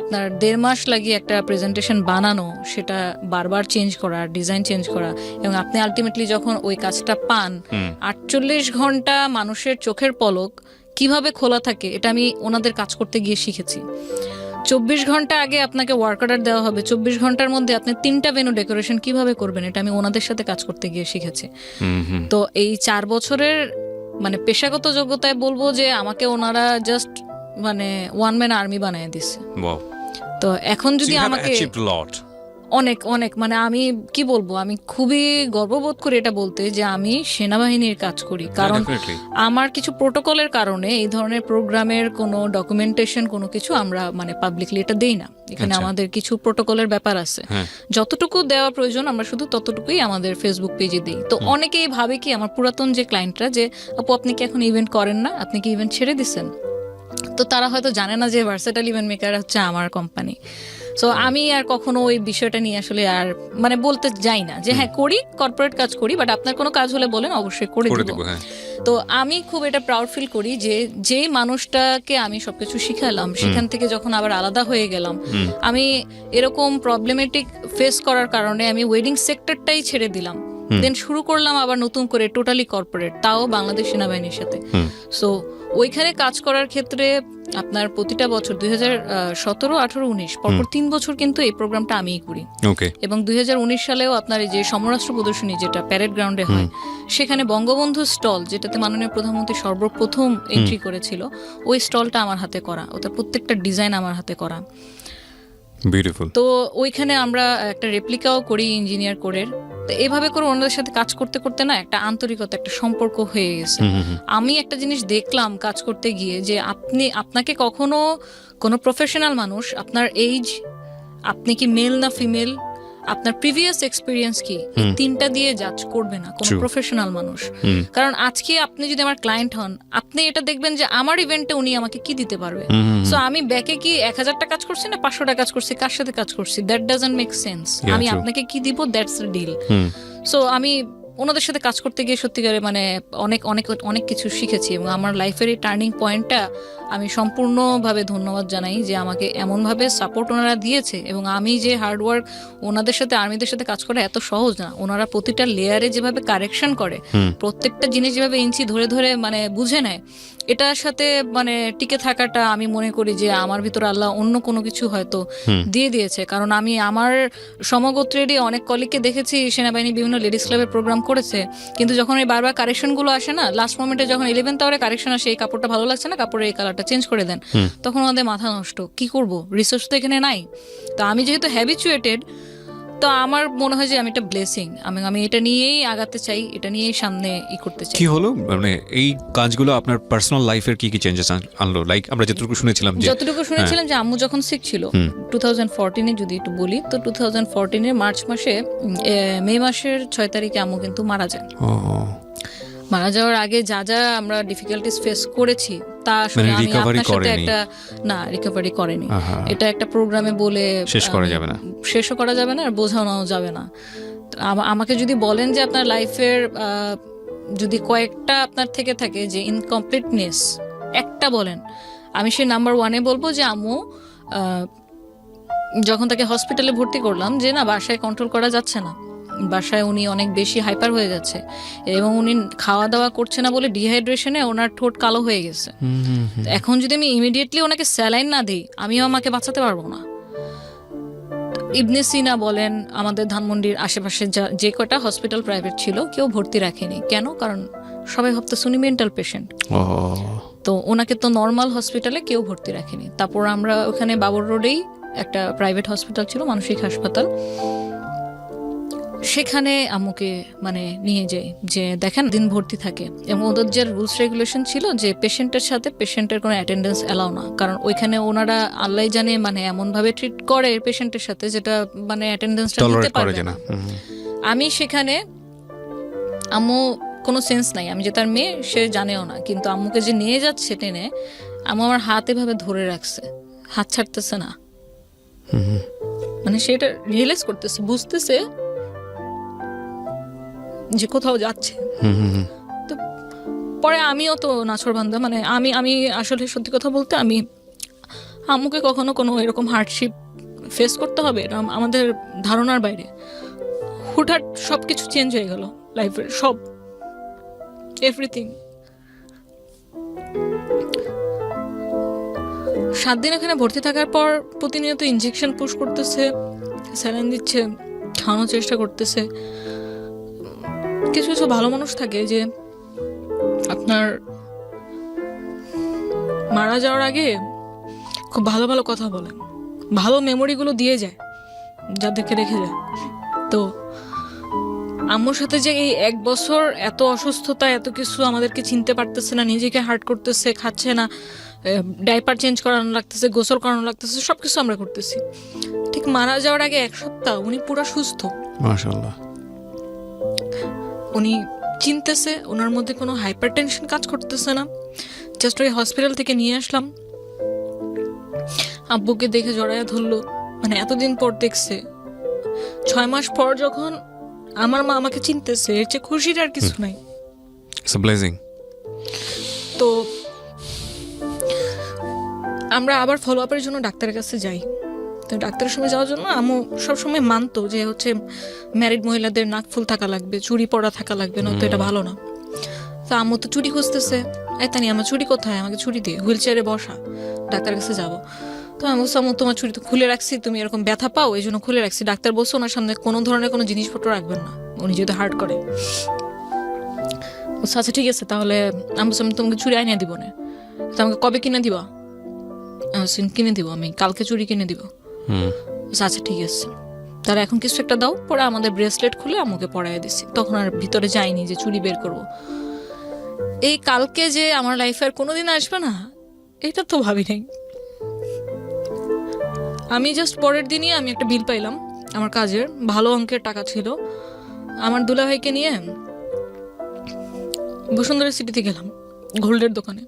আপনার 1.5 মাস লাগিয়ে একটা প্রেজেন্টেশন বানানো, সেটা বারবার চেঞ্জ করা, ডিজাইন চেঞ্জ করা, এবং আপনি আলটিমেটলি যখন ওই কাজটা পান, 48 ঘন্টা মানুষের চোখের পলক কিভাবে খোলা থাকে এটা আমি ওনাদের কাজ করতে গিয়ে শিখেছি। 24 ঘন্টা আগে আপনাকে ওয়ার্ক অর্ডার দেওয়া হবে, 24 ঘন্টার মধ্যে আপনি 3টা ভেন্যু ডেকোরেশন কিভাবে করবেন এটা আমি ওনাদের সাথে কাজ করতে গিয়ে শিখেছি। তো এই 4 বছরের মানে পেশাগত যোগ্যতায় বলবো যে আমাকে ওনারা জাস্ট মানে ওয়ান ম্যান আর্মি বানিয়ে দিচ্ছে। Wow. তো এখন So যদি you have আমাকে achieved a lot. অনেক অনেক মানে আমি কি বলবো, আমি খুবই গর্ববোধ করি এটা বলতে যে আমি সেনাবাহিনীর কাজ করি, কারণ Definitely. আমার কিছু প্রোটোকলের কারণে এই ধরনের প্রোগ্রামের কোনো ডকুমেন্টেশন কোনো কিছু আমরা মানে পাবলিকলি এটা দেই না। এখানে আচ্ছা। আমাদের কিছু প্রোটোকলের ব্যাপার আছে, হ্যাঁ। যতটুকু দেওয়া প্রয়োজন আমরা শুধু ততটুকুই আমাদের ফেসবুক পেজে দিই। তো অনেকেই ভাবে কি আমার পুরাতন যে ক্লায়েন্টরা যে আপু আপনি কি এখন ইভেন্ট করেন না, আপনি কি ইভেন্ট ছেড়ে দিচ্ছেন, তো তারা হয়তো জানে না যে ভার্সেটাইল ইভেন্ট মেকার হচ্ছে আমার কোম্পানি। সো আমি আর কখনো ওই বিষয়টা নিয়ে আসলে আর মানে বলতে যাই না যে হ্যাঁ করি, কর্পোরেট কাজ করি, বাট আপনার কোনো কাজ হলে বলেন, অবশ্যই করে করে দিব। দেবো, হ্যাঁ। তো আমি খুব এটা প্রাউড ফিল করি যে যেই মানুষটাকে আমি সবকিছু শিখালাম সেখান থেকে যখন আবার আলাদা হয়ে গেলাম, আমি এরকম প্রবলেমেটিক ফেস করার কারণে আমি ওয়েডিং সেক্টরটাই ছেড়ে দিলাম, দেন শুরু করলাম আবার নতুন করে টোটালি কর্পোরেট, তাও বাংলাদেশ সেনাবাহিনীর সাথে। সো ওইখানে কাজ করার ক্ষেত্রে আপনার প্রতিটা বছর 2017, 18, 19 পরপর 3 বছর কিন্তু এই প্রোগ্রামটা আমিই করি। ওকে। এবং 2019 সালেও আপনার এই যে সমরাষ্ট্র প্রদর্শনী যেটা প্যারেড গ্রাউন্ডে হয়, সেখানে বঙ্গবন্ধু স্টল, যেটাতে মাননীয় প্রধানমন্ত্রী সর্বপ্রথম এন্ট্রি করেছিল, ওই স্টলটা আমার হাতে করা, ওটার প্রত্যেকটা ডিজাইন আমার হাতে করা। বিউটিফুল। তো ওইখানে আমরা একটা রেপ্লিকাও করি ইঞ্জিনিয়ার করে। তো এভাবে করে ওনাদের সাথে কাজ করতে করতে না একটা আন্তরিকতা, একটা সম্পর্ক হয়ে গেছে। আমি একটা জিনিস দেখলাম কাজ করতে গিয়ে যে আপনাকে কখনো কোনো প্রফেশনাল মানুষ আপনার এইজ, আপনি কি মেল না ফিমেল, আপনার প্রিভিয়াস এক্সপিরিয়েন্স কি, এই 3টা দিয়ে জাজ করবে না কোনো True. প্রফেশনাল মানুষ। কারণ আজকে আপনি যদি আমার ক্লায়েন্ট হন, আপনি এটা দেখবেন যে আমার ইভেন্টে উনি আমাকে কি দিতে পারবে। সো আমি ব্যাকে কি 1000টা কাজ করছি না 500টা কাজ করছি, কার সাথে কাজ করছি, that doesn't make sense. Yeah, আমি true. আপনাকে কি দিব, দ্যাটস দ্য ডিল। সো আমি ওনাদের সাথে কাজ করতে গিয়ে সত্যিকারে মানে অনেক অনেক অনেক কিছু শিখেছি, এবং আমার লাইফের এই টার্নিং পয়েন্টটা আমি সম্পূর্ণভাবে ধন্যবাদ জানাই যে আমাকে এমনভাবে সাপোর্ট ওনারা দিয়েছে। এবং আমি যে হার্ডওয়ার্ক, ওনাদের সাথে আর্মিদের সাথে কাজ করা এত সহজ না, ওনারা প্রতিটা লেয়ারে যেভাবে কারেকশন করে, প্রত্যেকটা জিনিস যেভাবে ইঞ্চি ধরে ধরে মানে বুঝে নেয়, এটার সাথে মানে টিকে থাকাটা আমি মনে করি যে আমার ভিতরে আল্লাহ অন্য কোনো কিছু হয়তো দিয়ে দিয়েছে। কারণ আমি আমার সমগোত্রেরই অনেক কলিগকে দেখেছি সেনাবাহিনী বিভিন্ন লেডিস ক্লাবের প্রোগ্রাম করেছে, কিন্তু যখন এই বারবার কারেকশনগুলো আসে না, লাস্ট মোমেন্টে যখন 11th আওয়ারে কারেকশন আসে, এই কাপড়টা ভালো লাগছে না, কাপড়ের এই কালারটা চেঞ্জ করে দেন, তখন আমাদের মাথা নষ্ট, কি করব, রিসোর্স তো এখানে নাই। তো আমি যেহেতু হ্যাবিচুয়েটেড, তো আমার মনে হয় যে আমি একটা ব্লেসিং, আমি এটা নিয়েই আগাতে চাই, এটা নিয়েই সামনে করতে চাই। কি হলো মানে এই কাজগুলো আপনার পার্সোনাল লাইফের কি কি চেঞ্জেস আনলো? লাইক আমরা যতটুকু শুনেছিলাম যে আম্মু যখন সিক ছিল 2014-এ, যদি একটু বলি তো 2014-এর মার্চ মাসে, মে মাসের 6 তারিখে আম্মু কিন্তু মারা যায়। মারা যাওয়ার আগে যা যা আমরা ডিফিকাল্টিস ফেস করেছি তা আসলে আমি আপনার সাথে একটা না রিকভারি করেনি। এটা একটা প্রোগ্রামে বলে শেষ করা যাবে না, শেষও করা যাবে না, আর বোঝানো যাবে না। আমাকে যদি বলেন যে আপনার লাইফের যদি কয়েকটা আপনার থেকে থাকে যে ইনকমপ্লিটনেস একটা বলেন, আমি সেই নাম্বার 1-এ বলবো যে আম্মু যখন তাকে হসপিটালে ভর্তি করলাম, যে না বাসায় কন্ট্রোল করা যাচ্ছে না, বাসায় উনি অনেক বেশি হাইপার হয়ে যাচ্ছে, এবং উনি খাওয়া দাওয়া করছে না বলে ডিহাইড্রেশনে ওনার ঠোঁট কালো হয়ে গেছে। এখন যদি আমি ইমিডিয়েটলি ওনাকে স্যালাইন না দিই, আমিও আমাকে বাঁচাতে পারবো না। ইবনে সিনা বলেন, আমাদের ধানমন্ডির আশেপাশে যে কটা হসপিটাল প্রাইভেট ছিল কেউ ভর্তি রাখেনি। কেন? কারণ সবাই ভাবতো উনি মেন্টাল পেশেন্ট। তো ওনাকে তো নর্মাল হসপিটালে কেউ ভর্তি রাখেনি। তারপর আমরা ওখানে বাবর রোডেই একটা প্রাইভেট হসপিটাল ছিল, মানসিক হাসপাতাল, সেখানে আম্মুকে মানে নিয়ে যাই, যে দেখেন দিন ভর্তি থাকে, এবং ওদের যে রুলস রেগুলেশন ছিল যে পেশেন্টের সাথে পেশেন্টের কোনো অ্যাটেন্ডেন্স অ্যালাউ না, কারণ ওইখানে ওনারা আল্লাহ জানে মানে এমন ভাবে ট্রিট করে পেশেন্টের সাথে যেটা মানে অ্যাটেন্ডেন্সটা দিতে পারবে না। আমি সেখানে, আম্মু কোনো সেন্স নাই, আমি যে তার মেয়ে সে জানেও না, কিন্তু আম্মুকে যে নিয়ে যাচ্ছে টেনে, আম্মু আমার হাত এভাবে ধরে রাখছে, হাত ছাড়তেছে না, মানে সেটা রিয়েলাইজ করতেছে, বুঝতেছে যে কোথাও যাচ্ছে। তো পরে আমিও তো নাছোড়বান্দা, মানে আমি আমি আসলে সত্যি কথা বলতে আমি আম্মুকে কখনো কোনো এরকম হার্ডশিপ ফেস করতে হবে এটা আমাদের ধারণার বাইরে। হুটহাট সব কিছু চেঞ্জ হয়ে গেল লাইফের, সব এভরিথিং। 7 দিন এখানে ভর্তি থাকার পর প্রতিনিয়ত ইনজেকশন পুশ করতেছে, স্যালাইন দিচ্ছে, খাওয়ানোর চেষ্টা করতেছে। কিছু কিছু ভালো মানুষ থাকে যে আপনার মারা যাওয়ার আগে খুব ভালো ভালো কথা বলে, ভালো মেমোরিগুলো দিয়ে যায় যাদেরকে রেখে যায়। তো আম্মুর সাথে যে এই 1 বছর এত অসুস্থতা, এত কিছু, আমাদেরকে চিনতে পারতেছে না, নিজেকে হার্ট করতেছে, খাচ্ছে না, ডাইপার চেঞ্জ করানো লাগতেছে, গোসল করানো লাগতেছে, সবকিছু আমরা করতেছি। ঠিক মারা যাওয়ার আগে 1 সপ্তাহ উনি পুরো সুস্থ, মাশাআল্লাহ। উনি চিনতেছে, ওনার মধ্যে কোনো হাইপার টেনশন কাজ করতেছে না। জাস্ট ওই হসপিটাল থেকে নিয়ে আসলাম, আব্বুকে দেখে জড়াইয়া ধরলো, মানে এতদিন পর দেখছে। 6 মাস পর যখন আমার মা আমাকে চিনতেছে, এর চেয়ে খুশির আর কিছু নাই। It's a blessing. তো আমরা আবার ফলো আপের জন্য ডাক্তারের কাছে যাই। তো ডাক্তারের সময় যাওয়ার জন্য আম্মু সবসময় মানতো যে হচ্ছে ম্যারিড মহিলাদের নাক ফুল থাকা লাগবে, চুড়ি পরা থাকা লাগবে, নয়তো এটা ভালো না। তো আম্মু তো চুড়ি খুঁজতেছে, তানি আমার চুড়ি কোথায়, আমাকে চুড়ি দিয়ে, হুইল চেয়ারে বসা, ডাক্তারের কাছে যাবো। তো আমি বলছি আম্মু তোমার চুড়ি তো খুলে রাখছি, তুমি এরকম ব্যথা পাও এই জন্য খুলে রাখছি। ডাক্তার বলছে ওনার সামনে কোনো ধরনের কোনো জিনিসপত্র রাখবেন না, উনি যেহেতু হার্ট করে। বলছে আচ্ছা ঠিক আছে, তাহলে আমি বলছি আমি তোমাকে চুড়ি আইনে দিব না, তো আমাকে কবে কিনে দিবা? কিনে দিব, আমি কালকে চুড়ি কিনে দিব। আচ্ছা ঠিক আছে, তারা এখন কিছু একটা দাও। পরে আমাদের ব্রেসলেট খুলে আমাকে পরাইয়া দিছি। তখন আর ভিতরে যাইনি যে চুড়ি বের করব। এই কালকে যে আমার লাইফে আর কোনোদিন আসবে না, এটা তো ভাবি নাই। আমি জাস্ট পরের দিনই আমি একটা বিল পাইলাম আমার কাজের, ভালো অঙ্কের টাকা ছিল। আমার দুলাভাইকে নিয়ে বসুন্ধরা সিটিতে গেলাম, গোল্ডের দোকানে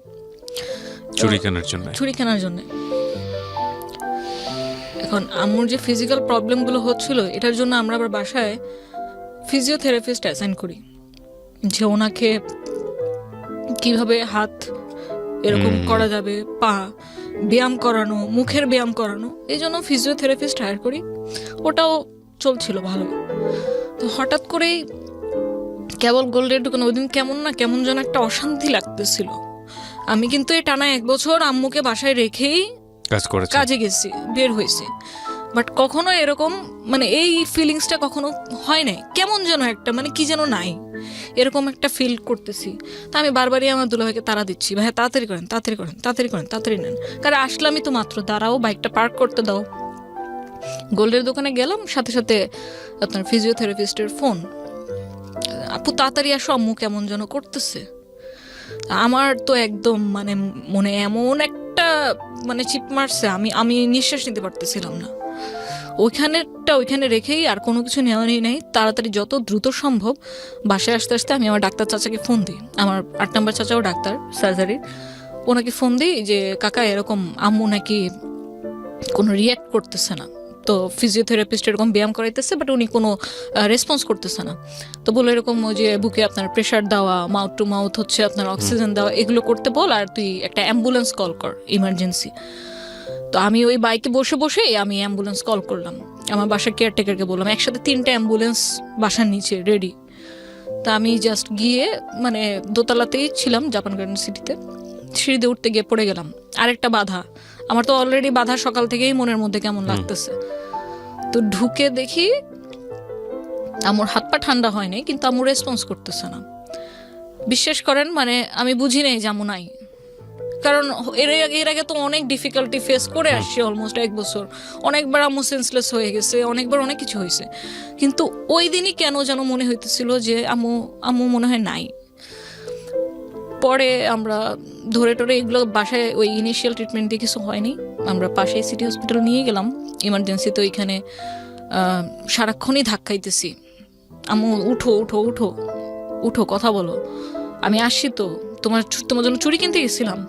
চুড়ি কেনার জন্য। চুড়ি কেনার জন্য। এখন আম্মুর যে ফিজিক্যাল প্রবলেমগুলো হচ্ছিল, এটার জন্য আমরা আবার বাসায় ফিজিওথেরাপিস্ট অ্যাসাইন করি, যে ওনাকে কিভাবে হাত এরকম করা যাবে, পা ব্যায়াম করানো, মুখের ব্যায়াম করানো, এই জন্য ফিজিওথেরাপিস্ট হায়ার করি। ওটাও চলছিল ভালো। তো হঠাৎ করেই কেবল গোল্ডের দোকানে ওই দিন কেমন যেন একটা অশান্তি লাগতেছিল। আমি কিন্তু এই টানা 1 বছর আম্মুকে বাসায় রেখেই কাজে গেছি, বের হয়েছি, বাট কখনো এরকম মানে এই ফিলিংসটা কখনো হয় নাই। কেমন যেন একটা মানে কি যেন নাই, এরকম একটা ফিল করতেছি। তা আমি বারবারই আমার দুলাভাইকে তাড়া দিচ্ছি, ভাই তাড়াতাড়ি করেন, তাড়াতাড়ি করেন, তাড়াতাড়ি করেন, তাড়াতাড়ি নেন, কারণ আসলামই তো মাত্র, দাঁড়াও বাইকটা পার্ক করতে দাও। গোল্ডের দোকানে গেলাম, সাথে সাথে আপনার ফিজিওথেরাপিস্টের ফোন, আপু তাড়াতাড়ি আসো, আম্মু কেমন যেন করতেছে। আমার তো একদম মানে মনে এমন একটা মানে চিপ মারছে, আমি নিঃশ্বাস নিতে পারতেছিলাম না। ওইখানে রেখেই আর কোনো কিছু নেওয়ারই নেই, তাড়াতাড়ি যত দ্রুত সম্ভব বাসায় আসতে আসতে আমি আমার ডাক্তার চাচাকে ফোন দিই, আমার 8 নম্বর চাচাও ডাক্তার সার্জারির, ওনাকে ফোন দিই যে কাকা এরকম আম্মু নাকি কোনো রিয়্যাক্ট করতেছে না। তো ফিজিওথেরাপিস্ট এরকম ব্যায়াম করাইতেছে, বাট উনি কোনো রেসপন্স করতেছে না। তো বলে এরকম ওই যে বুকে আপনার প্রেশার দেওয়া, মাউথ টু মাউথ হচ্ছে আপনার অক্সিজেন দেওয়া, এগুলো করতে বল, আর তুই একটা অ্যাম্বুলেন্স কল কর ইমার্জেন্সি। তো আমি ওই বাইকে বসে বসে আমি অ্যাম্বুলেন্স কল করলাম, আমার বাসার কেয়ারটেকারকে বললাম, একসাথে 3টা অ্যাম্বুলেন্স বাসার নিচে রেডি। তা আমি জাস্ট গিয়ে মানে দোতলাতেই ছিলাম জাপান গার্ডেন সিটিতে, সিঁড়িতে উঠতে গিয়ে পড়ে গেলাম। আরেকটা বাধা, আমার তো অলরেডি বাধা সকাল থেকেই মনের মধ্যে কেমন লাগতেছে। তো ঢুকে দেখি আমার হাত পা ঠান্ডা হয় নাই, কিন্তু আমার রেসপন্স করতেছে না। বিশ্বাস করেন মানে আমি বুঝি নাই যে নাই, কারণ এর আগে তো অনেক ডিফিকাল্টি ফেস করে আসছি, অলমোস্ট 1 বছর। অনেকবার আম্মু সেন্সলেস হয়ে গেছে, অনেকবার অনেক কিছু হয়েছে, কিন্তু ওই দিনই কেন যেন মনে হইতেছিল যে আম্মু মনে হয় নাই। পরে আমরা ধরে টরে এগুলো বাসায় ওই ইনিশিয়াল ট্রিটমেন্ট দিয়ে কিছু হয়নি, আমরা পাশে সিটি হসপিটাল নিয়ে গেলাম ইমার্জেন্সিতে। ওইখানে সারাক্ষণই ধাক্কাইতেছি, আম্মু উঠো উঠো উঠো উঠো, কথা বলো, আমি আসছি তো, তোমার জন্য চুড়ি কিনতে গেছিলাম,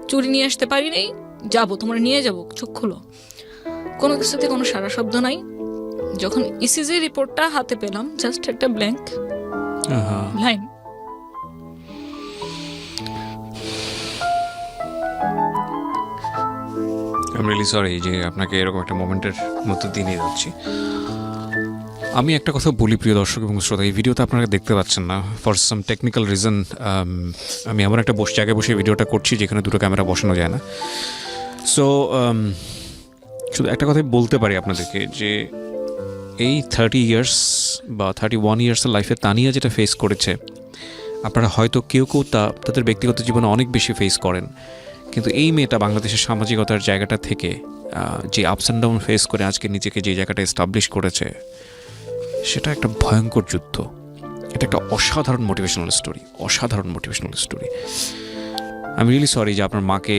চুড়ি নিয়ে আসতে পারি নাই, যাবো তোমার নিয়ে যাবো, চোখ খুলো। কোনো কিছুতে কোনো সারা শব্দ নাই। যখন ইসিজি রিপোর্টটা হাতে পেলাম, জাস্ট একটা blank, line. I am really sorry যে আপনাকে এরকম একটা মোমেন্টের মধ্যে দিয়ে নিয়ে যাচ্ছি। আমি একটা কথা বলি প্রিয় দর্শক এবং শ্রোতা, এই ভিডিওতে আপনারা দেখতে পাচ্ছেন না ফর সাম টেকনিক্যাল রিজন। আমি এমন একটা জায়গায় বসে ভিডিওটা করছি যেখানে দুটো ক্যামেরা বসানো যায় না। সো শুধু একটা কথাই বলতে পারি আপনাদেরকে যে এই 30 ইয়ার্স বা 31 ইয়ার্সের লাইফে তানিয়া যেটা ফেস করেছে, আপনারা হয়তো কেউ কেউ তাদের ব্যক্তিগত জীবনে অনেক বেশি ফেস করেন, কিন্তু এই মেয়েটা বাংলাদেশের সামাজিকতার জায়গাটা থেকে যে আপস অ্যান্ড ডাউন ফেস করে আজকে নিজেকে যে জায়গাটা এস্টাবলিশ করেছে, সেটা একটা ভয়ঙ্কর যুদ্ধ। এটা একটা অসাধারণ মোটিভেশনাল স্টোরি। আমি রিয়েলি সরি যে আপনার মাকে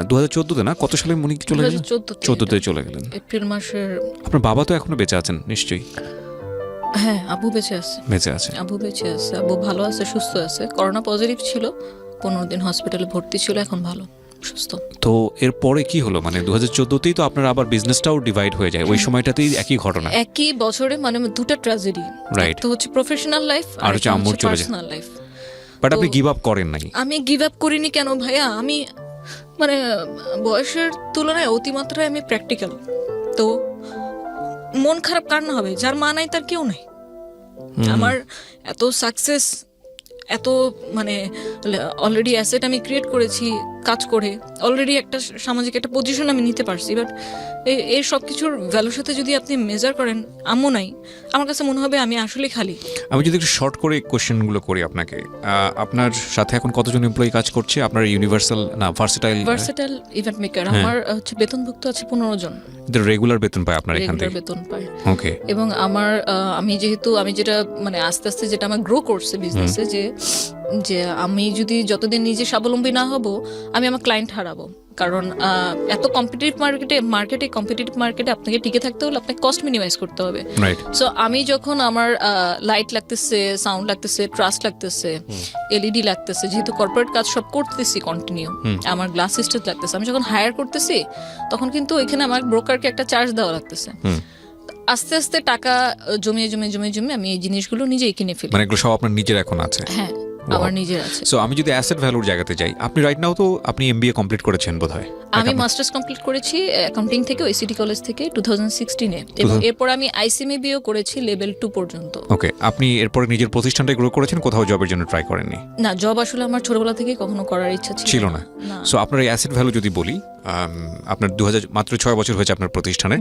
2014-তে না, কত সালে উনি চলে গেলেন? 14-তে চলে গেলেন, এপ্রিল মাসের। আপনার বাবা তো এখনো বেঁচে আছেন নিশ্চয়ই? হ্যাঁ, আব্বু বেঁচে আছে। আব্বু বেঁচে আছে, আব্বু ভালো আছে, সুস্থ আছে। করোনা পজিটিভ ছিল, 15 দিন হসপিটালে ভর্তি ছিল, এখন ভালো সুস্থ। তো এরপরে কি হলো? মানে 2014-তেই তো আপনার আবার বিজনেসটাও ডিভাইড হয়ে যায়, ওই সময়টাতেই একই ঘটনা, একই বছরে, মানে দুটো ট্র্যাজেডি। রাইট। তো হচ্ছে প্রফেশনাল লাইফ আর হচ্ছে আম্মুর চলে যায়। Personal life. বাট আপনি গিভ আপ করেন নাই? আমি গিভ আপ করিনি কেন ভাইয়া? আমি মানে বয়সের তুলনায় অতিমাত্রায় আমি প্র্যাকটিক্যাল। তো মন খারাপ কার না হবে? যার মা নাই তার কেউ নাই। আমার এত সাকসেস, এত মানে অলরেডি অ্যাসেট আমি ক্রিয়েট করেছি কাজ করে, অলরেডি একটা সামাজিক একটা পজিশন আমি নিতে পারছি। বাট এই সব কিছুর ভ্যালুর সাথে যদি আপনি মেজার করেন, আম্মু নাই, আমার কাছে মনে হবে আমি আসলে খালি। আমি যদি একটু শর্ট করে কোশ্চেনগুলো করি আপনাকে, আপনার সাথে এখন কতজন এমপ্লয়ি কাজ করছে? আপনার ইউনিভার্সাল না ভার্সেটাইল ইভেন্ট মেকার আমার হচ্ছে বেতনভুক্ত আছে 15 জন। রেগুলার বেতন পায় আপনার এখান থেকে? বেতন পায়। ওকে। এবং আমার আমি যেটা মানে আস্তে আস্তে যেটা আমার গ্রো করছে বিজনেসে, যে আমি যদি যতদিন নিজে স্বাবলম্বী না হব, আমি আমার ক্লায়েন্ট হারাবো। কারণ এত কম্পিটিটিভ মার্কেটে আপনাকে টিকে থাকতে হলে আপনাকে কস্ট মিনিমাইজ করতে হবে। সো আমি যখন আমার লাইট লাগতেছে, সাউন্ড লাগতেছে, ট্রাস্ট লাগতেছে, এলইডি লাগতেছে, যেহেতু কর্পোরেট কাজ সব করতেছি কন্টিনিউ, আমার গ্লাস সিস্টেম লাগতেছে, আমি যখন হায়ার করতেছি তখন কিন্তু এখানে আমার ব্রোকারকে একটা চার্জ দেওয়া লাগতেছে। আস্তে আস্তে টাকা জমিয়ে আমি এই জিনিসগুলো নিজেই কিনে ফেলি। মানে এগুলো সব আপনার নিজের এখন আছে? হ্যাঁ, আমার নিজের আছে। সো আমি যদি অ্যাসেট ভ্যালুর জায়গাতে যাই, আপনি রাইট নাও তো আপনি এমবিএ কমপ্লিট করেছেন বোধহয়? আমি মাস্টার্স কমপ্লিট করেছি অ্যাকাউন্টিং থেকে, ওইসিটি কলেজ থেকে 2016-এ, এবং এরপর আমি আইসিএমবিও করেছি লেভেল 2 পর্যন্ত। ওকে। আপনি এরপরে নিজের প্রতিষ্ঠানটা গ্রো করেছেন, কোথাও জবের জন্য ট্রাই করেননি? না, জব আসলে আমার ছোটবেলা থেকে কখনো করার ইচ্ছা ছিল না। সো আপনার এই অ্যাসেট ভ্যালু যদি বলি, আপনার 2000 মাত্র 6 বছর হয়েছে আপনার প্রতিষ্ঠানে,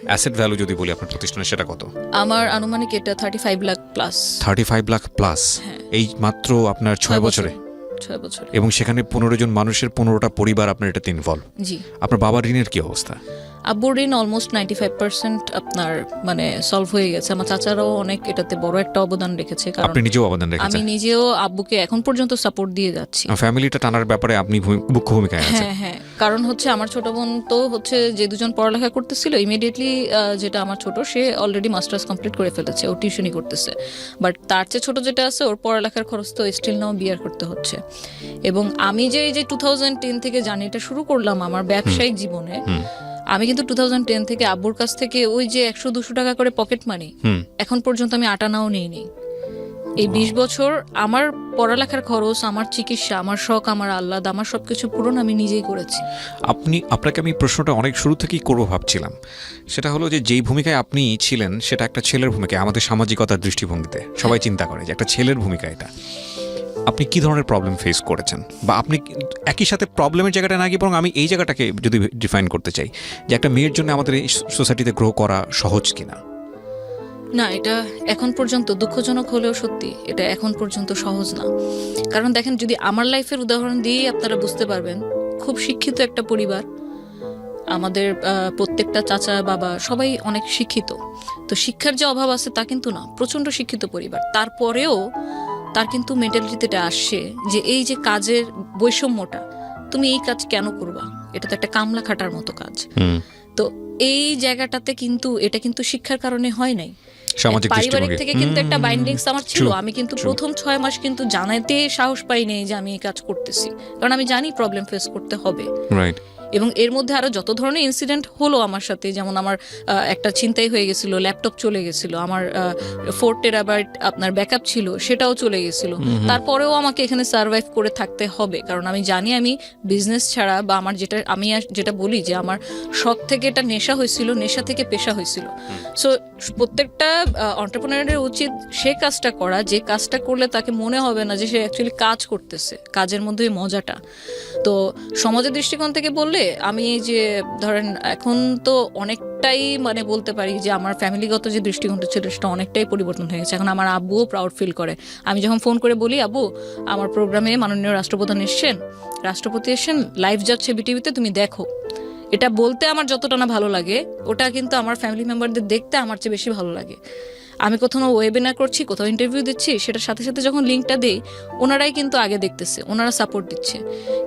অ্যাসেট ভ্যালু যদি বলি আপনার প্রতিষ্ঠানে, সেটা কত? আমার আনুমানিক এটা 35 লাখ প্লাস। 35 লাখ প্লাস এই মাত্র আপনার 6 বছরে? 6 বছর। এবং সেখানে 15 জন মানুষের 15টা পরিবার আপনার এটাতে ইনভলভ। জি। আপনার বাবার ঋণের কি অবস্থা? আব্বুর ঋণ অলমোস্ট 95% আপনার মানে সলভ হয়ে গেছে। আমার চাচারাও অনেক এটাতে বড় একটা অবদান রেখেছে, কারণ আপনি নিজেও অবদান রেখেছেন। আমি নিজেও আব্বুকে এখন পর্যন্ত সাপোর্ট দিয়ে যাচ্ছি। ফ্যামিলিটা টানার ব্যাপারে আপনি মুখ্য ভূমিকায় আছেন। হ্যাঁ, কারণ হচ্ছে আমার ছোট বোন তো হচ্ছে যে দুজন পড়ালেখা করতেছিল, ইমিডিয়েটলি যেটা আমার ছোট, সে অলরেডি মাস্টার্স কমপ্লিট করে ফেলেছে, ও টিউশনই করতেছে। বাট তার চেয়ে ছোট যেটা আছে, ওর পড়ালেখার খরচ তো স্টিল নাও বিয়ার করতে হচ্ছে। এবং আমি যে 2010 থেকে জার্নিটা শুরু করলাম আমার ব্যবসায়িক জীবনে, আমি কিন্তু 2010 থেকে আব্বুর কাছ থেকে ওই যে 100-200 টাকা করে পকেট মানি এখন পর্যন্ত আমি আটানাও নিইনি। এই 20 বছর আমার পড়ালেখার খরচ, আমার চিকিৎসা, আমার শখ, আমার আহ্লাদ, আমার সবকিছু পূরণ আমি নিজেই করেছি। আপনাকে আমি প্রশ্নটা অনেক শুরু থেকেই করবো ভাবছিলাম, সেটা হলো যে যেই ভূমিকায় আপনি ছিলেন সেটা একটা ছেলের ভূমিকা। আমাদের সামাজিকতার দৃষ্টিভঙ্গিতে সবাই চিন্তা করে যে একটা ছেলের ভূমিকা এটা। আপনি কি ধরনের প্রবলেম ফেস করেছেন, বা আপনি একই সাথে প্রবলেমের জায়গাটা না গিয়ে বরং আমি এই জায়গাটাকে যদি ডিফাইন করতে চাই, যে একটা মেয়ের জন্য আমাদের এই সোসাইটিতে গ্রো করা সহজ কিনা? না, এটা এখন পর্যন্ত দুঃখজনক হলেও সত্যি, এটা এখন পর্যন্ত সহজ না। কারণ দেখেন, যদি আমার লাইফের উদাহরণ দিয়েই আপনারা বুঝতে পারবেন, খুব শিক্ষিত একটা পরিবার, আমাদের প্রত্যেকটা চাচা বাবা সবাই অনেক শিক্ষিত। তো শিক্ষার যে অভাব আছে তা কিন্তু না, প্রচণ্ড শিক্ষিত পরিবার। তারপরেও তার কিন্তু মেন্টালিটিতে আসছে যে এই যে কাজের বৈষম্যটা, তুমি এই কাজ কেন করবা, এটা তো একটা কামলা খাটার মতো কাজ। তো এই জায়গাটাতে কিন্তু এটা কিন্তু শিক্ষার কারণে হয় নাই, পারিবারিক থেকে কিন্তু একটা বাইন্ডিংস আমার ছিল। আমি কিন্তু প্রথম 6 মাস কিন্তু জানাতে সাহস পাই নাই যে আমি এই কাজ করতেছি, কারণ আমি জানি প্রবলেম ফেস করতে হবে। এবং এর মধ্যে আরও যত ধরনের ইনসিডেন্ট হলো আমার সাথে, যেমন আমার একটা ছিনতাই হয়ে গেছিলো, ল্যাপটপ চলে গেছিলো, আমার 4 টেরাবাইট আপনার ব্যাকআপ ছিল সেটাও চলে গেছিলো, তারপরেও আমাকে এখানে সার্ভাইভ করে থাকতে হবে, কারণ আমি জানি আমি বিজনেস ছাড়া বা আমার যেটা বলি যে আমার শখ থেকে এটা নেশা হয়েছিল, নেশা থেকে পেশা হয়েছিল। সো প্রত্যেকটা এন্টারপ্রেনারের উচিত সে কাজটা করা যে কাজটা করলে তাকে মনে হবে না যে সে অ্যাকচুয়ালি কাজ করতেছে, কাজের মধ্যে ওই মজাটা। তো সমাজের দৃষ্টিকোণ থেকে বললে আমি এই যে ধরেন এখন তো অনেকটাই মানে বলতে পারি যে আমার ফ্যামিলিগত যে দৃষ্টিকোণটা ছিল সেটা অনেকটাই পরিবর্তন হয়ে গেছে। এখন আমার আব্বুও প্রাউড ফিল করে। আমি যখন ফোন করে বলি আব্বু আমার প্রোগ্রামে মাননীয় রাষ্ট্রপতি এসেছেন, লাইভ যাচ্ছে বিটিভিতে, তুমি দেখো, এটা বলতে আমার যতটা না ভালো লাগে ওটা কিন্তু আমার ফ্যামিলি মেম্বারদের দেখতে আমার চেয়ে বেশি ভালো লাগে। আমি কোথাও ওয়েবিনার করছি, কোথাও ইন্টারভিউ দিচ্ছি, সেটার সাথে সাথে যখন লিঙ্কটা দেই ওনারাই কিন্তু আগে দেখতেছে, ওনারা সাপোর্ট দিচ্ছে।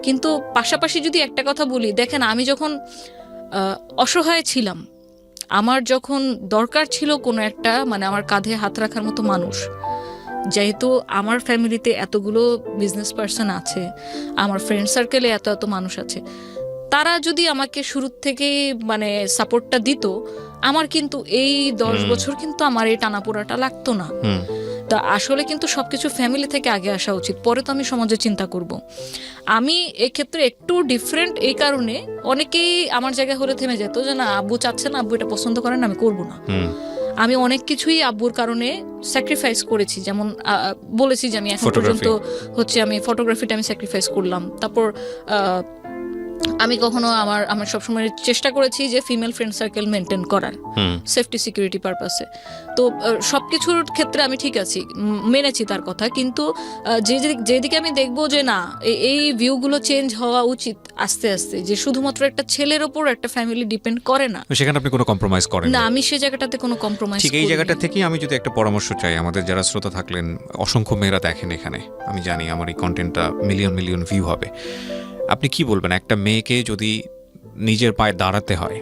কিন্তু পাশাপাশি যদি একটা কথা বলি, দেখেন আমি যখন অসহায় ছিলাম, আমার যখন দরকার ছিল কোনো একটা মানে আমার কাঁধে হাত রাখার মতো মানুষ, যেহেতু আমার ফ্যামিলিতে এতগুলো বিজনেস পার্সন আছে, আমার ফ্রেন্ড সার্কেলে এত এত মানুষ আছে, তারা যদি আমাকে শুরু থেকে মানে সাপোর্টটা দিত, আমার কিন্তু এই 10 বছর কিন্তু আমার এই টানাপোড়াটা লাগতো না। তা আসলে কিন্তু সবকিছু ফ্যামিলি থেকে আগে আসা উচিত, পরে তো আমি সমাজে চিন্তা করব। আমি এক্ষেত্রে একটু ডিফারেন্ট এই কারণে, অনেকেই আমার জায়গায় হলে থেমে যেত যে না আব্বু চাচ্ছে না, আব্বু এটা পছন্দ করেন, আমি করব না। আমি অনেক কিছুই আব্বুর কারণে স্যাক্রিফাইস করেছি, যেমন বলেছি যে আমি এখন পর্যন্ত হচ্ছে আমি ফটোগ্রাফিটা আমি স্যাক্রিফাইস করলাম। তারপর আমি কখনো আমার সবসময় চেষ্টা করেছি যে ফিমেল ফ্রেন্ড সার্কেল মেনটেন করার, সেফটি সিকিউরিটি পারপাসে। তো সবকিছুর ক্ষেত্রে আমি ঠিক আছি, মেনেছি তার কথা। কিন্তু যেদিকে আমি দেখবো যে না এই ভিউগুলো চেঞ্জ হওয়া উচিত আস্তে আস্তে, যে শুধুমাত্র একটা ছেলের ওপর একটা ফ্যামিলি ডিপেন্ড করে না, সেখানে আপনি কোনো কম্প্রোমাইজ করেন না। আমি সেই জায়গাটাতে কোনো কম্প্রোমাইজ, ঠিক এই জায়গাটা থেকে আমি যদি একটা পরামর্শ চাই, আমাদের যারা শ্রোতা থাকলেন, অসংখ্য মেয়েরা দেখেন এখানে, আমি জানি আমার এই কন্টেন্টটা মিলিয়ন ভিউ হবে, আপনি কি বলবেন একটা মেয়েকে যদি নিজের পায়ে দাঁড়াতে হয়,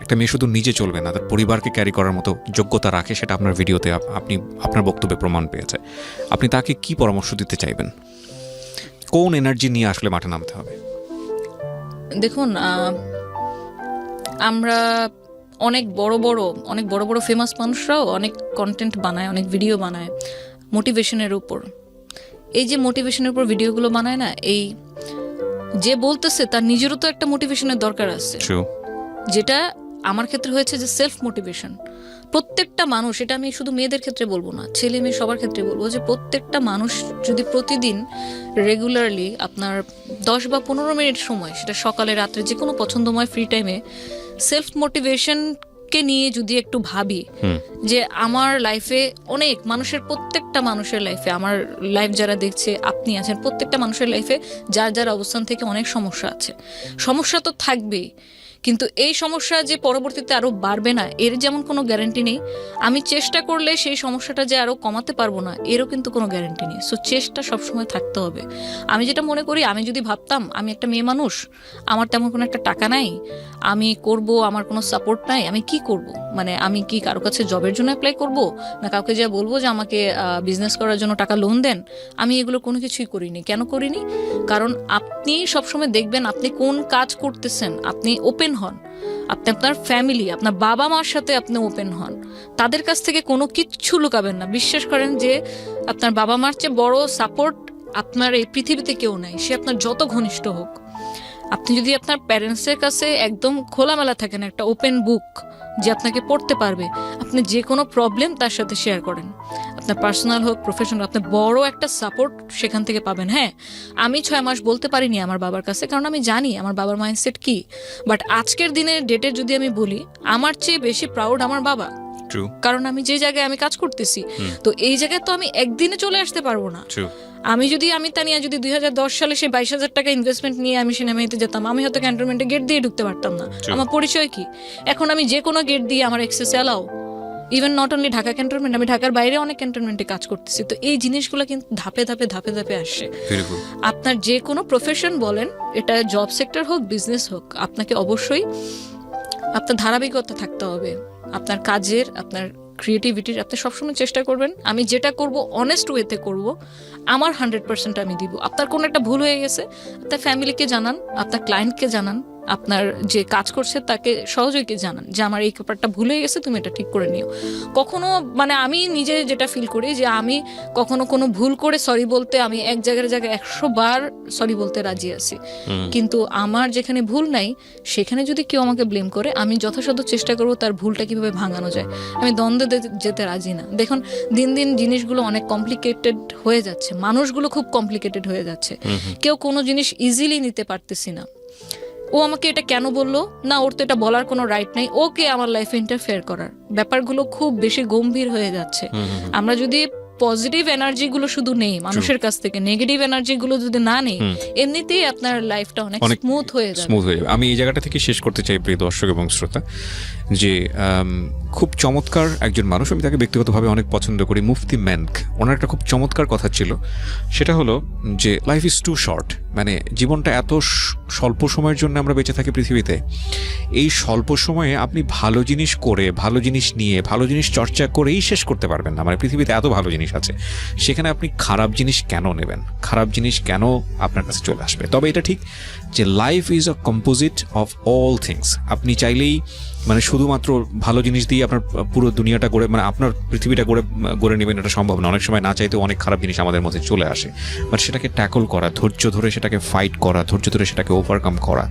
একটা মেয়ে শুধু নিজে চলবে না, তার পরিবারকে ক্যারি করার মতো যোগ্যতা রাখে, সেটা আপনার ভিডিওতে আপনি আপনার বক্তব্যে প্রমাণ পেয়েছে, আপনি তাকে কি পরামর্শ দিতে চাইবেন? কোন এনার্জি নিয়ে আসলে মাঠে নামতে হবে? দেখুন, আমরা অনেক বড় বড় ফেমাস মানুষরাও অনেক কন্টেন্ট বানায়, অনেক ভিডিও বানায় মোটিভেশনের উপর। এই যে মোটিভেশনের উপর ভিডিওগুলো বানায় না, এই যে বলতেছে তার নিজেরও তো একটা মোটিভেশনের দরকার আছে, যেটা আমার ক্ষেত্রে হয়েছে যে সেলফ মোটিভেশন। প্রত্যেকটা মানুষ, এটা আমি শুধু মেয়েদের ক্ষেত্রে বলবো না, ছেলে মেয়ে সবার ক্ষেত্রে বলবো, যে প্রত্যেকটা মানুষ যদি প্রতিদিন রেগুলারলি আপনার 10 বা 15 মিনিট সময়, সেটা সকালে রাত্রে যে কোনো পছন্দময় ফ্রি টাইমে সেলফ মোটিভেশনকে নিয়ে যদি একটু ভাবি যে আমার লাইফে অনেক মানুষের, প্রত্যেকটা মানুষের লাইফে, আমার লাইফ যারা দেখছে, আপনি আছেন, প্রত্যেকটা মানুষের লাইফে যার যার অবস্থান থেকে অনেক সমস্যা আছে, সমস্যা তো থাকবেই, কিন্তু এই সমস্যা যে পরবর্তীতে আরো বাড়বে না এর যেমন কোনো গ্যারান্টি নেই, আমি চেষ্টা করলে সেই সমস্যাটা যে আরো কমাতে পারবো না এরও কিন্তু কোনো গ্যারান্টি নেই। সো চেষ্টা সবসময় থাকতে হবে। আমি যেটা মনে করি, আমি যদি ভাবতাম আমি একটা মেয়ে মানুষ, আমার তেমন কোনো একটা টাকা নাই, আমি করব, আমার কোনো সাপোর্ট নাই, আমি কি করব? মানে আমি কি কারো কাছে জবের জন্য অ্যাপ্লাই করব, না কাউকে যা বলবো যে আমাকে বিজনেস করার জন্য টাকা লোন দেন? আমি এগুলো কোনো কিছুই করিনি। কেন করিনি? কারণ আপনি সবসময় দেখবেন আপনি কোন কাজ করতেছেন, আপনি ওপেন হন, আপনি আপনার ফ্যামিলি, আপনার বাবা মার সাথে আপনি ওপেন হন, তাদের কাছ থেকে কোনো কিচ্ছু লুকাবেন না। বিশ্বাস করেন যে আপনার বাবা মার চেয়ে বড় সাপোর্ট আপনার এই পৃথিবীতে কেউ নাই, সে আপনার যত ঘনিষ্ঠ হোক। আপনি যদি আপনার প্যারেন্টসের কাছে একদম খোলামেলা থাকেন, একটা ওপেন বুক যে আপনাকে পড়তে পারবে, আপনি যে কোনো প্রবলেম তার সাথে শেয়ার করেন, আপনার পার্সোনাল হোক প্রফেশনাল, আপনি বড় একটা সাপোর্ট সেখান থেকে পাবেন। হ্যাঁ, আমি 6 মাস বলতে পারিনি আমার বাবার কাছে, কারণ আমি জানি আমার বাবার মাইন্ডসেট কি। বাট আজকের দিনের ডেটে যদি আমি বলি, আমার চেয়ে বেশি প্রাউড আমার বাবা, কারণ আমি যে জায়গায় আমি কাজ করতেছি, তো এই জায়গায় তো আমি একদিনে চলে আসতে পারবো না। আমি তানিয়া যদি 2010 সালে সেই 22,000 টাকা ইনভেস্টমেন্ট নিয়ে আমি সিনেমাতে যেতাম, আমি হয়তো ক্যান্টনমেন্টে গেট দিয়ে ঢুকতে পারতাম না। আমার পরিচয় কি? এখন আমি যে কোনো গেট দিয়ে আমার access allow, even not only Dhaka cantonment, আমি ঢাকার বাইরে অনেক ক্যান্টনমেন্টে কাজ করতেছি। তো এই জিনিসগুলো কিন্তু ধাপে ধাপে আসে। আপনার যে কোনো প্রফেশন বলেন, এটা জব সেক্টর হোক, বিজনেস হোক, আপনাকে অবশ্যই আপনার ধারাবাহিকতা থাকতে হবে, আপনার কাজের, আপনার ক্রিয়েটিভিটির। আপনি সবসময় চেষ্টা করবেন আমি যেটা করব অনেস্ট ওয়েতে করব, আমার 100% আমি দিব। আপনার কোনো একটা ভুল হয়ে গেছে, আপনার ফ্যামিলিকে জানান, আপনার ক্লায়েন্টকে জানান, আপনার যে কাজ করছে তাকে সহযোগীকে জানান যে আমার এই ব্যাপারটা ভুলে গেছে, তুমি এটা ঠিক করে নিও। কখনো মানে আমি নিজে যেটা ফিল করি যে আমি কখনো কোনো ভুল করে সরি বলতে আমি এক জায়গায় 100 বার সরি বলতে রাজি আছি, কিন্তু আমার যেখানে ভুল নাই সেখানে যদি কেউ আমাকে ব্লেম করে আমি যথাসাধ্য চেষ্টা করব তার ভুলটা কিভাবে ভাঙানো যায়। আমি দ্বন্দ্বে যেতে রাজি না। দেখুন দিন দিন জিনিসগুলো অনেক কমপ্লিকেটেড হয়ে যাচ্ছে, মানুষগুলো খুব কমপ্লিকেটেড হয়ে যাচ্ছে, কেউ কোনো জিনিস ইজিলি নিতে পারতেছি না। ও আমাকে এটা কেন বললো না, ওর তো এটা বলার কোনো রাইট নাই, ওকে আমার লাইফে ইন্টারফেয়ার করার ব্যাপারগুলো খুব বেশি গম্ভীর হয়ে যাচ্ছে। আমরা যদি পজিটিভ এনার্জি গুলো শুধু নেই মানুষের কাছ থেকে, নেগেটিভ এনার্জি গুলো যদি না নেই, এমনিতেই আপনার লাইফটা অনেক স্মুথ হয়ে যাবে। আমি এই জায়গাটা থেকে শেষ করতে চাই প্রিয় দর্শক এবং শ্রোতা, যে খুব চমৎকার একজন মানুষ, আমি তাকে ব্যক্তিগতভাবে অনেক পছন্দ করি, মুফতি মেনক। ওনার একটা খুব চমৎকার কথা ছিল, সেটা হলো যে লাইফ ইজ টু শর্ট, মানে জীবনটা এত স্বল্প সময়ের জন্য আমরা বেঁচে থাকি পৃথিবীতে। এই স্বল্প সময়ে আপনি ভালো জিনিস করে, ভালো জিনিস নিয়ে, ভালো জিনিস চর্চা করেই শেষ করতে পারবেন না। মানে পৃথিবীতে এত ভালো জিনিস আছে, সেখানে আপনি খারাপ জিনিস কেন নেবেন, খারাপ জিনিস কেন আপনার কাছে চলে আসবে? তবে এটা ঠিক যে life is a composite of all things. আপনি চাইলেই মানে শুধুমাত্র ভালো জিনিস দিয়ে আপনার পুরো দুনিয়াটা গড়ে, মানে আপনার পৃথিবীটা গড়ে নেবেন, এটা সম্ভব না। অনেক সময় না চাইতেও অনেক খারাপ জিনিস আমাদের মধ্যে চলে আসে, বাট সেটাকে ট্যাকল করা, ধৈর্য ধরে সেটাকে ফাইট করা, ধৈর্য ধরে সেটাকে ওভারকাম করা,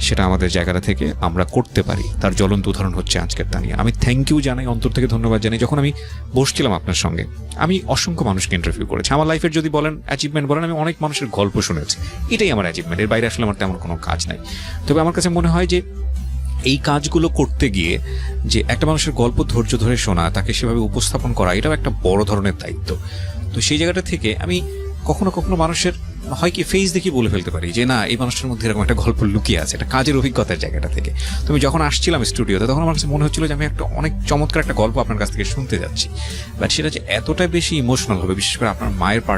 সেটা আমাদের জায়গাটা থেকে আমরা করতে পারি। তার জ্বলন্ত উদাহরণ হচ্ছে আজকের তানিয়া। আমি থ্যাংক ইউ জানাই, অন্তর থেকে ধন্যবাদ জানাই। যখন আমি বসছিলাম আপনার সঙ্গে, আমি অসংখ্য মানুষকে ইন্টারভিউ করেছি। আমার লাইফের যদি বলেন অ্যাচিভমেন্ট বলেন, আমি অনেক মানুষের গল্প শুনেছি, এটাই আমার অ্যাচিভমেন্ট। এর বাইরে আসলে আমার তেমন কোনো কাজ নাই। তবে আমার কাছে মনে হয় যে এই কাজগুলো করতে গিয়ে যে একটা মানুষের গল্প ধৈর্য ধরে শোনা, তাকে সেভাবে উপস্থাপন করা, এটাও একটা বড় ধরনের দায়িত্ব। তো সেই জায়গাটা থেকে আমি কখনো কখনো মানুষের হয় কি ফেস দেখি বলে ফেলতে পারি যে না, এই মানুষটার মধ্যে এরকম একটা গল্প লুকিয়ে আছে, এটা কাজের অভিজ্ঞতার জায়গাটা থেকে। তো আমি যখন আসছিলাম স্টুডিওতে, তখন আমার কাছে মনে হচ্ছিল যে আমি একটা অনেক চমৎকার একটা গল্প আপনার কাছ থেকে শুনতে যাচ্ছি, বাট সেটা যে এতটা বেশি ইমোশনাল হবে, বিশেষ করে আপনার মায়ের পার্ট